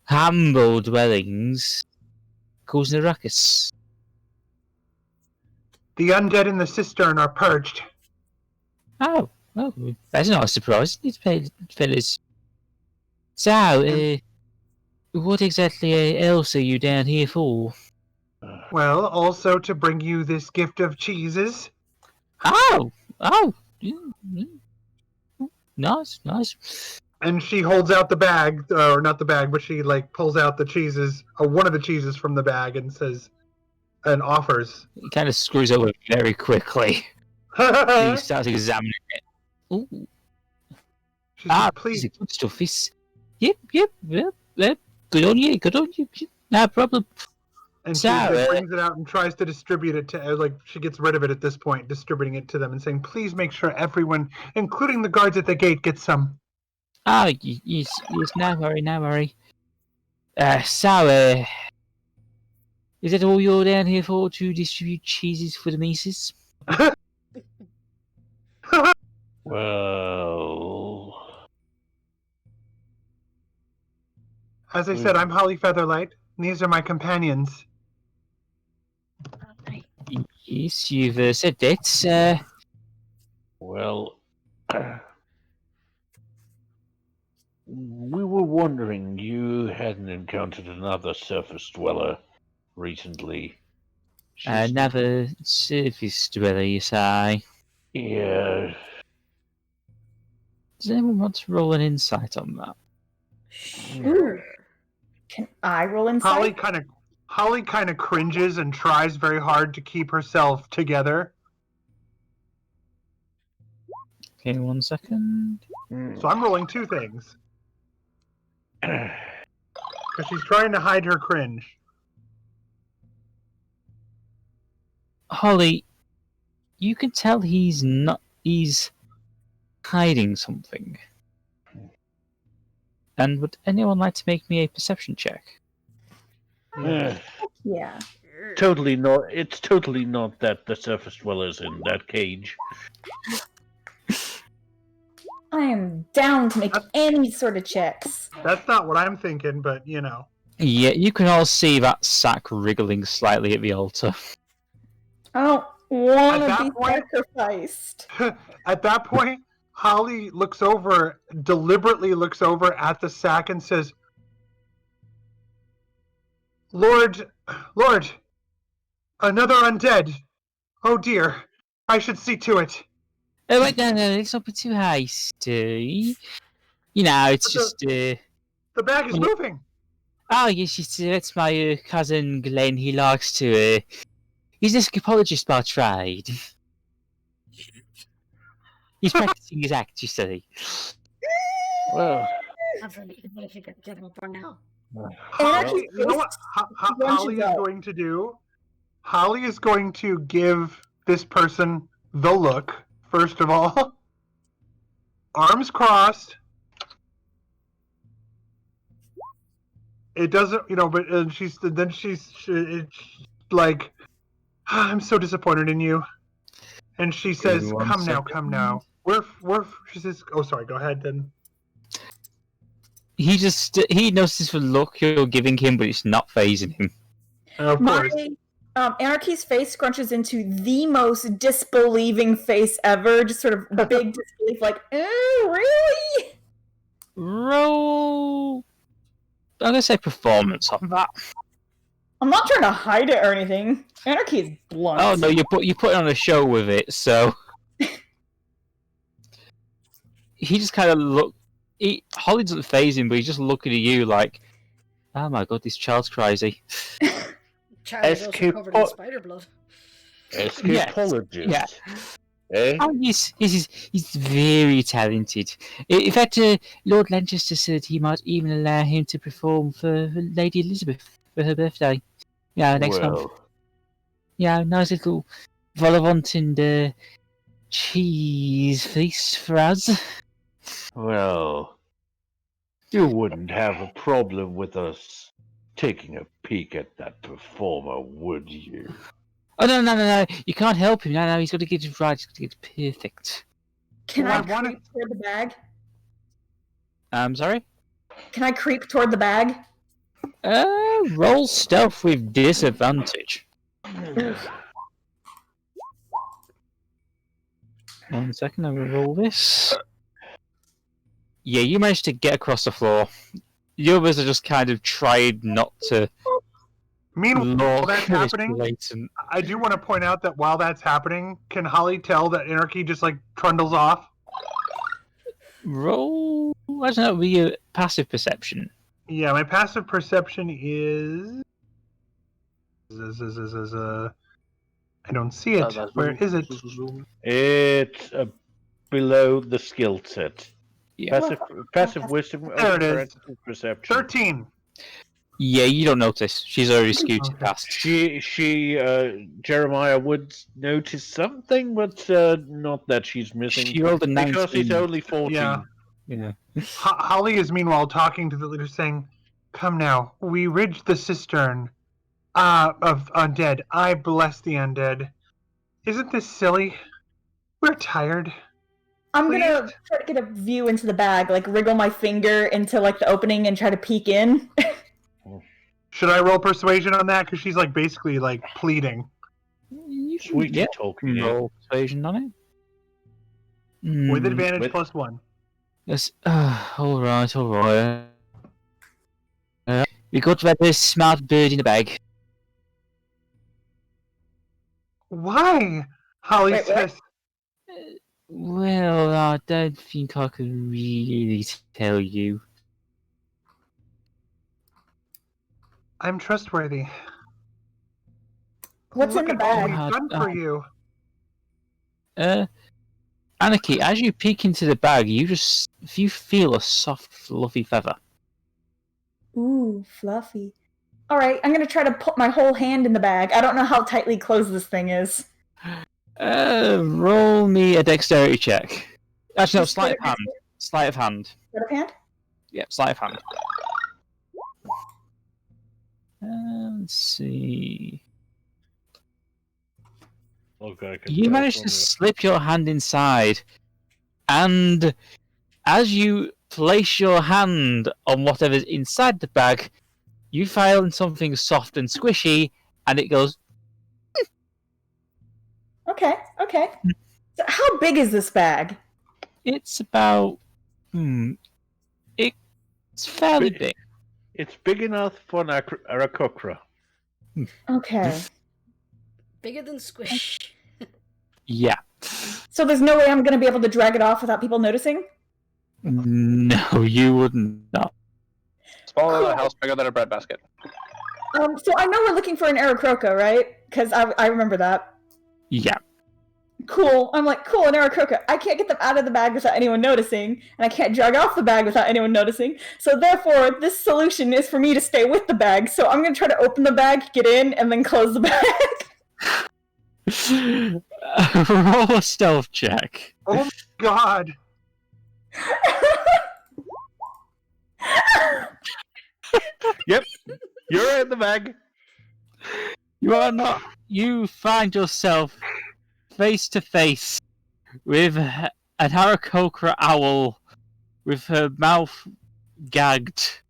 humble dwellings, causing a ruckus? The undead in the cistern are purged. Oh, that's not a surprise, fellas. So, what exactly else are you down here for? Well, also to bring you this gift of cheeses. Oh, nice. And she holds out the bag, or not the bag, but she pulls out the cheeses, one of the cheeses from the bag, and says, and offers. He kind of screws over very quickly. He starts examining it. Ooh. She says, Please. please. Good stuff. Yep. Good on you. No problem. And she So, brings it out and tries to distribute it to, she gets rid of it at this point, distributing it to them and saying, please make sure everyone, including the guards at the gate, gets some. Yes, no worry. So, is that all you're down here for, to distribute cheeses for the Meeces? Well, As I said, I'm Holly Featherlight, and these are my companions. Yes, you've said that. well, we were wondering you hadn't encountered another surface dweller recently. Another surface dweller, you say? Yeah. Does anyone want to roll an insight on that? Sure. Can I roll insight? Holly kind of cringes and tries very hard to keep herself together. Okay, 1 second. So I'm rolling 2 things. Because she's trying to hide her cringe. Holly, you can tell he's hiding something. And would anyone like to make me a perception check? Yeah. totally not. It's totally not that the surface dwellers in that cage. I am down to make any sort of checks. That's not what I'm thinking, but you know. Yeah, you can all see that sack wriggling slightly at the altar. I don't want At to that be point- sacrificed. At that point, Holly deliberately looks over at the sack and says, Lord, another undead. Oh dear, I should see to it. Oh, wait, no, let's not be too hasty. You know, it's But just, The bag is moving. Oh, yes, that's my cousin Glenn. He likes to, he's a scapologist by trade. He's practicing his act, you see. Well, I've really if you could get him up or now. Anarchy, You know what Holly is going to do? Holly is going to give this person the look, first of all. Arms crossed. It doesn't, but she's like, I'm so disappointed in you. And she says, Give me one come second. now. She says, oh, sorry, go ahead then. He notices the look you're giving him, but it's not phasing him. Of course. Anarchy's face scrunches into the most disbelieving face ever. Just sort of big disbelief, like, really? Roll. I'm gonna say performance on that. I'm not trying to hide it or anything. Anarchy is blunt. Oh no, you put on a show with it, so he just kind of Holly doesn't phase him, but he's just looking at you like, oh my god, this child's crazy. Charlie's also covered in spider blood. escapologist. Yeah. Eh? Oh yes, he's very talented. In fact, Lord Lancaster said he might even allow him to perform for Lady Elizabeth for her birthday. Yeah, next month. Yeah, nice little vol-au-vent and cheese feast for us. Well, you wouldn't have a problem with us taking a peek at that performer, would you? Oh no! You can't help him. No, he's got to get it right. He's got to get it perfect. Can Well, I I wanna- creep toward the bag? Sorry. Can I creep toward the bag? Roll stealth with disadvantage. 1 second, I will roll this. Yeah, you managed to get across the floor. The others are just kind of trying not to Meanwhile, look that's at this happening. blatant. I do want to point out that while that's happening, can Holly tell that Anarchy just like trundles off? Roll. I don't know, be a passive perception. Yeah, my passive perception is. I don't see it. Where is it? It's below the skill set. Yeah. Passive wisdom There it over is. perception. 13. Yeah, you don't notice. She's already scooted Okay. past. Jeremiah would notice something, but not that she's missing. She rolled a because 19. it's only 14. Yeah. Yeah. Holly is meanwhile talking to the leader, saying, "Come now, we ridged the cistern of undead. I bless the undead. Isn't this silly? We're tired." I'm Please? gonna try to get a view into the bag, like wriggle my finger into like the opening and try to peek in. Should I roll persuasion on that? Because she's like basically like pleading. Sweet Yeah. talking. Yeah. Roll persuasion on it. With Mm, advantage with- +1. Yes. Alright. We got that very smart bird in the bag. Why? Holly Wait, what? says, Well, I don't think I can really tell you. "I'm trustworthy. What's Look in the at all bag? we've done for you." Anarchy, as you peek into the bag, you feel a soft, fluffy feather. Ooh, fluffy. All right, I'm gonna try to put my whole hand in the bag. I don't know how tightly closed this thing is. Roll me a dexterity check. Actually, no, Just sleight of put it hand. Sleight of hand. Out of hand? Yep, sleight of hand. Let's see. Okay, I can You tell manage from to the- slip your hand inside, and as you place your hand on whatever's inside the bag, you find something soft and squishy, and it goes, Okay. So how big is this bag? it's about, it's fairly Bit- big. It's big enough for an Arakokra. Okay. Bigger than Squish. Yeah. So there's no way I'm gonna be able to drag it off without people noticing? No, you wouldn't. No. Smaller than a Cool. house, bigger than a breadbasket. So I know we're looking for an Aarakocra, right? Because I remember that. Yeah. Cool. I'm like, cool, an Aarakocra. I can't get them out of the bag without anyone noticing, and I can't drag off the bag without anyone noticing. So therefore, this solution is for me to stay with the bag. So I'm gonna try to open the bag, get in, and then close the bag. Roll a stealth check. Oh my god. You're in the bag. You are not. You find yourself face to face with an Aarakocra owl with her mouth gagged,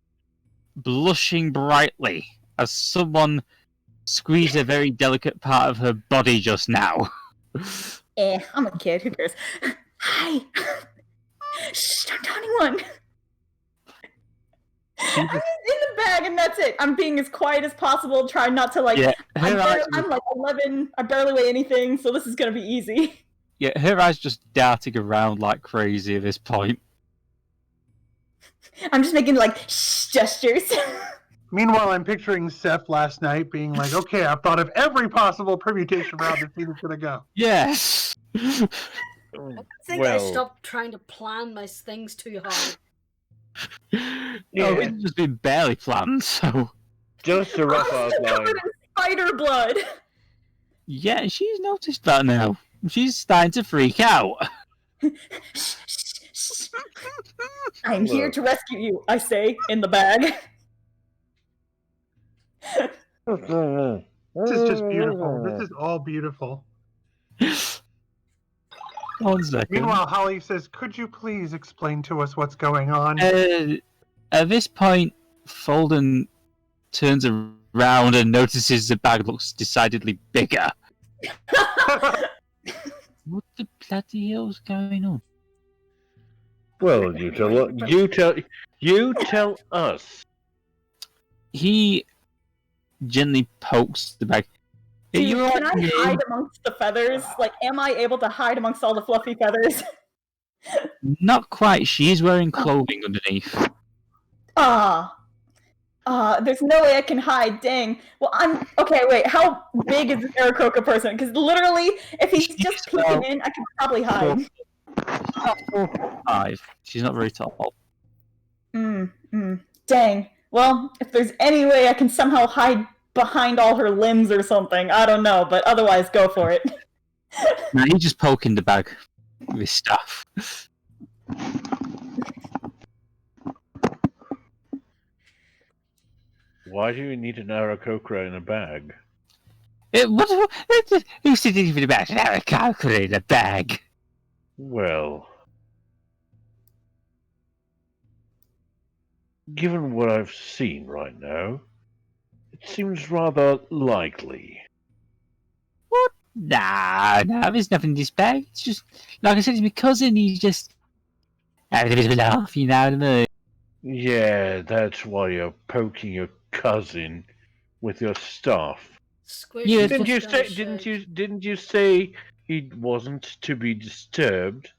blushing brightly as someone squeezed a very delicate part of her body just now. I'm a kid. Who cares? Hi. Shh! Don't tell anyone. I'm in the bag, and that's it. I'm being as quiet as possible. Trying not to Yeah, her eyes, I'm like 11. I barely weigh anything, so this is gonna be easy. yeah, her eyes just darting around like crazy at this point. I'm just making like shh gestures. Meanwhile, I'm picturing Seph last night being like, okay, I've thought of every possible permutation route this thing is going to go. Yes. I think I Well, stopped trying to plan my things too hard. No, it's just been barely planned, so just a rough I'm outline. covered in spider blood. yeah, she's noticed that now. She's starting to freak out. Shh, shh, shh. I'm here Look. to rescue you, I say, in the bag. This is just beautiful. This is all beautiful. 1 second. Meanwhile, Holly says, could you please explain to us what's going on? At this point, Folden turns around and notices the bag looks decidedly bigger. What the bloody hell's going on? Well, you tell us. He gently pokes the bag. Dude, You're can right, I Nick. hide amongst the feathers? Like, am I able to hide amongst all the fluffy feathers? Not quite. She is wearing clothing underneath. There's no way I can hide, dang. Well, okay, wait, how big is this Aarakocra person? Because literally, if he's just peeking in, I could probably hide. 5. She's not very tall. Dang. Well, if there's any way I can somehow hide behind all her limbs or something, I don't know, but otherwise, go for it. No, he's just poking the bag with his staff. Why do you need an Arakokra in a bag? Who's sitting in the bag? An Aarakocra in a bag. Well, given what I've seen right now, it seems rather likely. Nah, there's nothing in this bag. It's just, like I said, it's my cousin. He's just having a bit of a laugh, you know what I mean? Yeah, that's why you're poking your cousin with your staff. Squish Yeah, is Didn't you just gonna say? shout. Didn't you say he wasn't to be disturbed?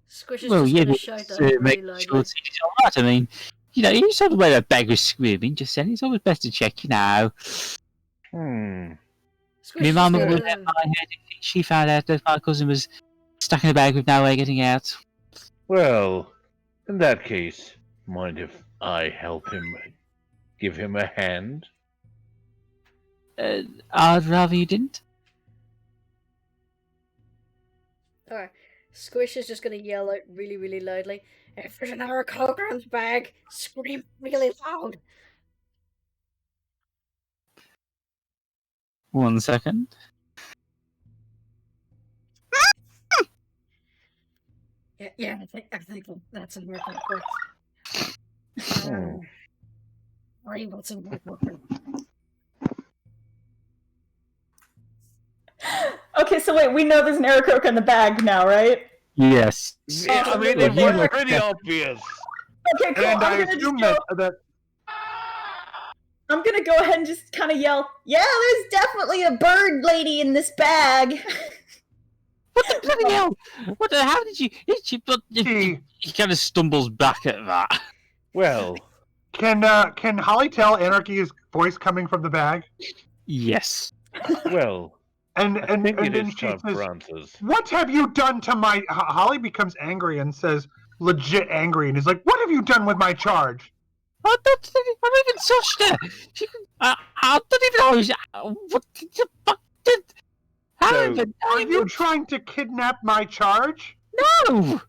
Squish is Well, just yeah, gonna but shout that to really make loudly. sure he's alright. I mean, you know, you saw the way that bag was screaming just then. It's always best to check, you know. Squish My is mum just would gonna- have my head if she found out that my cousin was stuck in a bag with no way of getting out. Well, in that case, mind if I help him, give him a hand? I'd rather you didn't. Alright. Squish is just gonna yell out really, really loudly. If there's an Aarakocra in the bag, scream really loud. 1 second. Yeah, I think that's a miracle. Hmm. Ray, what's a miracle? Okay, so wait, we know there's an Aarakocra in the bag now, right? Yes. Yeah, I mean, Well, it you was look- pretty obvious. Okay, cool. And I I'm gonna assume just that, go. that I'm gonna go ahead and just kind of yell, "Yeah, there's definitely a bird lady in this bag." What the bloody hell? What the? How did you? He kind of stumbles back at that. Well, can Holly tell Anarchy's voice coming from the bag? Yes. well, And I think it then is she time says, for answers. "What have you done to my?" Holly becomes angry and says, legit angry, and is like, "What have you done with my charge?" I don't even touched her. I don't even know. What the fuck did? How So, even? Are you trying to kidnap my charge? No.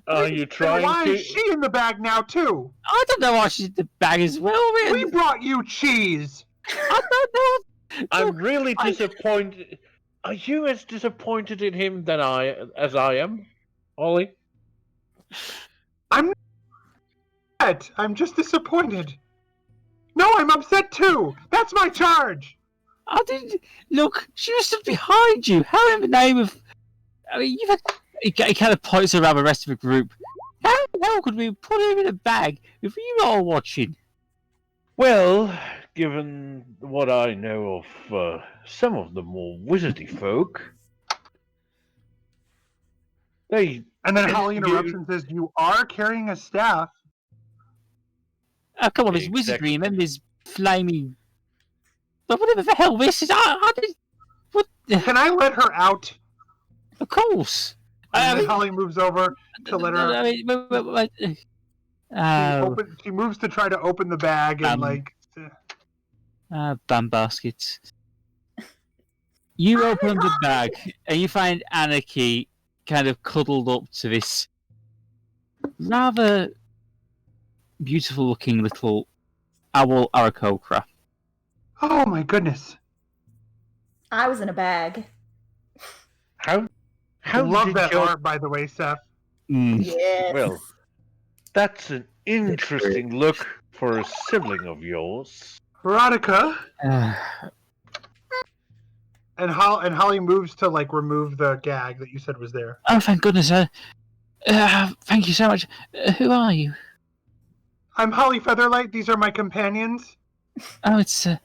Are you And trying why to? is she in the bag now too? I don't know why she's in the bag as well. We Man. brought you cheese. I don't know. I'm Look, really I- disappointed. Are you as disappointed in him as I am, Ollie? I'm not upset. I'm just disappointed. No, I'm upset too. That's my charge. I didn't look. She was stood behind you. How in the name of? I mean, you've had. He kind of points around the rest of the group. How the hell could we put him in a bag if you were all watching? Well, given what I know of some of the more wizardy folk, they And then Yes, Holly interrupts and says, "You are carrying a staff." Oh, come on, there's Exactly. wizardry and then there's flaming. But whatever the hell this is, I didn't. What? Can I let her out? Of course. And then Holly moves over to let her. I mean, wait. She moves to try to open the bag and Bam baskets. You open the bag and you find Anarchy kind of cuddled up to this rather beautiful looking little owl Aarakocra. Oh my goodness! I was in a bag. how Love did that your art, by the way, Seph. Yes. well? That's an interesting look for a sibling of yours. Veronica. Uh, And Holly moves to remove the gag that you said was there. oh, thank goodness. Thank you so much. Who are you? I'm Holly Featherlight. These are my companions. Oh, it's a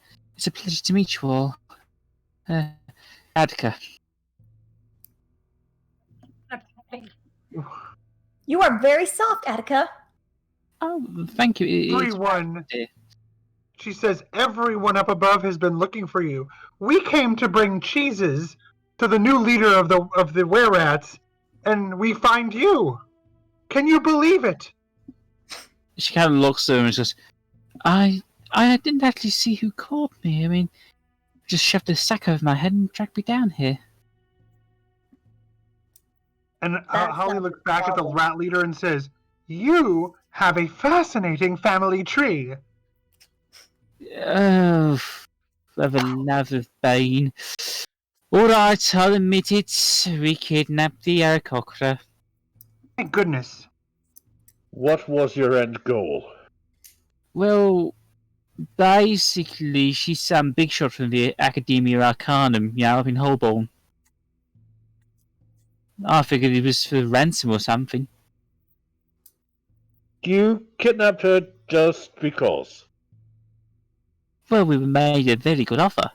pleasure to meet you all. Adka. You are very soft, Attica. Oh, thank you. It's Everyone. dear. She says, "Everyone up above has been looking for you. We came to bring cheeses to the new leader of the were-rats, and we find you. Can you believe it?" She kind of looks at him and says, I didn't actually see who caught me. I mean, just shoved a sack over my head and dragged me down here. And That's Holly not looks the back at the problem. rat leader and says, "You have a fascinating family tree." Oh, for the love of Bane. Alright, I'll admit it. We kidnapped the Aarakocra. Thank goodness. What was your end goal? Well, basically, she's some big shot from the Academia Arcanum, up in Holborn. I figured it was for ransom or something. You kidnapped her just because. Well, we were made a very good offer.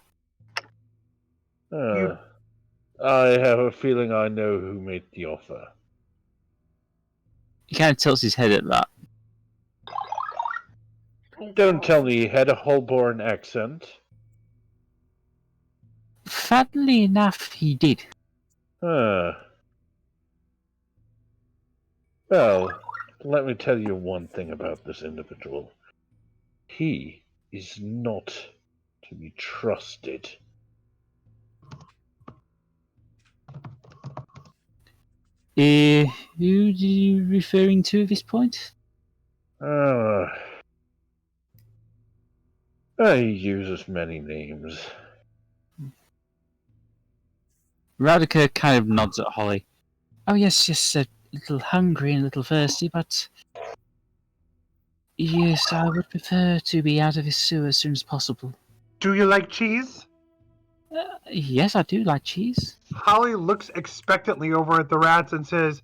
I have a feeling I know who made the offer. He kind of tilts his head at that. Don't tell me he had a Holborn accent. Funnily enough, he did. Well, let me tell you one thing about this individual. He is not to be trusted. Who are you referring to at this point? He uses many names. Radica kind of nods at Holly. Oh, yes, little hungry and a little thirsty, but yes, I would prefer to be out of this sewer as soon as possible. Do you like cheese? Yes, I do like cheese. Holly looks expectantly over at the rats and says,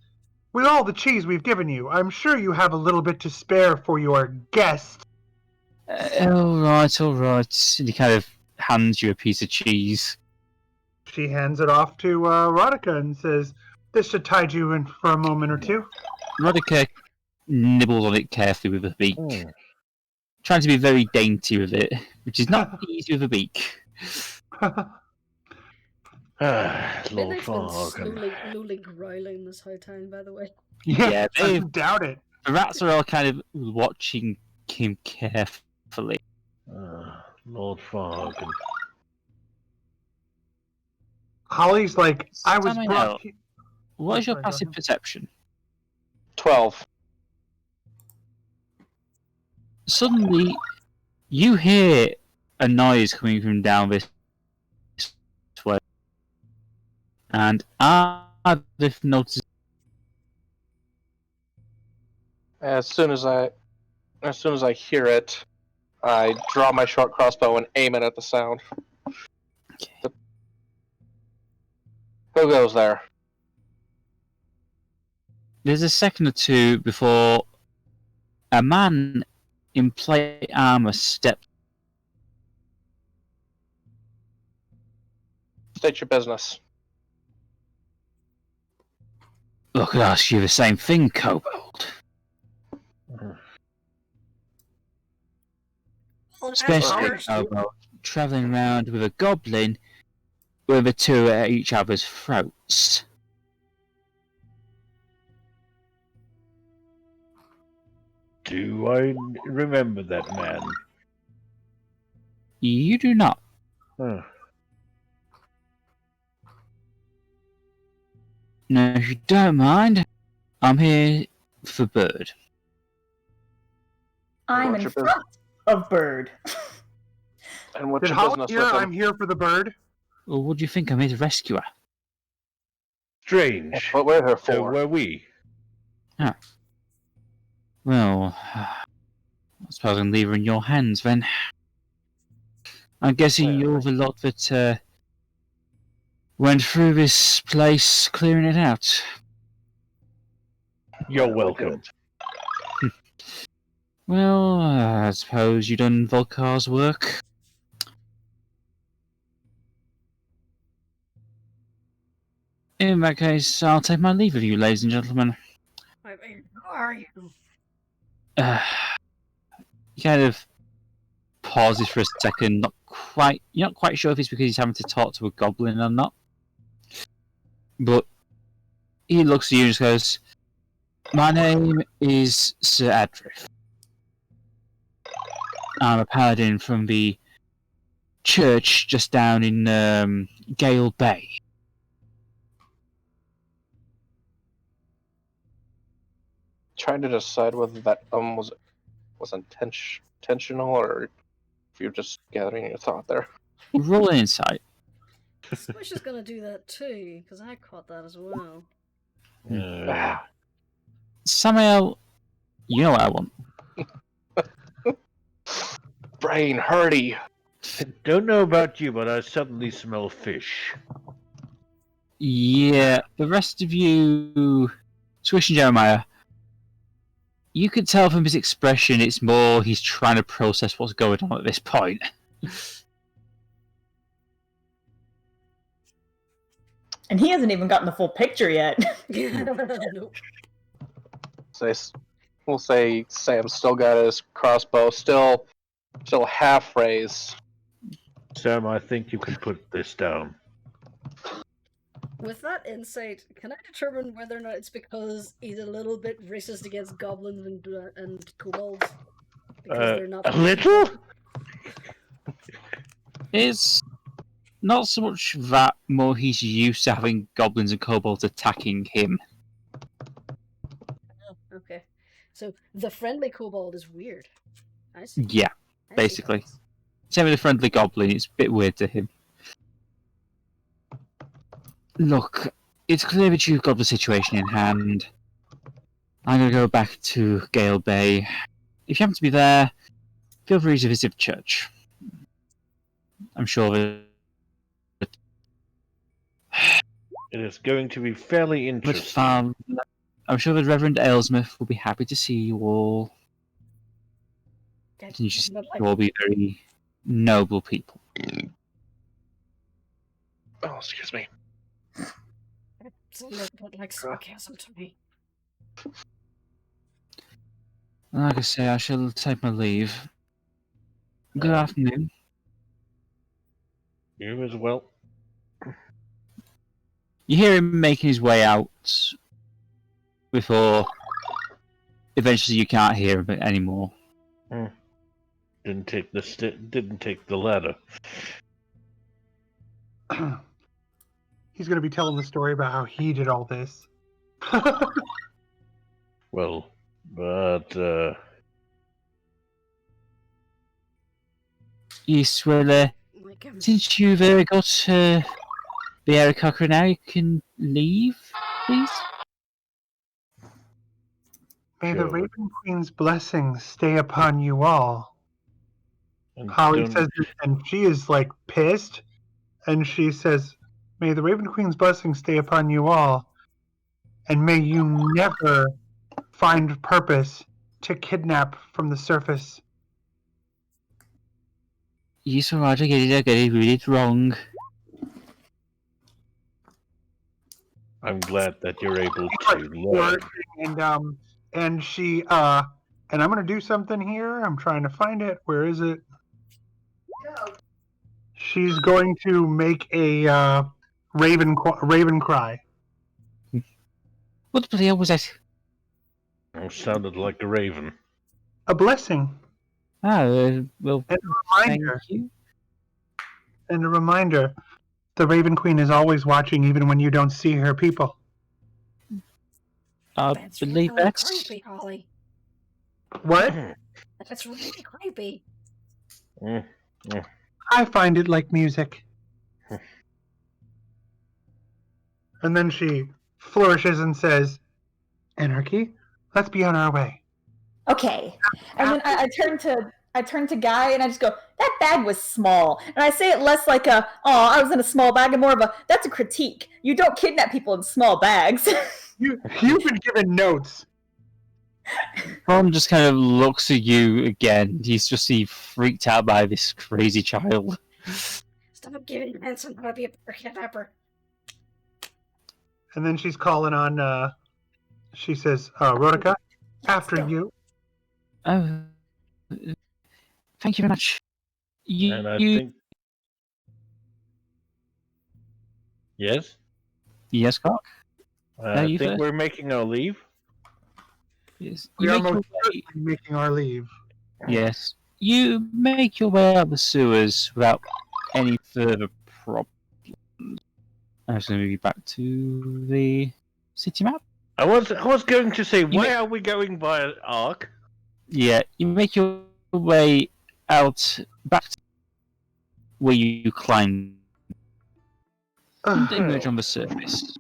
with all the cheese we've given you, I'm sure you have a little bit to spare for your guest. All right. And he kind of hands you a piece of cheese. She hands it off to Rodica and says, this should tide you in for a moment or two. Rodica nibbles on it carefully with a beak, trying to be very dainty with it, which is not easy with a beak. Lord Midnight's been Fargan. slowly growling this whole time, by the way. Yeah, I doubt it. the rats are all kind of watching him carefully. Lord Fargan. Holly's like, I was Samael, brought here. What is your Sorry, go passive ahead. perception? 12. Suddenly, you hear a noise coming from down this way, and Ardeth notices. As soon as I hear it, I draw my short crossbow and aim it at the sound. Okay. Who goes there? There's a second or two before a man in plate armor steps. State your business. I could ask you the same thing, Kobold. Especially Kobold, travelling around with a goblin with the two at each other's throats. Do I remember that man? You do not. Huh. Now, if you don't mind, I'm here for Bird. I'm What's in your front of Bird. And what's Did your Holly business hear with I'm him? here for the bird? Well, what do you think? I'm here to rescue her. Strange. What we're here So for? were we? Well, I suppose I can leave her in your hands then. I'm guessing Well, you're the lot that went through this place clearing it out. You're welcome. Well, I suppose you done Volkar's work. In that case, I'll take my leave of you, ladies and gentlemen. I mean, who are you? He kind of pauses for a second, you're not quite sure if it's because he's having to talk to a goblin or not. But he looks at you and just goes, my name is Sir Ardeth. I'm a paladin from the church just down in Gale Bay. Trying to decide whether that was intentional or if you're just gathering your thought there. Roll an insight. Squish is gonna do that too, because I caught that as well. Samael, you know what I want. Brain hurdy. I don't know about you, but I suddenly smell fish. Yeah, the rest of you, Squish and Jeremiah, you could tell from his expression it's more he's trying to process what's going on at this point. And he hasn't even gotten the full picture yet. Nope. We'll say Sam's still got his crossbow, still half raised. Sam, I think you can put this down. With that insight, can I determine whether or not it's because he's a little bit racist against goblins and kobolds? Because they're not A little? It's not so much that, more he's used to having goblins and kobolds attacking him. Oh, okay. So the friendly kobold is weird. I see. Yeah, I see basically. things. Same with the friendly goblin, it's a bit weird to him. Look, it's clear that you've got the situation in hand. I'm going to go back to Gale Bay. If you happen to be there, feel free to visit the church. I'm sure that... It is going to be fairly interesting. I'm sure that Reverend Aylesmith will be happy to see you all. And you should all be very noble people. Oh, excuse me. It's a little bit like sarcasm to me. Like I say, I shall take my leave. Good afternoon. You as well. You hear him making his way out before eventually you can't hear him anymore. Didn't take the ladder. He's going to be telling the story about how he did all this. Well, but Yes, well, since you've got the Aarakocra now, you can leave, please. May the Sure. Raven Queen's blessings stay upon you all. and Holly don't- says this, and she is like pissed, and she says, "May the Raven Queen's blessings stay upon you all, and may you never find purpose to kidnap from the surface." Yes, alright, I get it, read it wrong. I'm glad that you're able to learn. And she and I'm gonna do something here. I'm trying to find it. Where is it? She's going to make a raven cry. What the bloody hell was that? It sounded like a raven. A blessing Well, and a thank reminder. you. And a reminder. The Raven Queen is always watching, even when you don't see her people. I That's believe really that's... creepy, Holly. What? That's really creepy. I find it like music. And then she flourishes and says, "Anarchy, let's be on our way." Okay. And then I turn to Guy and I just go, "That bag was small." And I say it less like a, "Oh, I was in a small bag," and more of a, "That's a critique. You don't kidnap people in small bags." You've been given notes. Ron just kind of looks at you again. He's freaked out by this crazy child. Stop giving Manson how to be a kidnapper. And then she's calling on, she says, "Rodica, after you." Oh, thank you very much. And I think... Yes? Yes, Clark? I you think first. we're making our leave. Yes. We You are make your most way... certainly making our leave. Yes. You make your way out the sewers without any further problems. I'm just going to move you back to the city map. I was going to say, why may- are we going by an arc? Yeah, you make your way out back to where you climbed and emerge on the surface.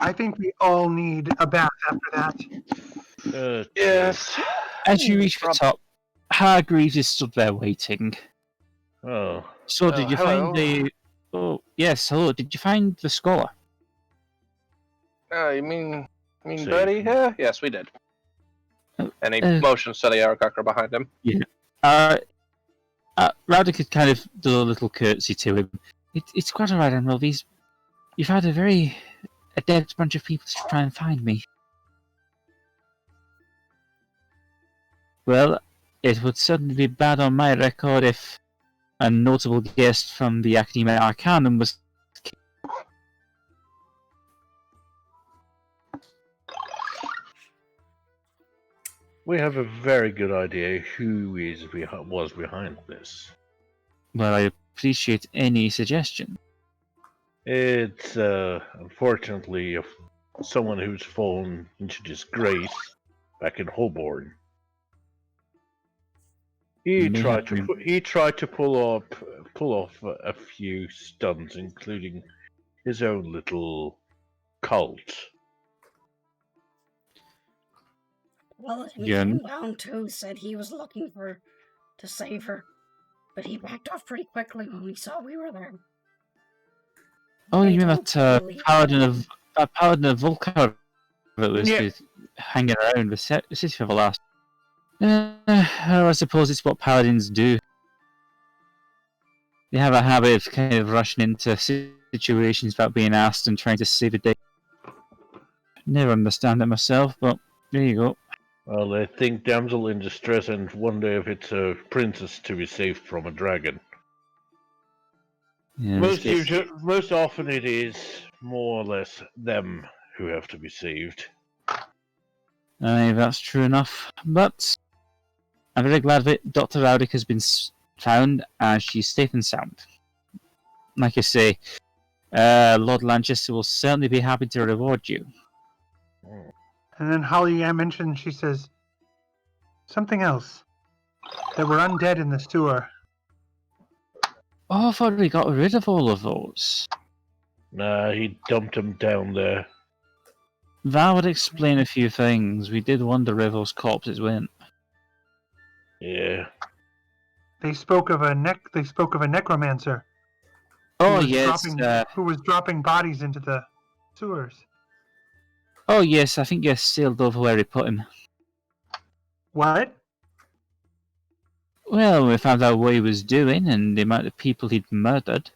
I think we all need a bath after that. Yes. As you reach the top, Hargreaves is stood there waiting. Oh. So, did you hello. find the... Oh, yes, hello. Did you find the scholar? You mean See. Buddy? Yeah, yes, we did. And he motions to the Aarakocra behind him. Radic kind of does a little curtsy to him. It's quite alright, Admiral. You've had a very adept bunch of people to try and find me. Well, it would certainly be bad on my record if a notable guest from the Academia Arcanum was... We have a very good idea who was behind this. Well, I appreciate any suggestion. It's unfortunately someone who's fallen into disgrace back in Holborn. He tried to pull off a few stunts, including his own little cult. Well, and Again. Down too said he was looking to save her, but he backed off pretty quickly when he saw we were there. Oh, They you mean don't that really paladin of Volcar that was Yeah. hanging around the city for the last. I suppose it's what paladins do. They have a habit of kind of rushing into situations without being asked and trying to save a day. Never understand it myself, but there you go. Well, they think damsel in distress and wonder if it's a princess to be saved from a dragon. Yeah, Most often it is more or less them who have to be saved. aye, that's true enough. But I'm very glad that Dr. Rowdick has been found and she's safe and sound. Like I say, Lord Lanchester will certainly be happy to reward you. And then Holly mentioned, she says, something else. There were undead in the sewer. Oh, I thought we got rid of all of those. Nah, he dumped them down there. That would explain a few things. We did wonder where those corpses went. Yeah. They spoke of a necromancer Oh yes. who was dropping bodies into the sewers. Oh yes, I think you sailed over where he put him. What? Well, we found out what he was doing and the amount of people he'd murdered.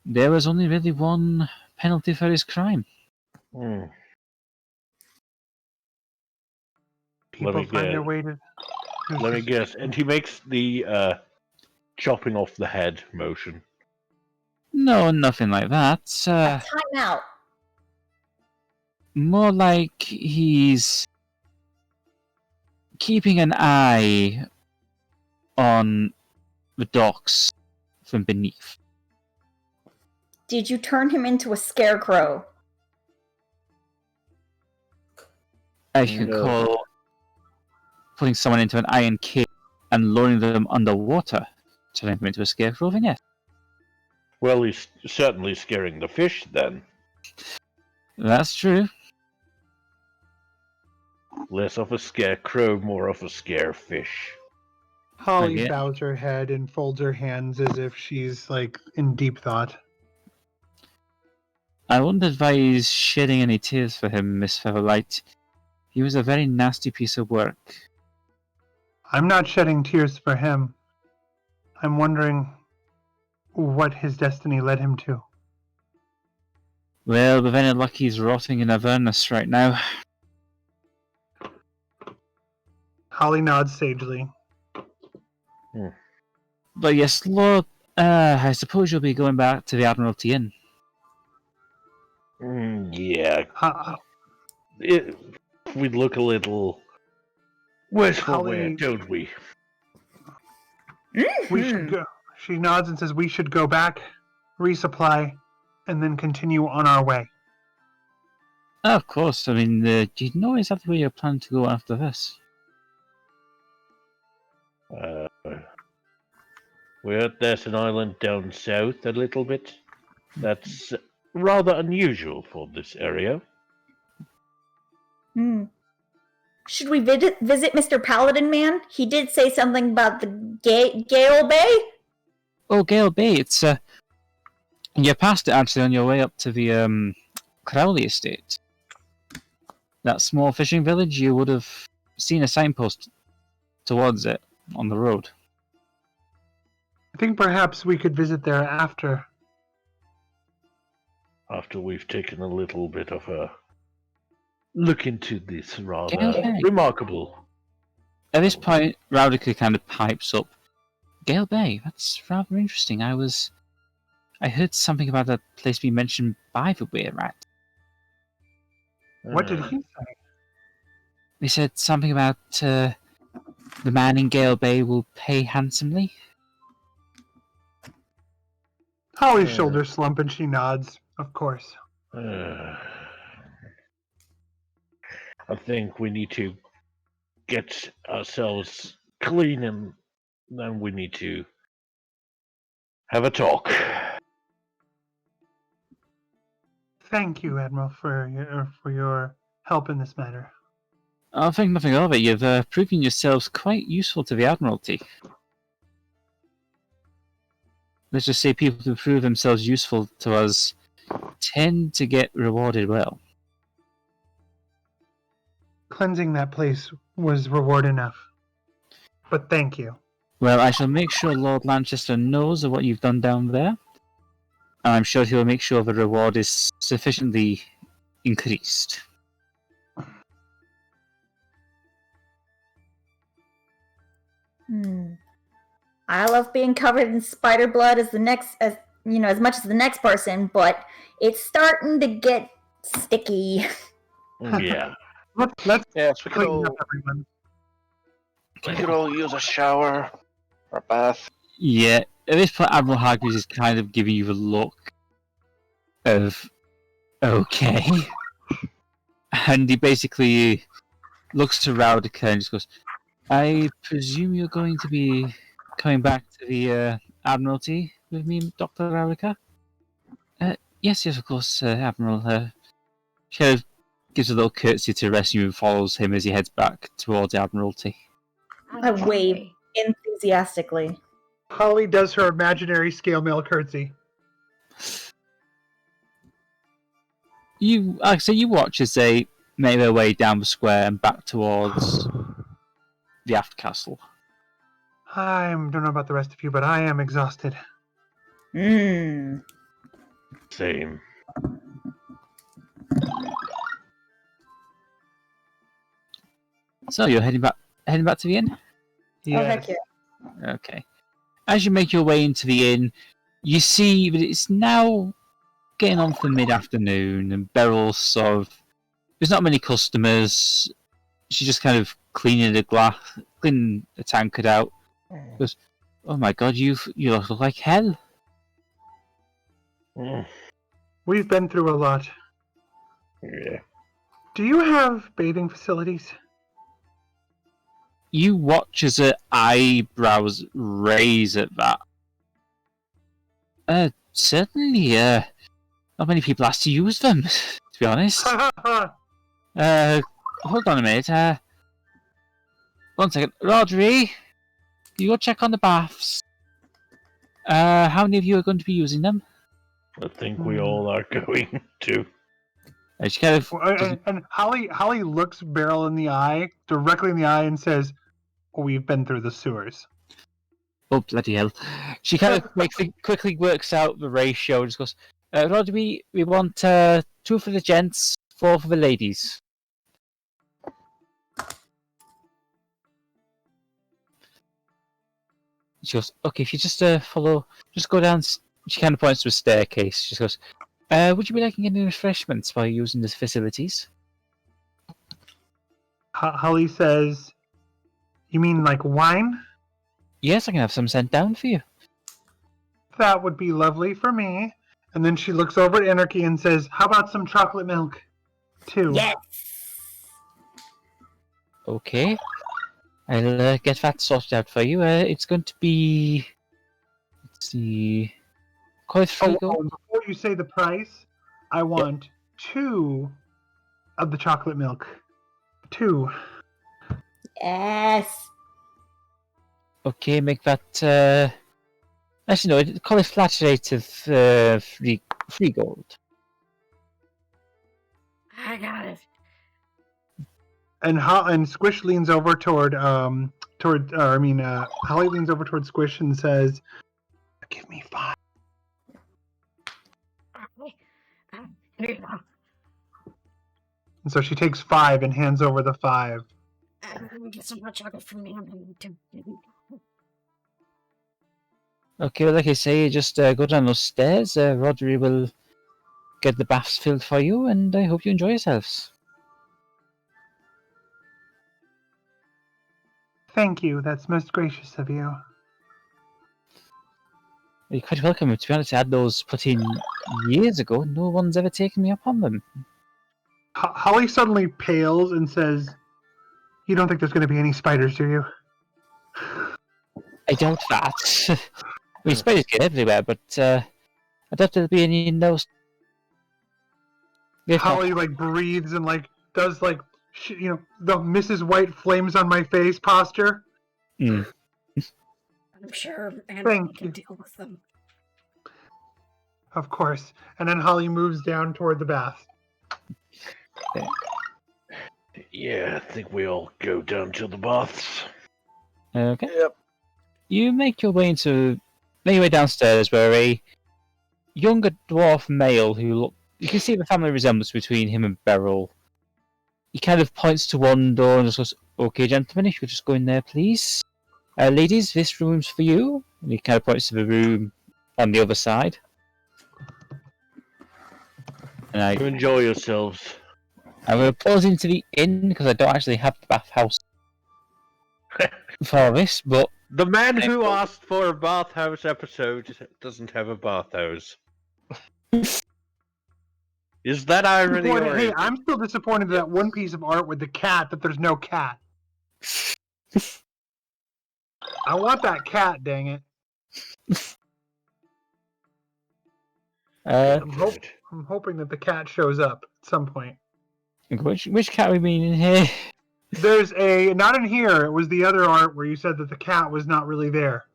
There was only really one penalty for his crime. Hmm. People find their way to... Let me guess. And he makes the chopping off the head motion. No, nothing like that. Time out. More like he's keeping an eye on the docks from beneath. Did you turn him into a scarecrow? I can call putting someone into an iron cage and lowering them underwater, turning them into a scarecrow, then yes. Well, he's certainly scaring the fish then. That's true. Less of a scarecrow, more of a scarefish. Holly Okay. bows her head and folds her hands as if she's like in deep thought. I won't advise shedding any tears for him, Miss Featherlight. He was a very nasty piece of work. I'm not shedding tears for him. I'm wondering what his destiny led him to. Well, with any luck, he's rotting in Avernus right now. Holly nods sagely. But yes, Lord, I suppose you'll be going back to the Admiralty Inn. Yeah. We look a little wistful, Holly- don't we? We should go. She nods and says we should go back, resupply, and then continue on our way. Oh, of course. I mean, do you know exactly where you're planning to go after this? There's an island down south a little bit. That's rather unusual for this area. Should we visit Mr. Paladin Man? He did say something about the Gale Bay? Oh, Gale Bay. It's you passed it actually on your way up to the Crowley estate. That small fishing village. You would have seen a signpost towards it on the road. I think perhaps we could visit there after. After we've taken a little bit of a look into this rather Okay. remarkable. At this point, Rowdick kind of pipes up. Gale Bay. That's rather interesting. I heard something about that place being mentioned by the way, right? What did he say? They said something about the man in Gale Bay will pay handsomely. Holly's shoulders slump and she nods, of course. I think we need to get ourselves clean and then we need to have a talk. Thank you, Admiral, for your help in this matter. I think nothing of it. You've proven yourselves quite useful to the Admiralty. Let's just say people who prove themselves useful to us tend to get rewarded well. Cleansing that place was reward enough. But thank you. Well, I shall make sure Lord Lanchester knows of what you've done down there. And I'm sure he'll make sure the reward is sufficiently increased. I love being covered in spider blood as much as the next person, but it's starting to get sticky. Yeah. Let's Yes, we clean up, everyone. could all use a shower or a bath. Yeah, at this point, Admiral Hargreaves is kind of giving you the look of, okay. And he basically looks to Raudica and just goes, I presume you're going to be coming back to the Admiralty with me, Dr. Raudica? Yes, of course, Admiral. She kind of gives a little curtsy to the rest of you and follows him as he heads back towards the Admiralty. I wave enthusiastically. Holly does her imaginary scale mail curtsy. You watch as they make their way down the square and back towards the aft castle. I don't know about the rest of you, but I am exhausted. Same. So you're heading back to the inn? Oh, heck yeah. Okay. As you make your way into the inn, you see that it's now getting on for mid-afternoon, and Beryl's sort of... There's not many customers. She's just kind of cleaning the tankard out. Goes, oh my god, you look like hell. We've been through a lot. Yeah. Do you have bathing facilities? You watch as her eyebrows raise at that. Certainly, not many people ask to use them, to be honest. Hold on a minute, 1 second. Rodri, you go check on the baths. How many of you are going to be using them? I think we all are going to. She kind of And Holly looks Beryl directly in the eye, and says, "We've been through the sewers." oh bloody hell! She kind of quickly works out the ratio and just goes, Rodri, we want 2 for the gents, 4 for the ladies. She goes, okay, if you just just go down. She kind of points to a staircase. She goes, would you be liking any refreshments while using the facilities? Holly says, "You mean like wine? Yes, I can have some sent down for you. That would be lovely for me." And then she looks over at Anarchy and says, "How about some chocolate milk, too?" Yes. Okay, I'll get that sorted out for you. It's going to be, let's see, quite free gold. Before you say the price, I want 2 of the chocolate milk. 2. Yes. Okay, make that. Actually, no, call it flat rate of free gold. I got it. And Squish leans over Holly leans over toward Squish and says, "Give me 5." Here you go. And so she takes 5 and hands over the 5. Get some hot chocolate from me. Okay, well, like I say, just go down those stairs. Rodri will get the baths filled for you, and I hope you enjoy yourselves. Thank you. That's most gracious of you. You're quite welcome. To be honest, I had those put in years ago. No one's ever taken me up on them. Holly suddenly pales and says, "You don't think there's going to be any spiders, do you?" I doubt that. I mean, spiders get everywhere, but I doubt there'll be any in those. Holly breathes and does the Mrs. White flames on my face posture. Mm. I'm sure Anarchy Thank can you. deal with them. Of course. And then Holly moves down toward the bath. Yeah, I think we all go down to the baths. Okay. Yep. You make your way downstairs, where a younger dwarf male you can see the family resemblance between him and Beryl. He kind of points to one door and just goes, "Okay, gentlemen, if you could just go in there, please. Ladies, this room's for you." And he kind of points to the room on the other side. And You enjoy yourselves. I'm going to pause into the inn because I don't actually have the bathhouse for this, but The man who asked for a bathhouse episode doesn't have a bathhouse. Is that irony or Hey, is it? I'm still disappointed in that one piece of art with the cat that there's no cat. I want that cat, dang it. I'm hoping that the cat shows up at some point. which cat we mean in here? There's not in here, it was the other art where you said that the cat was not really there.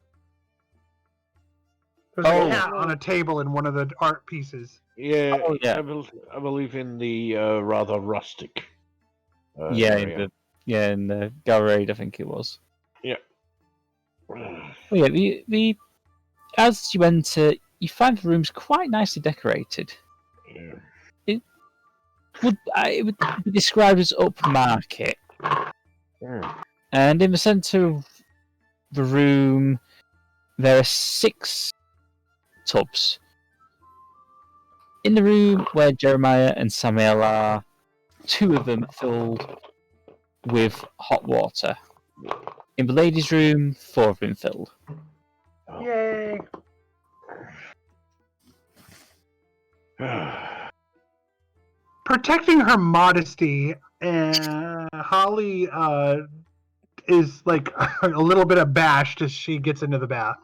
There's a cat on a table in one of the art pieces. Yeah, Oh, yeah. I believe in the rather rustic. In the gallery, I think it was. Yeah. Oh, yeah, the as you enter, you find the rooms quite nicely decorated. Yeah. It would be described as upmarket. Mm. And in the centre of the room, there are 6 tubs. In the room where Jeremiah and Samael are, 2 of them filled with hot water. In the ladies' room, 4 have been filled. Yay! Protecting her modesty, Holly is like a little bit abashed as she gets into the bath.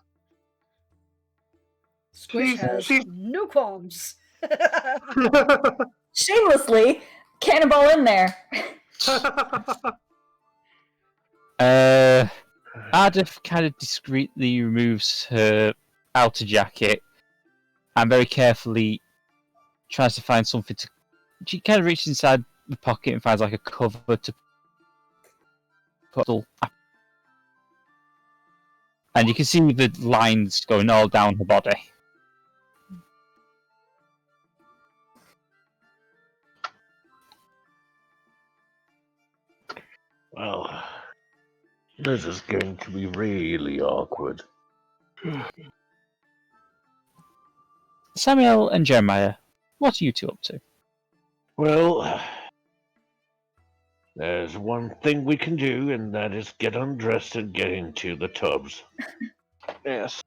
Squish has no qualms. Shamelessly, cannonball in there. Ardeth kind of discreetly removes her outer jacket and very carefully tries to find something to. She kind of reaches inside the pocket and finds like a cover to put. And you can see the lines going all down her body. Well, this is going to be really awkward. Samael and Jeremiah, what are you 2 up to? Well, there's one thing we can do, and that is get undressed and get into the tubs. Yes.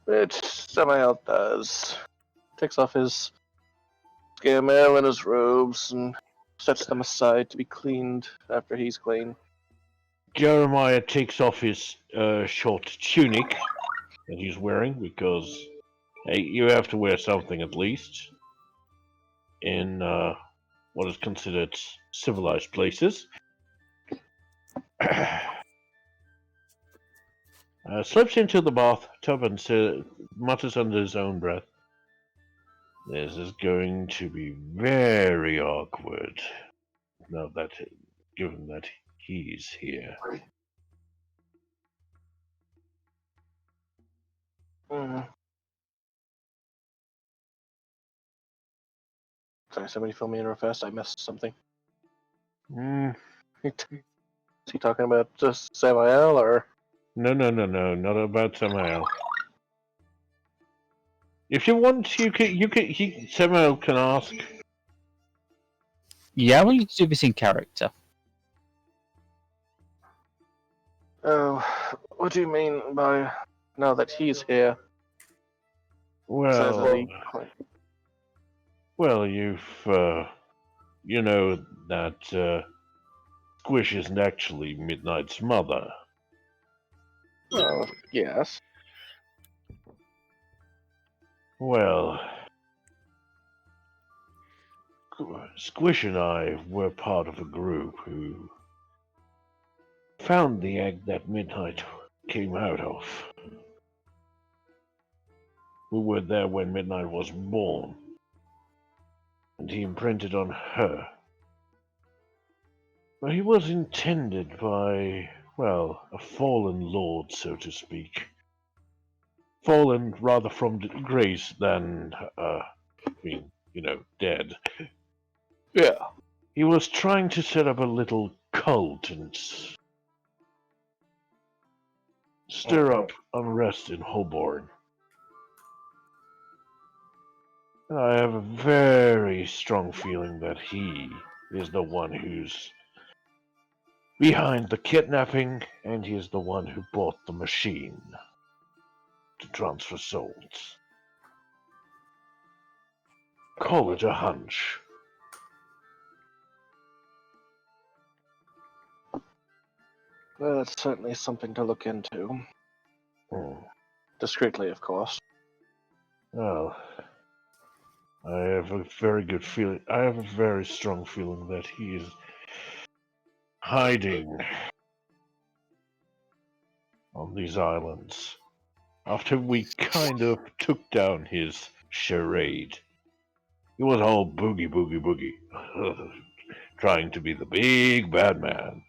Which Samael does. Takes off his scale and his robes and sets them aside to be cleaned after he's clean. Jeremiah takes off his short tunic that he's wearing because, hey, you have to wear something at least in what is considered civilized places. Slips into the bathtub and mutters under his own breath, "This is going to be very awkward, now that, given that he's here." Sorry, somebody fill me in real fast. I missed something. Mm, Is he talking about just Samael or? no, not about Samael. If you want, Samael can ask. Yeah, I want you to do this in character. Oh, what do you mean by now that he's here? Well, you know that Squish isn't actually Midnight's mother. Oh, yes. Well, Squish and I were part of a group who found the egg that Midnight came out of. We were there when Midnight was born, and he imprinted on her. But he was intended by, well, a fallen lord, so to speak. Fallen rather from grace than, dead. Yeah. He was trying to set up a little cult and stir up unrest in Holborn. I have a very strong feeling that he is the one who's behind the kidnapping, and he is the one who bought the machine to transfer souls. Call it a hunch. Well, that's certainly something to look into. Discreetly, of course. Well, I have a very good feeling. I have a very strong feeling that he is hiding on these islands after we kind of took down his charade. He was all boogie, boogie, boogie, trying to be the big bad man,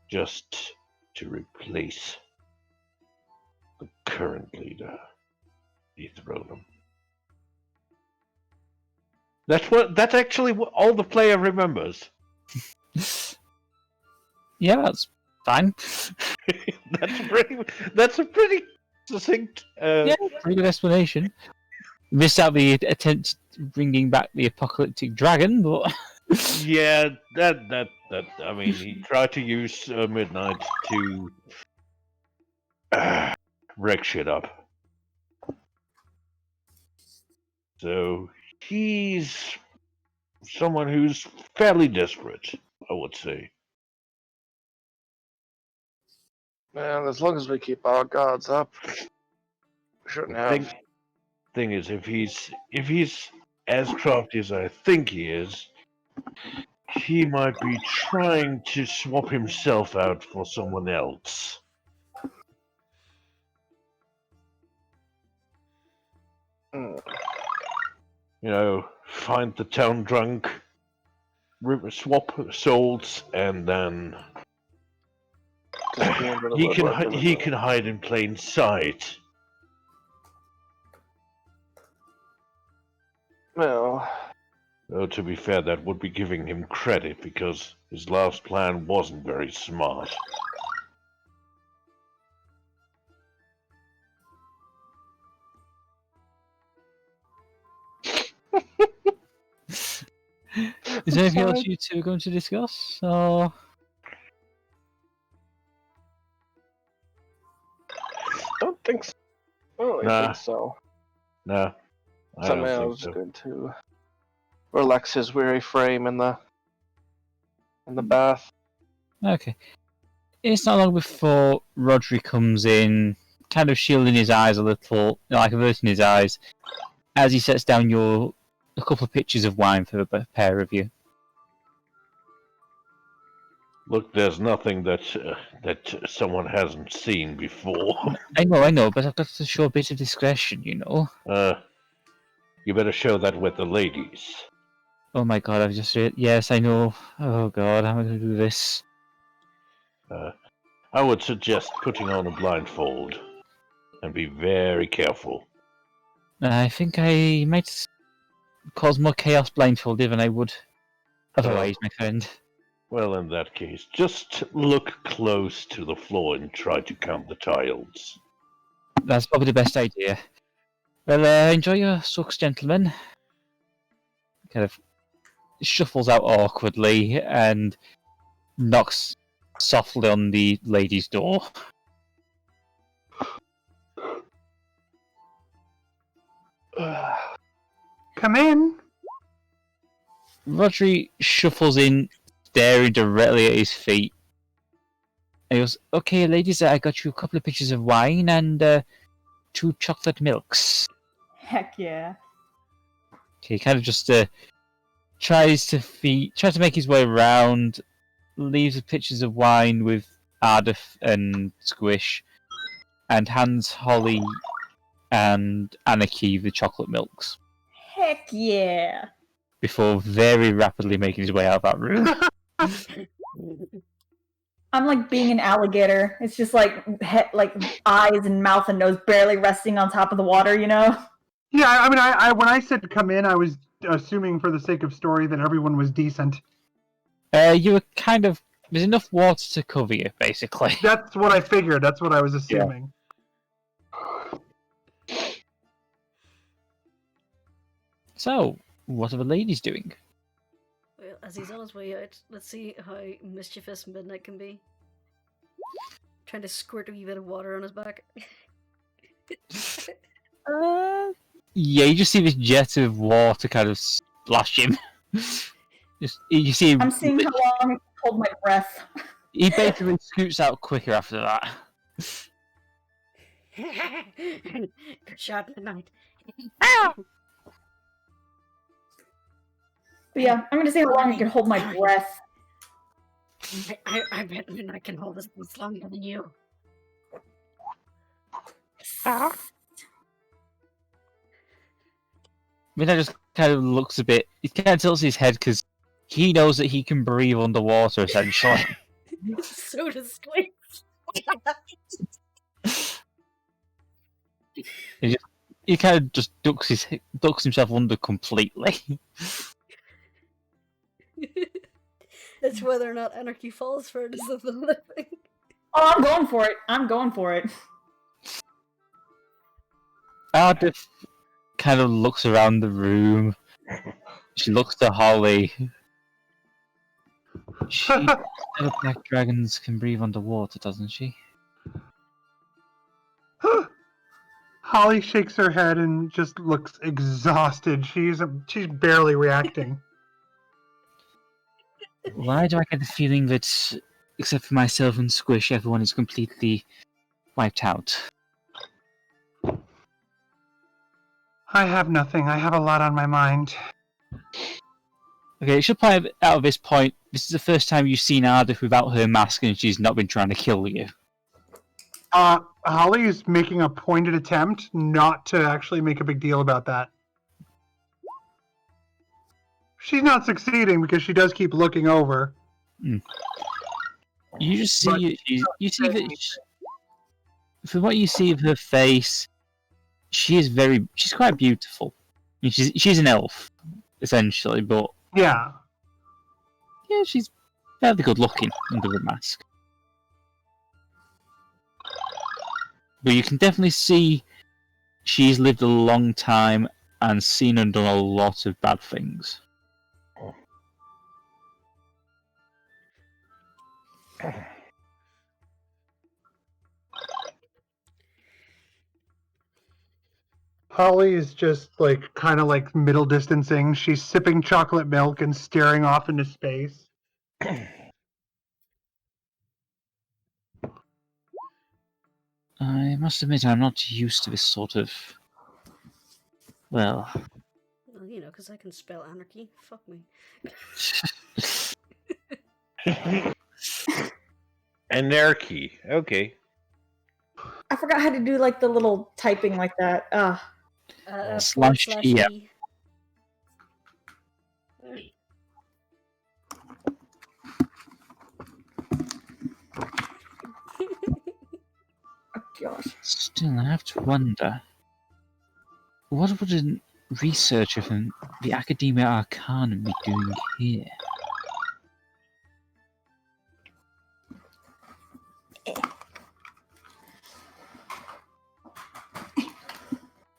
just to replace the current leader, dethrone him. That's actually what all the player remembers. Yeah, that's fine. That's a pretty succinct. Yeah, pretty good explanation. Missed out the attempt bringing back the apocalyptic dragon, but Yeah, that. I mean, he tried to use Midnight to wreck shit up. So he's someone who's fairly desperate, I would say. And as long as we keep our guards up, we shouldn't have. Thing is, if he's as crafty as I think he is, he might be trying to swap himself out for someone else. You know, find the town drunk, swap souls, and then he can hide in plain sight. Well, Though to be fair, that would be giving him credit because his last plan wasn't very smart. is there anything else you two are going to discuss? Or don't think so. I don't really think so. No, I don't think Samael's so. good to relax his weary frame in the bath. okay, it's not long before Rodri comes in, kind of shielding his eyes a little, like averting his eyes, as he sets down a couple of pitchers of wine for the pair of you. Look, there's nothing that someone hasn't seen before. I know, but I've got to show a bit of discretion, you know. You better show that with the ladies. Oh my god, I've just read. Yes, I know. Oh god, how am I going to do this? I would suggest putting on a blindfold and be very careful. I think I might cause more chaos blindfolded than I would otherwise, my friend. Well, in that case, just look close to the floor and try to count the tiles. That's probably the best idea. Well, enjoy your sucks, gentlemen. Kind of shuffles out awkwardly and knocks softly on the lady's door. Come in. Rodri shuffles in, staring directly at his feet. And he goes, "Okay, ladies, I got you a couple of pitchers of wine and 2 chocolate milks." Heck yeah. Okay, kind of just tries to make his way around, leaves the pitchers of wine with Ardeth and Squish, and hands Holly and Anarchy the chocolate milks Heck yeah. before very rapidly making his way out of that room. I'm like being an alligator. It's just like eyes and mouth and nose barely resting on top of the water, you know? Yeah, I mean, I when I said come in, I was assuming for the sake of story that everyone was decent. You were kind of... There's enough water to cover you, basically. That's what I figured. That's what I was assuming. So, what are the ladies doing? Well, as he's on his way out, let's see how mischievous Midnight can be. Trying to squirt a wee bit of water on his back. Yeah, you just see this jet of water kind of splash him. You see him... I'm seeing how long I can hold my breath. He basically scoots out quicker after that. Good shot, Midnight. But yeah, I'm gonna see how long I can hold my breath. I bet Midnight can hold this longer than you. Midnight just kind of looks a bit... He kind of tilts his head because he knows that he can breathe underwater, essentially. So does Squish. He kind of just ducks himself under completely. It's whether or not Anarchy falls for it is of the living. Oh, I'm going for it. I'm going for it. Ardeth kind of looks around the room. She looks to Holly. She black dragons can breathe underwater, doesn't she? Holly shakes her head and just looks exhausted. She's barely reacting. Why do I get the feeling that, except for myself and Squish, everyone is completely wiped out? I have nothing. I have a lot on my mind. Okay, it should point out at this point, this is the first time you've seen Ardeth without her mask and she's not been trying to kill you. Holly is making a pointed attempt not to actually make a big deal about that. She's not succeeding because she does keep looking over. You just see... You see that... From what you see of her face, she's quite beautiful. I mean, she's an elf, essentially, but... Yeah. Yeah, she's fairly good looking under the mask. But you can definitely see she's lived a long time and seen and done a lot of bad things. Holly is just kind of middle distancing. She's sipping chocolate milk and staring off into space. I must admit, I'm not used to this sort of... Well, you know, because I can spell anarchy. Fuck me. Anarchy. Okay. I forgot how to do the little typing like that. Slash E. Oh gosh. Still, I have to wonder, what would a researcher from the Academia Arcanum be doing here?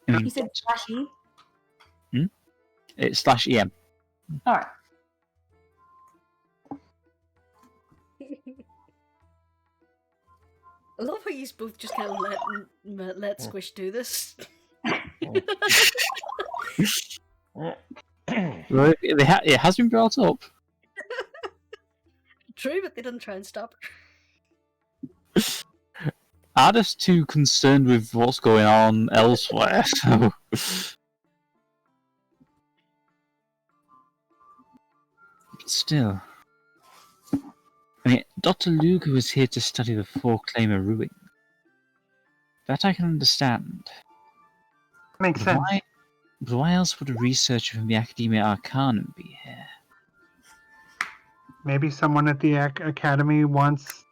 You said /E? It's /EM. Alright. I love how you both just kind of let Squish do this. Well, it has been brought up. True, but they didn't try and stop her. Ardeth's too concerned with what's going on elsewhere, so... Still. I mean, Dr. Luger was here to study the four-claimer ruin. That I can understand. Makes But sense. why else would a researcher from the Academia Arcanum be here? Maybe someone at the academy wants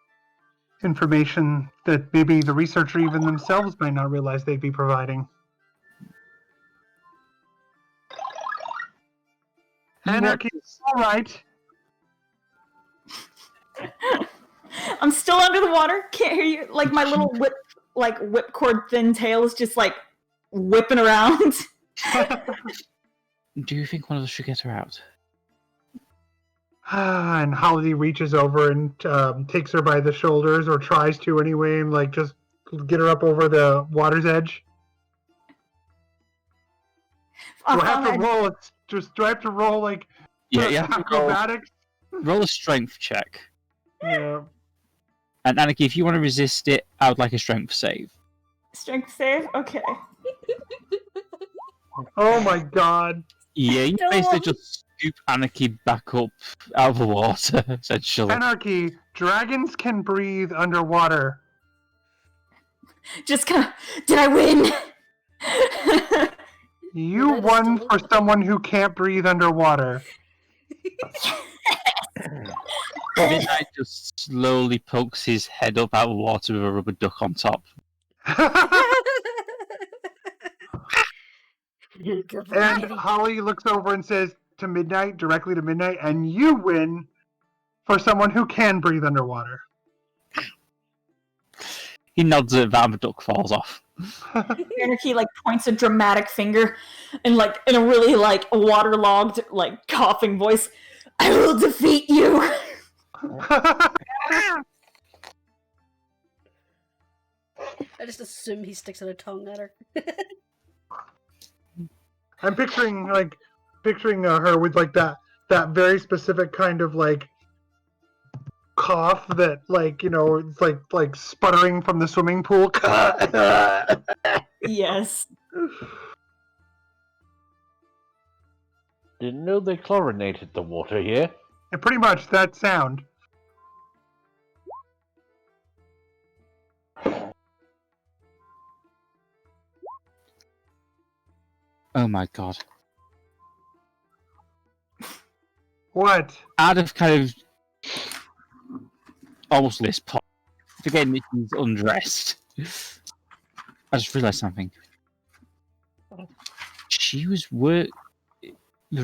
information that maybe the researcher even themselves might not realize they'd be providing. Anarchy, all right. I'm still under the water. Can't hear you. Like my little whipcord thin tail is just like whipping around. Do you think one of us should get her out? And Holiday reaches over and takes her by the shoulders, or tries to anyway, and like just get her up over the water's edge. Do I have to roll? Do I have to roll like Yeah, acrobatics? Roll a strength check. Yeah. And Anarchy, if you want to resist it, I would like a strength save. Strength save? Okay. Oh my god. Yeah, you basically just scoop Anarchy back up out of the water, essentially. Anarchy, dragons can breathe underwater. Just kind of, did I win? You won for someone who can't breathe underwater. Midnight just slowly pokes his head up out of the water with a rubber duck on top. And Holly looks over and says to Midnight, directly to Midnight, and you win for someone who can breathe underwater. He nods at that and the duck falls off. Anarchy like points a dramatic finger and like in a really like waterlogged like coughing voice, I will defeat you. I just assume he sticks out a tongue at her. I'm picturing her with like that very specific kind of like cough that like, you know, it's like sputtering from the swimming pool. Yes. Didn't know they chlorinated the water here. And pretty much that sound. Oh my god. What? Ardeth kind of almost this pot, forgetting that he's undressed. I just realised something. She was the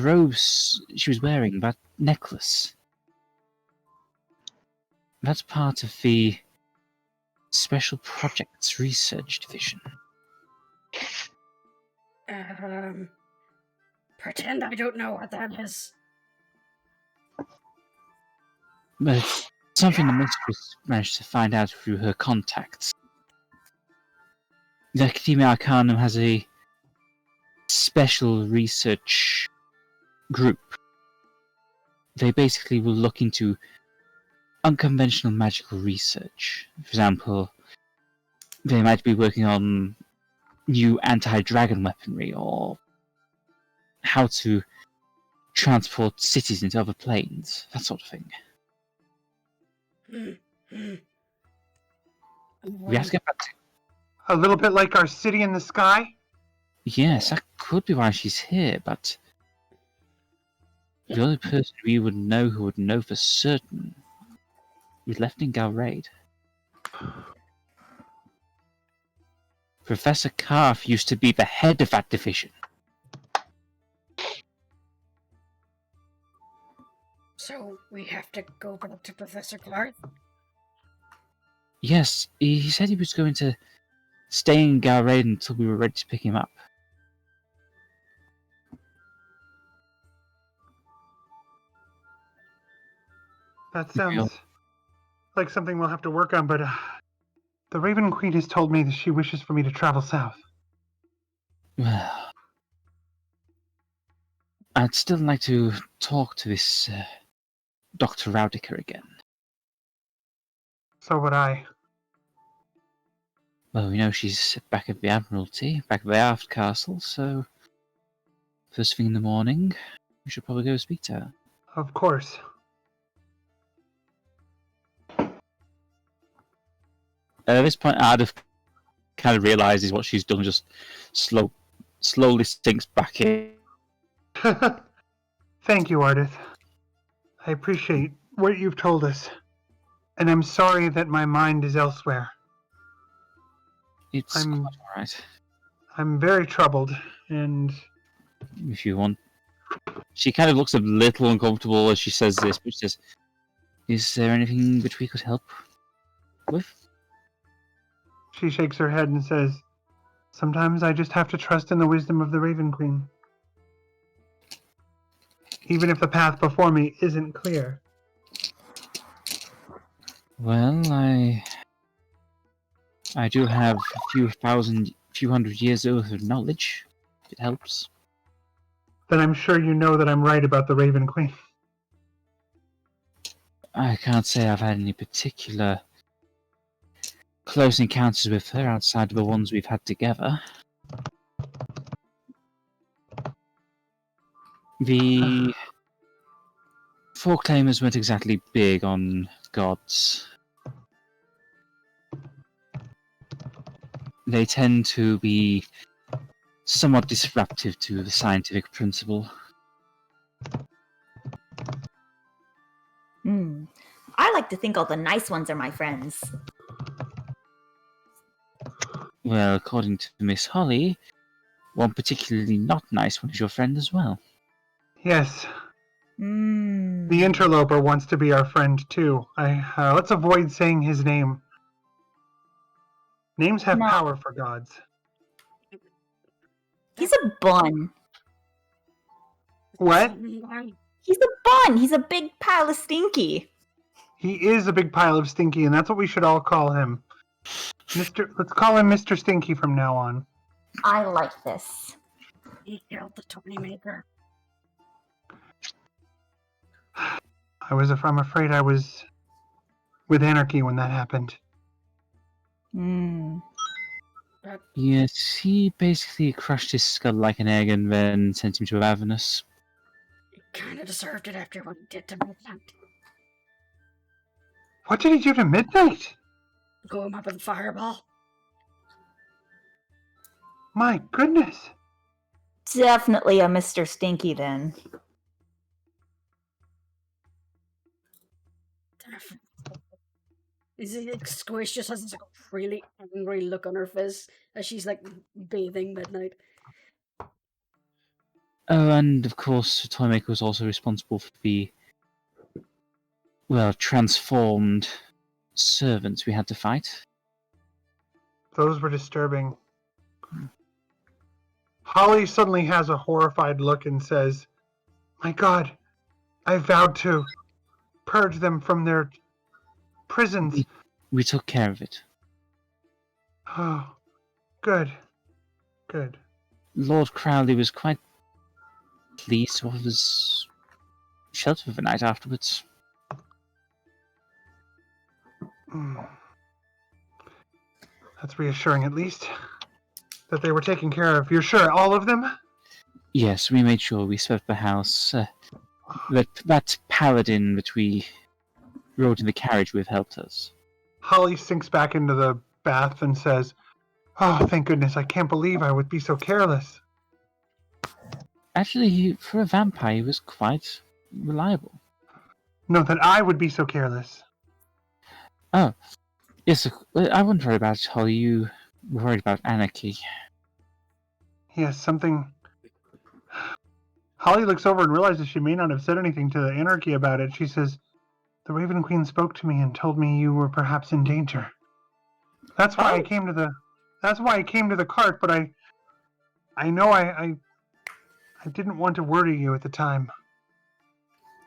robes she was wearing, that necklace. That's part of the Special Projects Research Division. Pretend I don't know what that is. But it's something the mistress managed to find out through her contacts. The Academia Arcanum has a special research group. They basically will look into unconventional magical research. For example, they might be working on new anti-dragon weaponry, or how to transport cities into other planes, that sort of thing. We have to get back to... A little bit like our city in the sky? Yes, that could be why she's here, but the only person we would know who would know for certain is left in Galraid. Professor Karth used to be the head of that division. So we have to go back to Professor Clark? Yes, he said he was going to stay in Galraid until we were ready to pick him up. That sounds like something we'll have to work on, but the Raven Queen has told me that she wishes for me to travel south. Well, I'd still like to talk to this Dr. Raudiker again. So would I. Well, we know she's back at the Admiralty, back at the Aft Castle, so first thing in the morning, we should probably go speak to her. Of course. At this point, Ardeth kind of realizes what she's done, just slowly sinks back in. Thank you, Ardeth. I appreciate what you've told us. And I'm sorry that my mind is elsewhere. It's I'm- quite alright. I'm very troubled, and If you want. She kind of looks a little uncomfortable as she says this, but she says, "Is there anything that we could help with?" she shakes her head and says, "Sometimes I just have to trust in the wisdom of the Raven Queen. Even if the path before me isn't clear." Well, I do have a few hundred years worth of knowledge. It helps. Then I'm sure you know that I'm right about the Raven Queen. I can't say I've had any particular close encounters with her outside of the ones we've had together. The Foreclaimers weren't exactly big on gods. They tend to be somewhat disruptive to the scientific principle. I like to think all the nice ones are my friends. Well, according to Miss Holly, one particularly not nice one is your friend as well. Yes, the interloper wants to be our friend too. Let's avoid saying his name. Names have No. power for gods. He's a bun. What? He's a bun. He's a big pile of stinky. He is a big pile of stinky, and that's what we should all call him. Let's call him Mr. Stinky from now on. I like this. He killed the toy maker. I'm afraid I was with Anarchy when that happened. Yes, he basically crushed his skull like an egg and then sent him to Ravenous. He kind of deserved it after what he did to Midnight. What did he do to Midnight? Go him up with a fireball. My goodness. Definitely a Mr. Stinky then. Is it like Squish just has this like really angry look on her face as she's like bathing Midnight? Oh, and of course, the Toymaker was also responsible for the, well, transformed servants we had to fight. Those were disturbing. Holly suddenly has a horrified look and says, "My God, I vowed to purge them from their prisons." We took care of it. Oh, good. Good. Lord Crowley was quite pleased to offer us shelter for the night afterwards. That's reassuring, at least. That they were taken care of. You're sure? All of them? Yes, we made sure we swept the house. That paladin that we rode in the carriage with helped us. Holly sinks back into the bath and says, "Oh, thank goodness, I can't believe I would be so careless." Actually, for a vampire, he was quite reliable. No, that I would be so careless. Oh, yes, I wouldn't worry about Holly. You were worried about Anarchy. Yes, something... Holly looks over and realizes she may not have said anything to Anarchy about it. She says, "The Raven Queen spoke to me and told me you were perhaps in danger. That's why I came to the... That's why I came to the cart, but I know I didn't want to worry you at the time."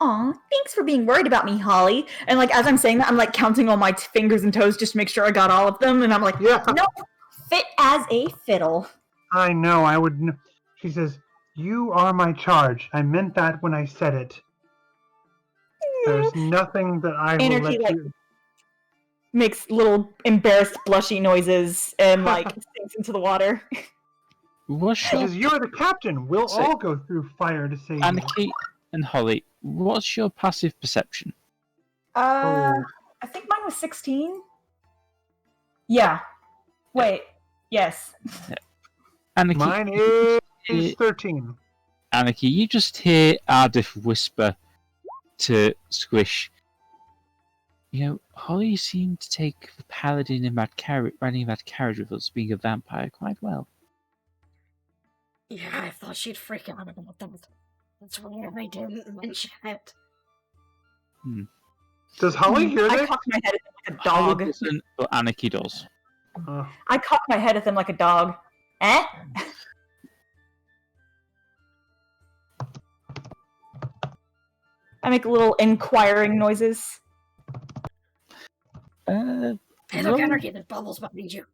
Aw, thanks for being worried about me, Holly. And like as I'm saying that, I'm like counting all my fingers and toes just to make sure I got all of them. And I'm like, Yeah, nope, fit as a fiddle. I know, I would... She says, "You are my charge. I meant that when I said it. There's nothing that I will Anarchy, let like, you..." makes little embarrassed blushy noises and like sinks into the water. Was She sure. says, "You're the captain. We'll So- all go through fire to save you." Anarchy, and Holly, what's your passive perception? I think mine was 16. Yeah. Wait. Yes. Anarchy, Mine you is just 13. Anarchy, you just hear Ardeth whisper to Squish. You know, Holly seemed to take the paladin in that riding that carriage with us being a vampire quite well. Yeah, I thought she'd freak out about that. That's weird they didn't mention it. Does Holly hear I this? cocked my head at him like a Holly dog. doesn't, but Anarchy does. I cocked my head at him like a dog. Eh? I make little inquiring noises. Hey, look, Anarchy, there's bubbles behind you.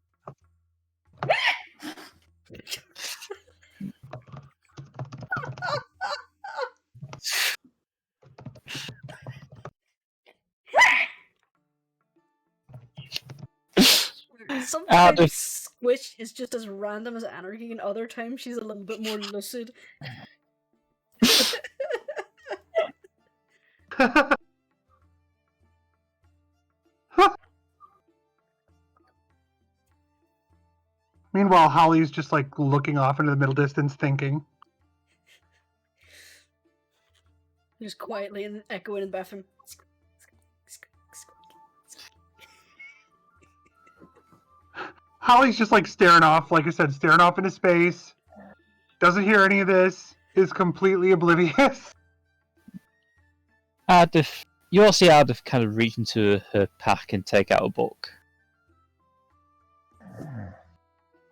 Sometimes Squish is just as random as Anarchy, and other times she's a little bit more lucid. Meanwhile, Holly's just like looking off into the middle distance, thinking. Just quietly and echoing in the bathroom. Holly's just like staring off, like I said, staring off into space. Doesn't hear any of this. Is completely oblivious. Ardeth, you all see Ardeth kind of reach into her pack and take out a book.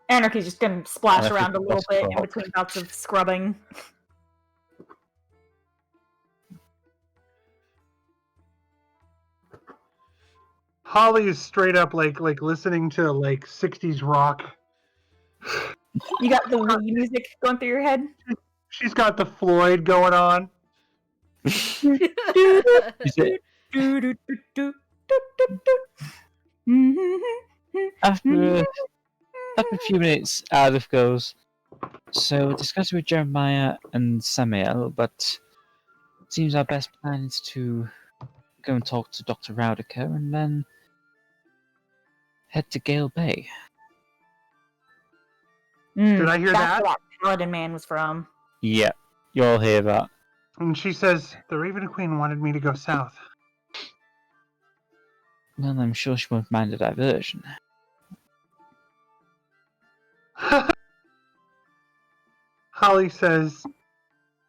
Anarchy's just gonna splash Anarchy around a little plus bit in rock. between bouts of scrubbing. Holly is straight up like listening to like 60s rock. You got the Wii music going through your head? She's got the Floyd going on. Is it, after a few minutes, Ardeth goes, so we're discussing with Jeremiah and Samael, but it seems our best plan is to go and talk to Dr. Raudiker and then head to Gale Bay. Did I hear That's that? where that Paladin man was from. Yeah, you all hear that. And she says, the Raven Queen wanted me to go south. Well, I'm sure she won't mind a diversion. Holly says,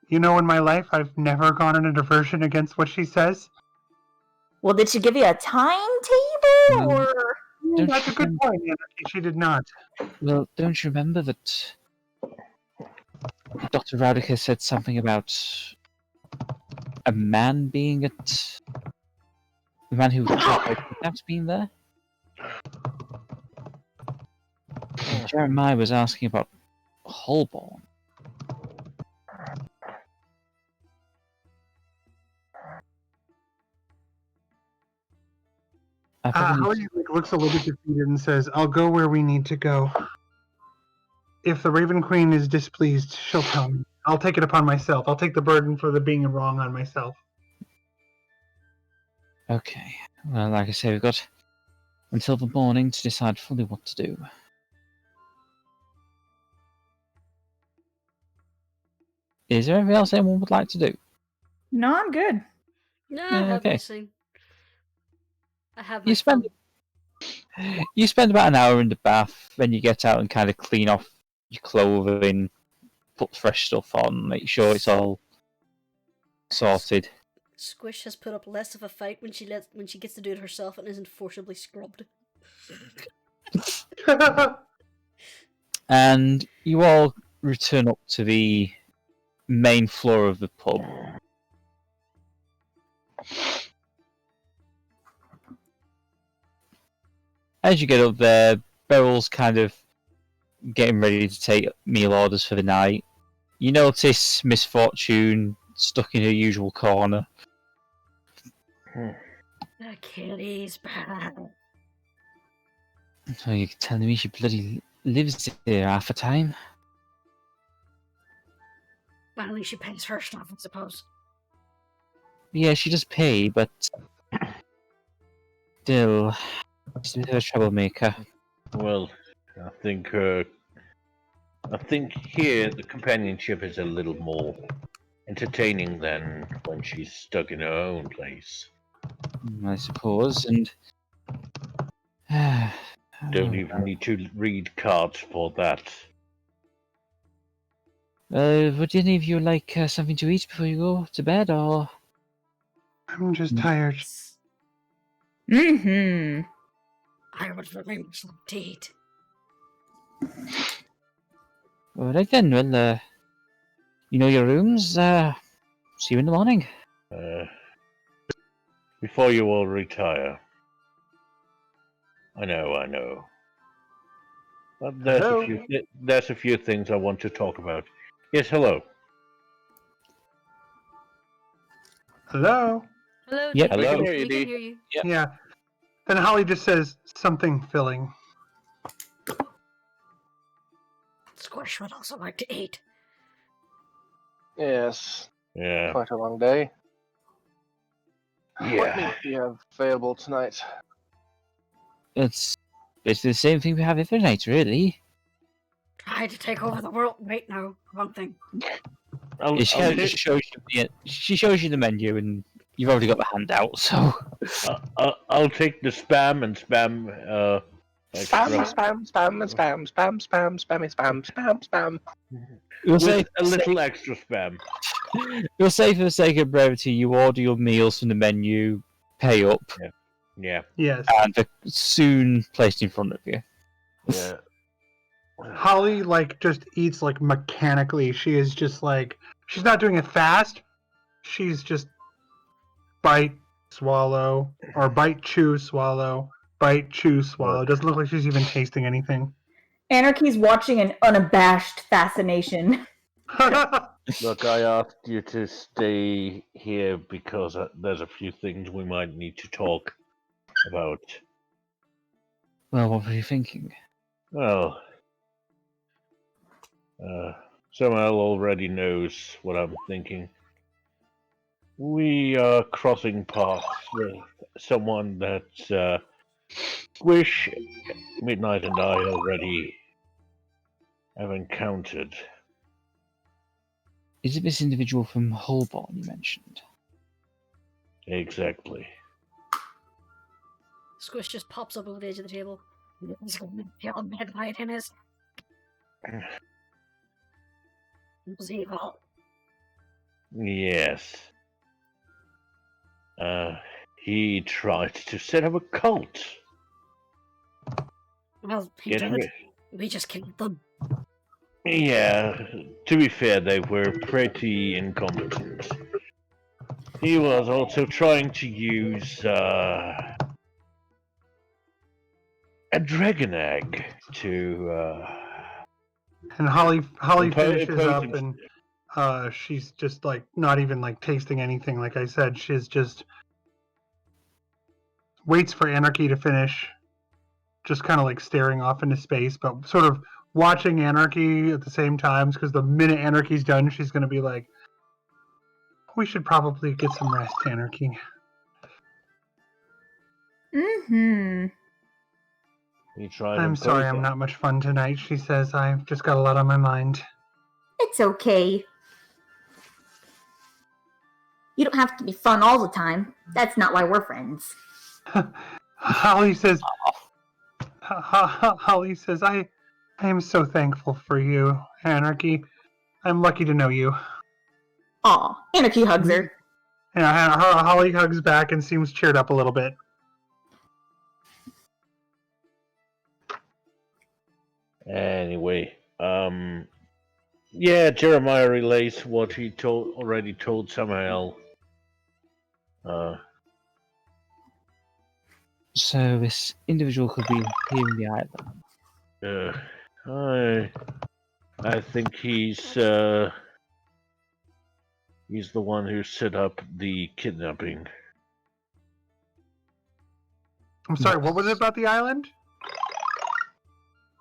you know, in my life, I've never gone on a diversion against what she says. Well, did she give you a timetable, or Don't That's a you good remember- point, Anarchy. She did not. Well, don't you remember that Dr. Raudiker said something about a man being at... The man who perhaps being there? Jeremiah was asking about Holborn. I believe- Holly looks a little bit defeated and says, I'll go where we need to go. If the Raven Queen is displeased, she'll tell me. I'll take it upon myself. I'll take the burden for the being wrong on myself. Okay. Well, like I say, we've got until the morning to decide fully what to do. Is there anything else anyone would like to do? No, I'm good. No, Yeah, I have okay. missing. I have my You spend about an hour in the bath, then you get out and kind of clean off your clothing, put fresh stuff on, make sure it's all sorted. Squish has put up less of a fight when she gets to do it herself and isn't forcibly scrubbed. And you all return up to the main floor of the pub. As you get up there, Beryl's kind of getting ready to take meal orders for the night. You notice Miss Fortune stuck in her usual corner. Achilles bad. So you're telling me she bloody lives here half the time? Well, at least she pays her stuff, I suppose. Yeah, she does pay, but still, she's a bit of a troublemaker. Well, I think here the companionship is a little more entertaining than when she's stuck in her own place. I suppose, and Don't even need to read cards for that. would any of you like something to eat before you go to bed, or? I'm just tired. Mm-hmm. I would very much like to eat. All right then. Well, you know your rooms. See you in the morning. Before you all retire. I know. But Hello? there's a few things I want to talk about. Yes, hello. Hello? Hello, Yep. Dee. Hello? We can hear you, We can Dee. hear you. Yep. Yeah. Then Holly just says something filling. Squish would also like to eat. Yes, Yeah. quite a long day. What Yeah. meat do you have available tonight? It's basically the same thing we have every night, really. Try to take over the world. Wait, no. Wrong thing. I'll, She I'll kind of just shows you she shows you the menu, and you've already got the handout. So I'll take the spam and spam. Spam, Extra spam, spam, spam, spam, spam, spammy, spam, spam, spam. you'll say with a little extra spam. you'll say for the sake of brevity, you order your meals from the menu, pay up, Yeah. Yes. and they're soon placed in front of you. Yeah. Holly just eats mechanically. She is just she's not doing it fast. She's just bite, swallow, or bite, chew, swallow, bite, chew, swallow. It doesn't look like she's even tasting anything. Anarchy's watching in unabashed fascination. Look, I asked you to stay here because there's a few things we might need to talk about. Well, what were you thinking? Well, Samael already knows what I'm thinking. We are crossing paths with someone that Squish, Midnight, and I already have encountered. Is it this individual from Holborn you mentioned? Exactly. Squish just pops up over the edge of the table. He's going to kill Midnight in his. It was evil. Yes. He tried to set up a cult. Well, he Get did. rid- We just killed them. Yeah, to be fair, they were pretty incompetent. He was also trying to use a dragon egg to And Holly finishes up, opposing- and she's just not even tasting anything. Like I said, she's just waits for Anarchy to finish, just kind of staring off into space, but sort of watching Anarchy at the same time, because the minute Anarchy's done, she's going to be like, we should probably get some rest, Anarchy. Mm-hmm. He tried. I'm sorry I'm not much fun tonight, she says. I've just got a lot on my mind. It's okay. You don't have to be fun all the time. That's not why we're friends. Holly says, I am so thankful for you, Anarchy. I'm lucky to know you. Aw, Anarchy hugs her. Yeah, Holly hugs back and seems cheered up a little bit. Anyway, yeah, Jeremiah relays what he already told Samael. So this individual could be here in the island. I think he's the one who set up the kidnapping. I'm sorry, what was it about the island?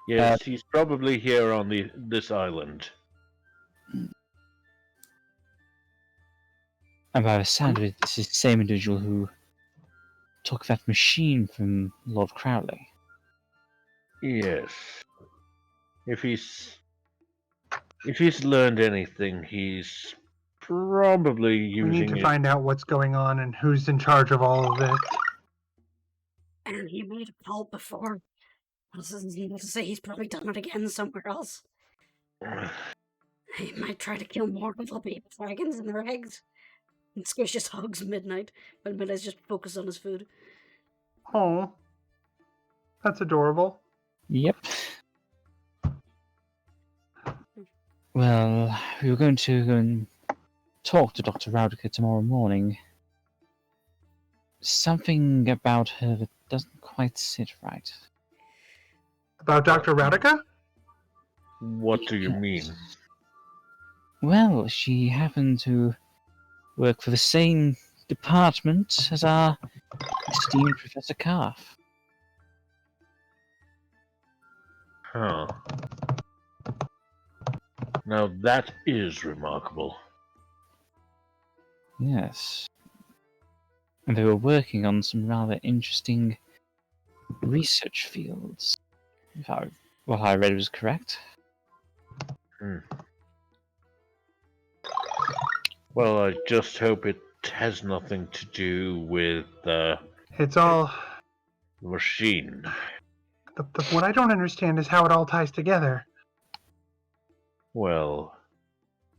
Yes, he's probably here on this island. And by the sound of it, this is the same individual who took that machine from Lord Crowley. Yes. If he's learned anything, he's probably We using need to it. find out what's going on and who's in charge of all of this. And he made a call before. I was to say he's probably done it again somewhere else. He might try to kill more little baby dragons and their eggs. And Squish just hugs Midnight, but Midnight's just focused on his food. Oh, that's adorable. Yep. Well, we were going to go and talk to Dr. Raudica tomorrow morning. Something about her that doesn't quite sit right. About Dr. Raudica? What do you mean? Well, she happened to work for the same department as our esteemed Professor Calf. Huh. Now that is remarkable. Yes. And they were working on some rather interesting research fields. If what I read was correct. Well, I just hope it has nothing to do with the It's all. machine. What I don't understand is how it all ties together. Well,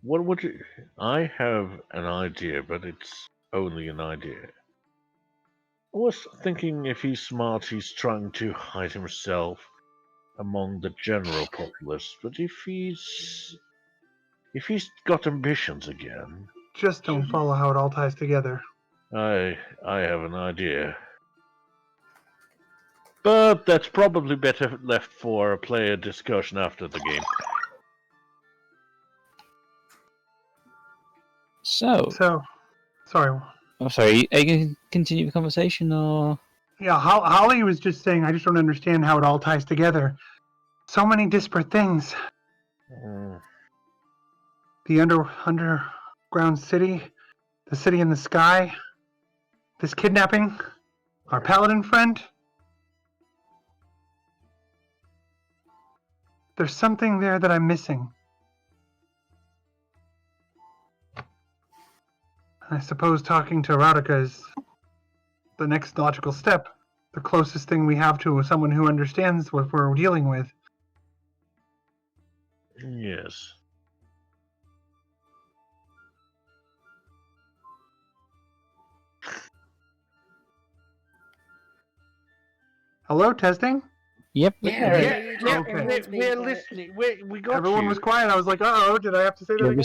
what would you... I have an idea, but it's only an idea. I was thinking if he's smart, he's trying to hide himself among the general populace, but if he's got ambitions again, Just don't follow how it all ties together. I have an idea. But that's probably better left for a player discussion after the game. So, Sorry. oh, sorry, are you going to continue the conversation, or...? Yeah, Holly was just saying, I just don't understand how it all ties together. So many disparate things. The underground city, the city in the sky, this kidnapping, our paladin friend. There's something there that I'm missing. I suppose talking to Raudica is the next logical step. The closest thing we have to someone who understands what we're dealing with. Yes. Hello, testing? Yep. Everyone's being we're quiet. listening. We got Everyone you. was quiet. I was like, uh-oh, did I have to say that Yeah, again?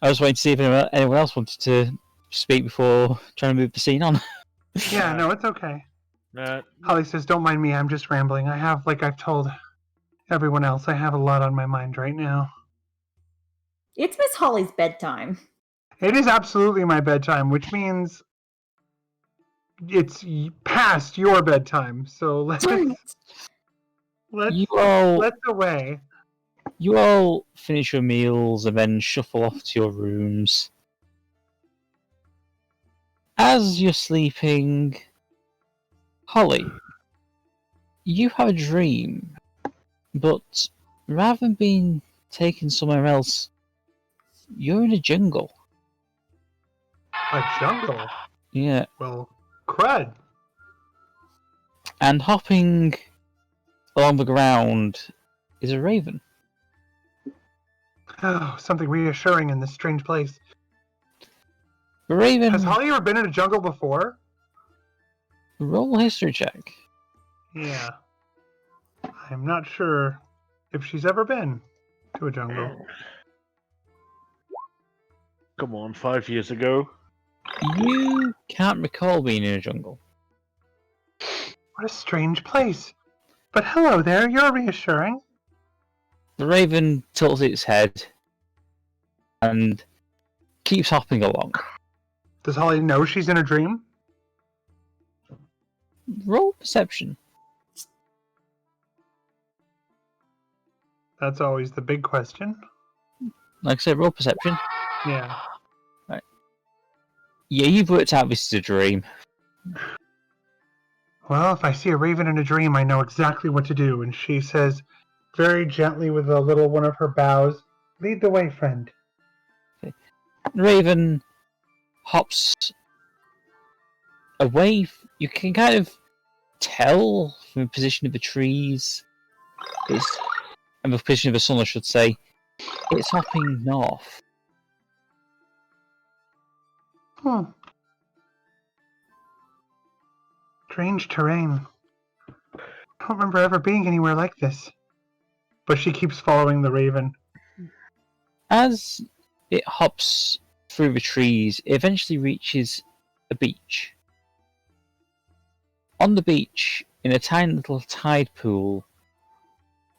I was waiting to see if anyone else wanted to speak before trying to move the scene on. Yeah, no, it's okay. Uh, Holly says, don't mind me, I'm just rambling. I have, like I've told everyone else, I have a lot on my mind right now. It's Miss Holly's bedtime. It is absolutely my bedtime, which means it's past your bedtime. So let's You all, let's away. you all finish your meals and then shuffle off to your rooms. As you're sleeping, Holly, you have a dream, but rather than being taken somewhere else, you're in a jungle. A jungle? Yeah, Well, crud. and hopping along the ground is a raven. Oh, something reassuring in this strange place. The raven, Has Holly ever been in a jungle before? roll a history check. Yeah. I'm not sure if she's ever been to a jungle. come on, 5 years ago. You can't recall being in a jungle. What a strange place. But hello there, you're reassuring. The raven tilts its head and keeps hopping along. Does Holly know she's in a dream? Roll perception. That's always the big question. Like I said, roll perception. Yeah. Yeah, you've worked out this is a dream. Well, if I see a raven in a dream, I know exactly what to do. And she says, very gently with a little one of her bows, lead the way, friend. Raven hops away. You can kind of tell from the position of the trees, and the position of the sun, I should say, it's hopping north. Strange terrain. I don't remember ever being anywhere like this. But she keeps following the raven. As it hops through the trees, it eventually reaches a beach. On the beach, in a tiny little tide pool,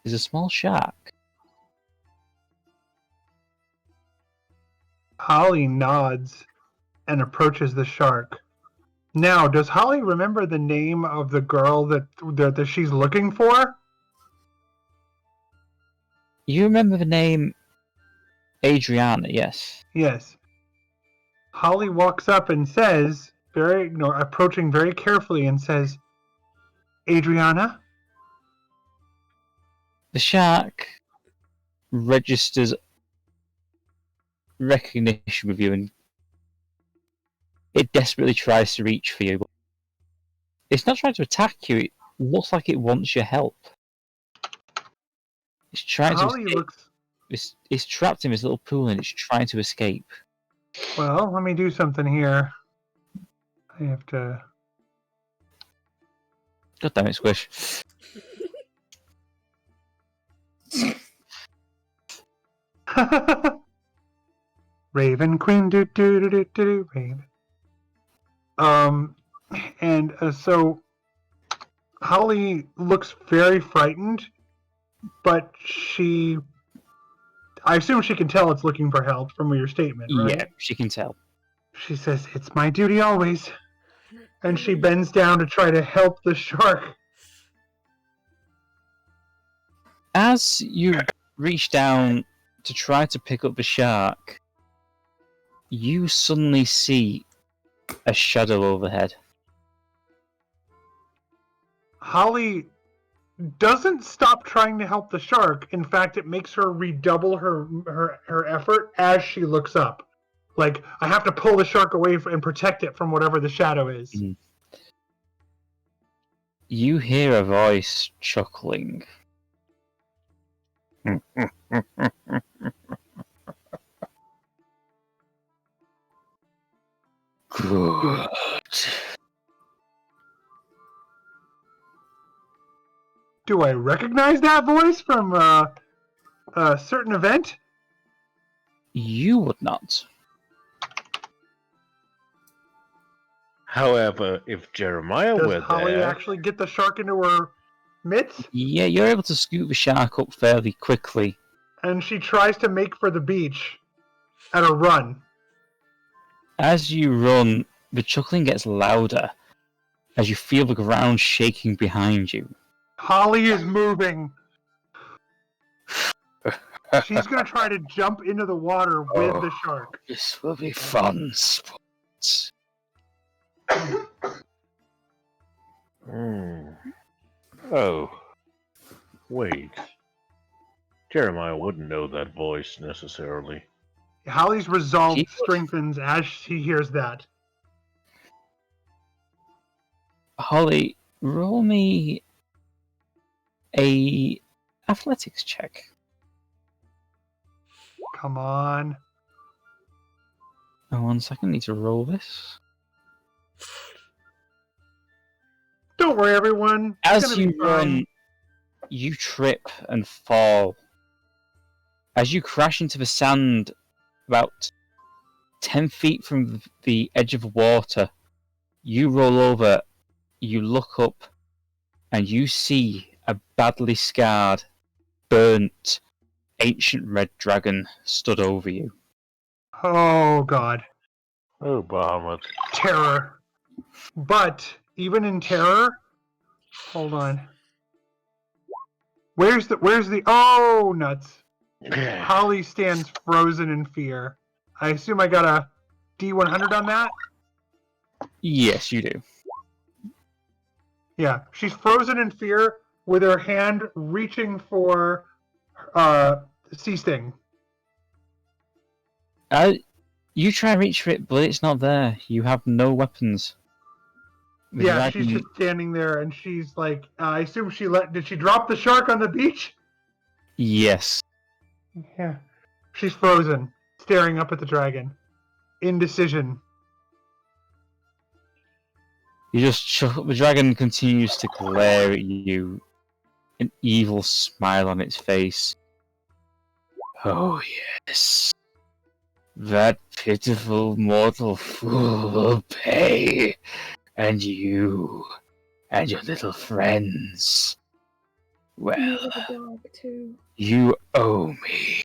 is a small shark. Holly nods and approaches the shark. Now, does Holly remember the name of the girl that she's looking for? You remember the name Adriana, yes? Yes. Holly walks up and says, approaching very carefully, and says, Adriana? The shark registers recognition with you, and it desperately tries to reach for you. But it's not trying to attack you, it looks like it wants your help. It's trying to escape. It's trapped in this little pool and it's trying to escape. Well, let me do something here. I have to... God damn it, Squish. Raven Queen, do, Raven. So Holly looks very frightened, but I assume she can tell it's looking for help from your statement, right? Yeah, she can tell. She says, it's my duty always. And she bends down to try to help the shark. As you reach down to try to pick up the shark, you suddenly see a shadow overhead. Holly doesn't stop trying to help the shark. In fact, it makes her redouble her effort as she looks up. Like, I have to pull the shark away and protect it from whatever the shadow is. Mm. You hear a voice chuckling. Good. Do I recognize that voice from a certain event? You would not. However, if Jeremiah were Does Holly there, actually get the shark into her mitts? Yeah, you're able to scoop the shark up fairly quickly. And she tries to make for the beach at a run. As you run, the chuckling gets louder as you feel the ground shaking behind you. Holly is moving. She's going to try to jump into the water with the shark. This will be fun, sports. Oh, wait. Jeremiah wouldn't know that voice necessarily. Holly's resolve strengthens as she hears that. Holly, roll me a athletics check. Come on. Oh, 1 second, I need to roll this. Don't worry, everyone. It's As gonna you be fine. run, you trip and fall. As you crash into the sand about 10 feet from the edge of the water, you roll over, you look up, and you see a badly scarred, burnt, ancient red dragon stood over you. Oh, God. Oh, Bahamut. Terror. But, even in terror... Hold on. Where's the... Oh, nuts. Holly stands frozen in fear. I assume I got a D100 on that? Yes, you do. Yeah, she's frozen in fear with her hand reaching for Sea Sting. You try and reach for it, but it's not there. You have no weapons. The Yeah, dragon- she's just standing there, and she's like, I assume did she drop the shark on the beach? Yes. Yeah. She's frozen, staring up at the dragon. Indecision. The dragon continues to glare at you, an evil smile on its face. Oh yes, that pitiful mortal fool will pay, and you, and your little friends. Well, you owe me.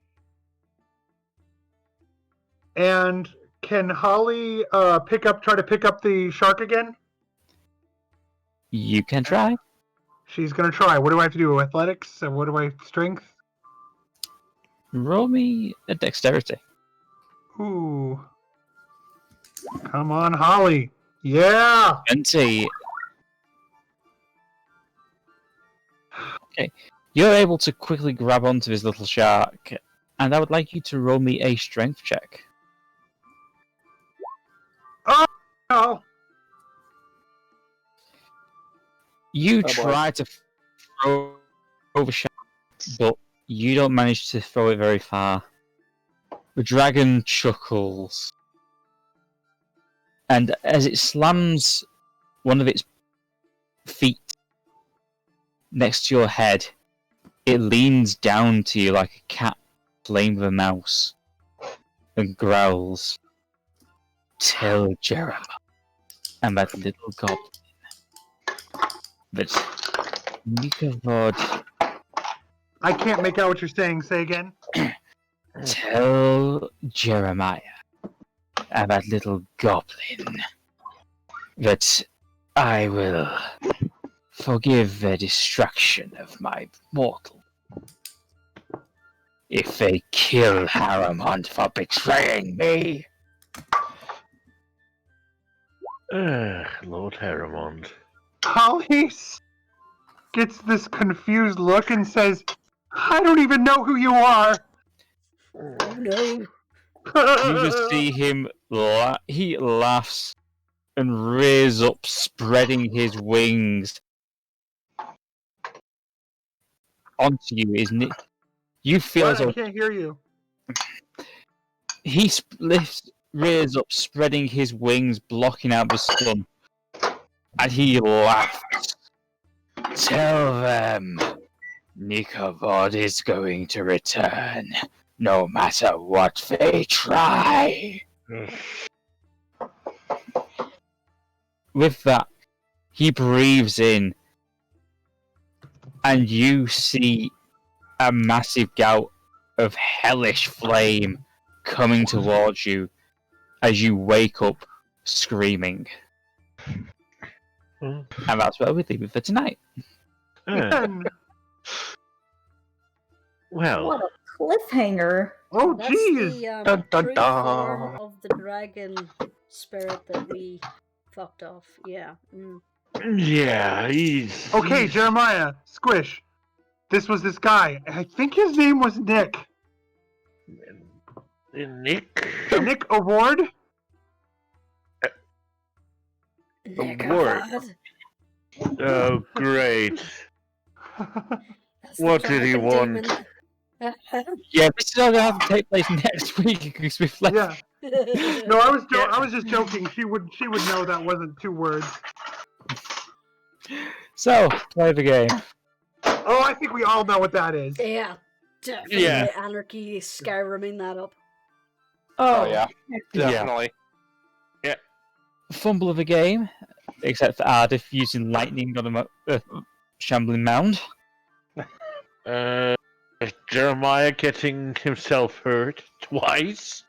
And can Holly try to pick up the shark again? You can try. She's gonna try. What do I have to do? Athletics? And what do I strength? Roll me a dexterity. Ooh. Come on, Holly. Yeah! 20. Okay. You're able to quickly grab onto this little shark, and I would like you to roll me a strength check. Oh! You boy. try to throw over shark, but you don't manage to throw it very far. The dragon chuckles, and as it slams one of its feet next to your head, it leans down to you like a cat playing with a mouse and growls. Tell Jeremiah and that little goblin that Nikavod. I can't make out what you're saying. Say again. Tell Jeremiah and that little goblin that I will forgive the destruction of my mortal if they kill Haramond for betraying me. Lord Haramond. Holly gets this confused look and says, I don't even know who you are. Oh no. You just see him, he laughs and rears up, spreading his wings onto you, isn't it? You feel What? as I though can't hear you. he rears up, spreading his wings, blocking out the sun, and he laughs. Tell them Nikavod is going to return, no matter what they try. With that, he breathes in, and you see a massive gout of hellish flame coming towards you as you wake up screaming. And that's where we leave it for tonight. Well, What a cliffhanger. Oh, That's jeez. the Dun, dun, true dun. form of the dragon spirit that we fucked off. Yeah. Mm. yeah, he's... Okay, he's- Jeremiah, Squish. This was this guy. I think his name was Nick. Nick? Nick Award? Nikavod. Oh, great. That's the What did he dragon want? demon. Yeah, this is all gonna have to take place next week because we've left. Yeah. No, I was just joking. She would know that wasn't 2 words. So, play the game. Oh, I think we all know what that is. Yeah, definitely. Yeah. Anarchy Skyriming that up. Oh, yeah. Yeah. Definitely. Fumble of a game, except for Ardeth using lightning on a shambling mound. Jeremiah getting himself hurt twice?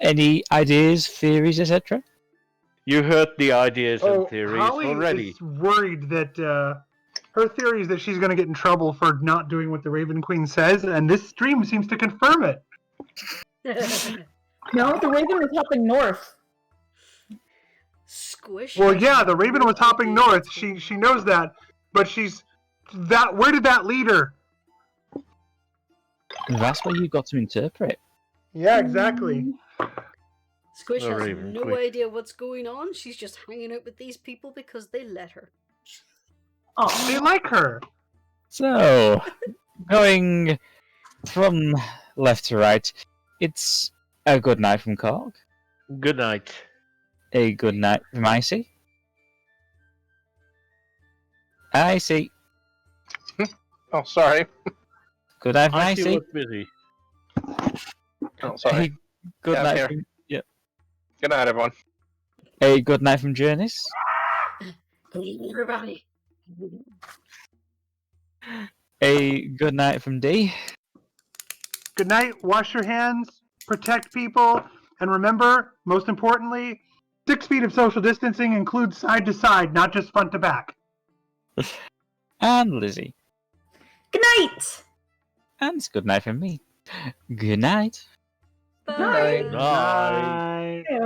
Any ideas, theories, etc.? You heard the ideas and Oh, theories Holly already. is worried that her theory is that she's going to get in trouble for not doing what the Raven Queen says, and this stream seems to confirm it. No, the raven was hopping north. Squish. Well, has yeah, the raven no was hopping idea north. what's She going she on. knows that, but where did that lead her? That's what you got to interpret. Yeah, exactly. Squish The has raven, no quick. idea what's going on. She's just hanging out with these people because they let her. They Oh, like her. So, going from left to right, it's a good night from Kork, Good night. a good night from Icy. Icy. Oh, sorry. Good night from I see Icy. what's busy. Oh, sorry. A good Yeah, I'm night here. from Good night, everyone. a good night from Jurnis. Everybody. A good night from D. Good night. Wash your hands. Protect people. And remember, most importantly, 6 feet of social distancing includes side to side, not just front to back. And Lizzie. good night. And it's good night from me. Good night. Bye. night. Night. Night.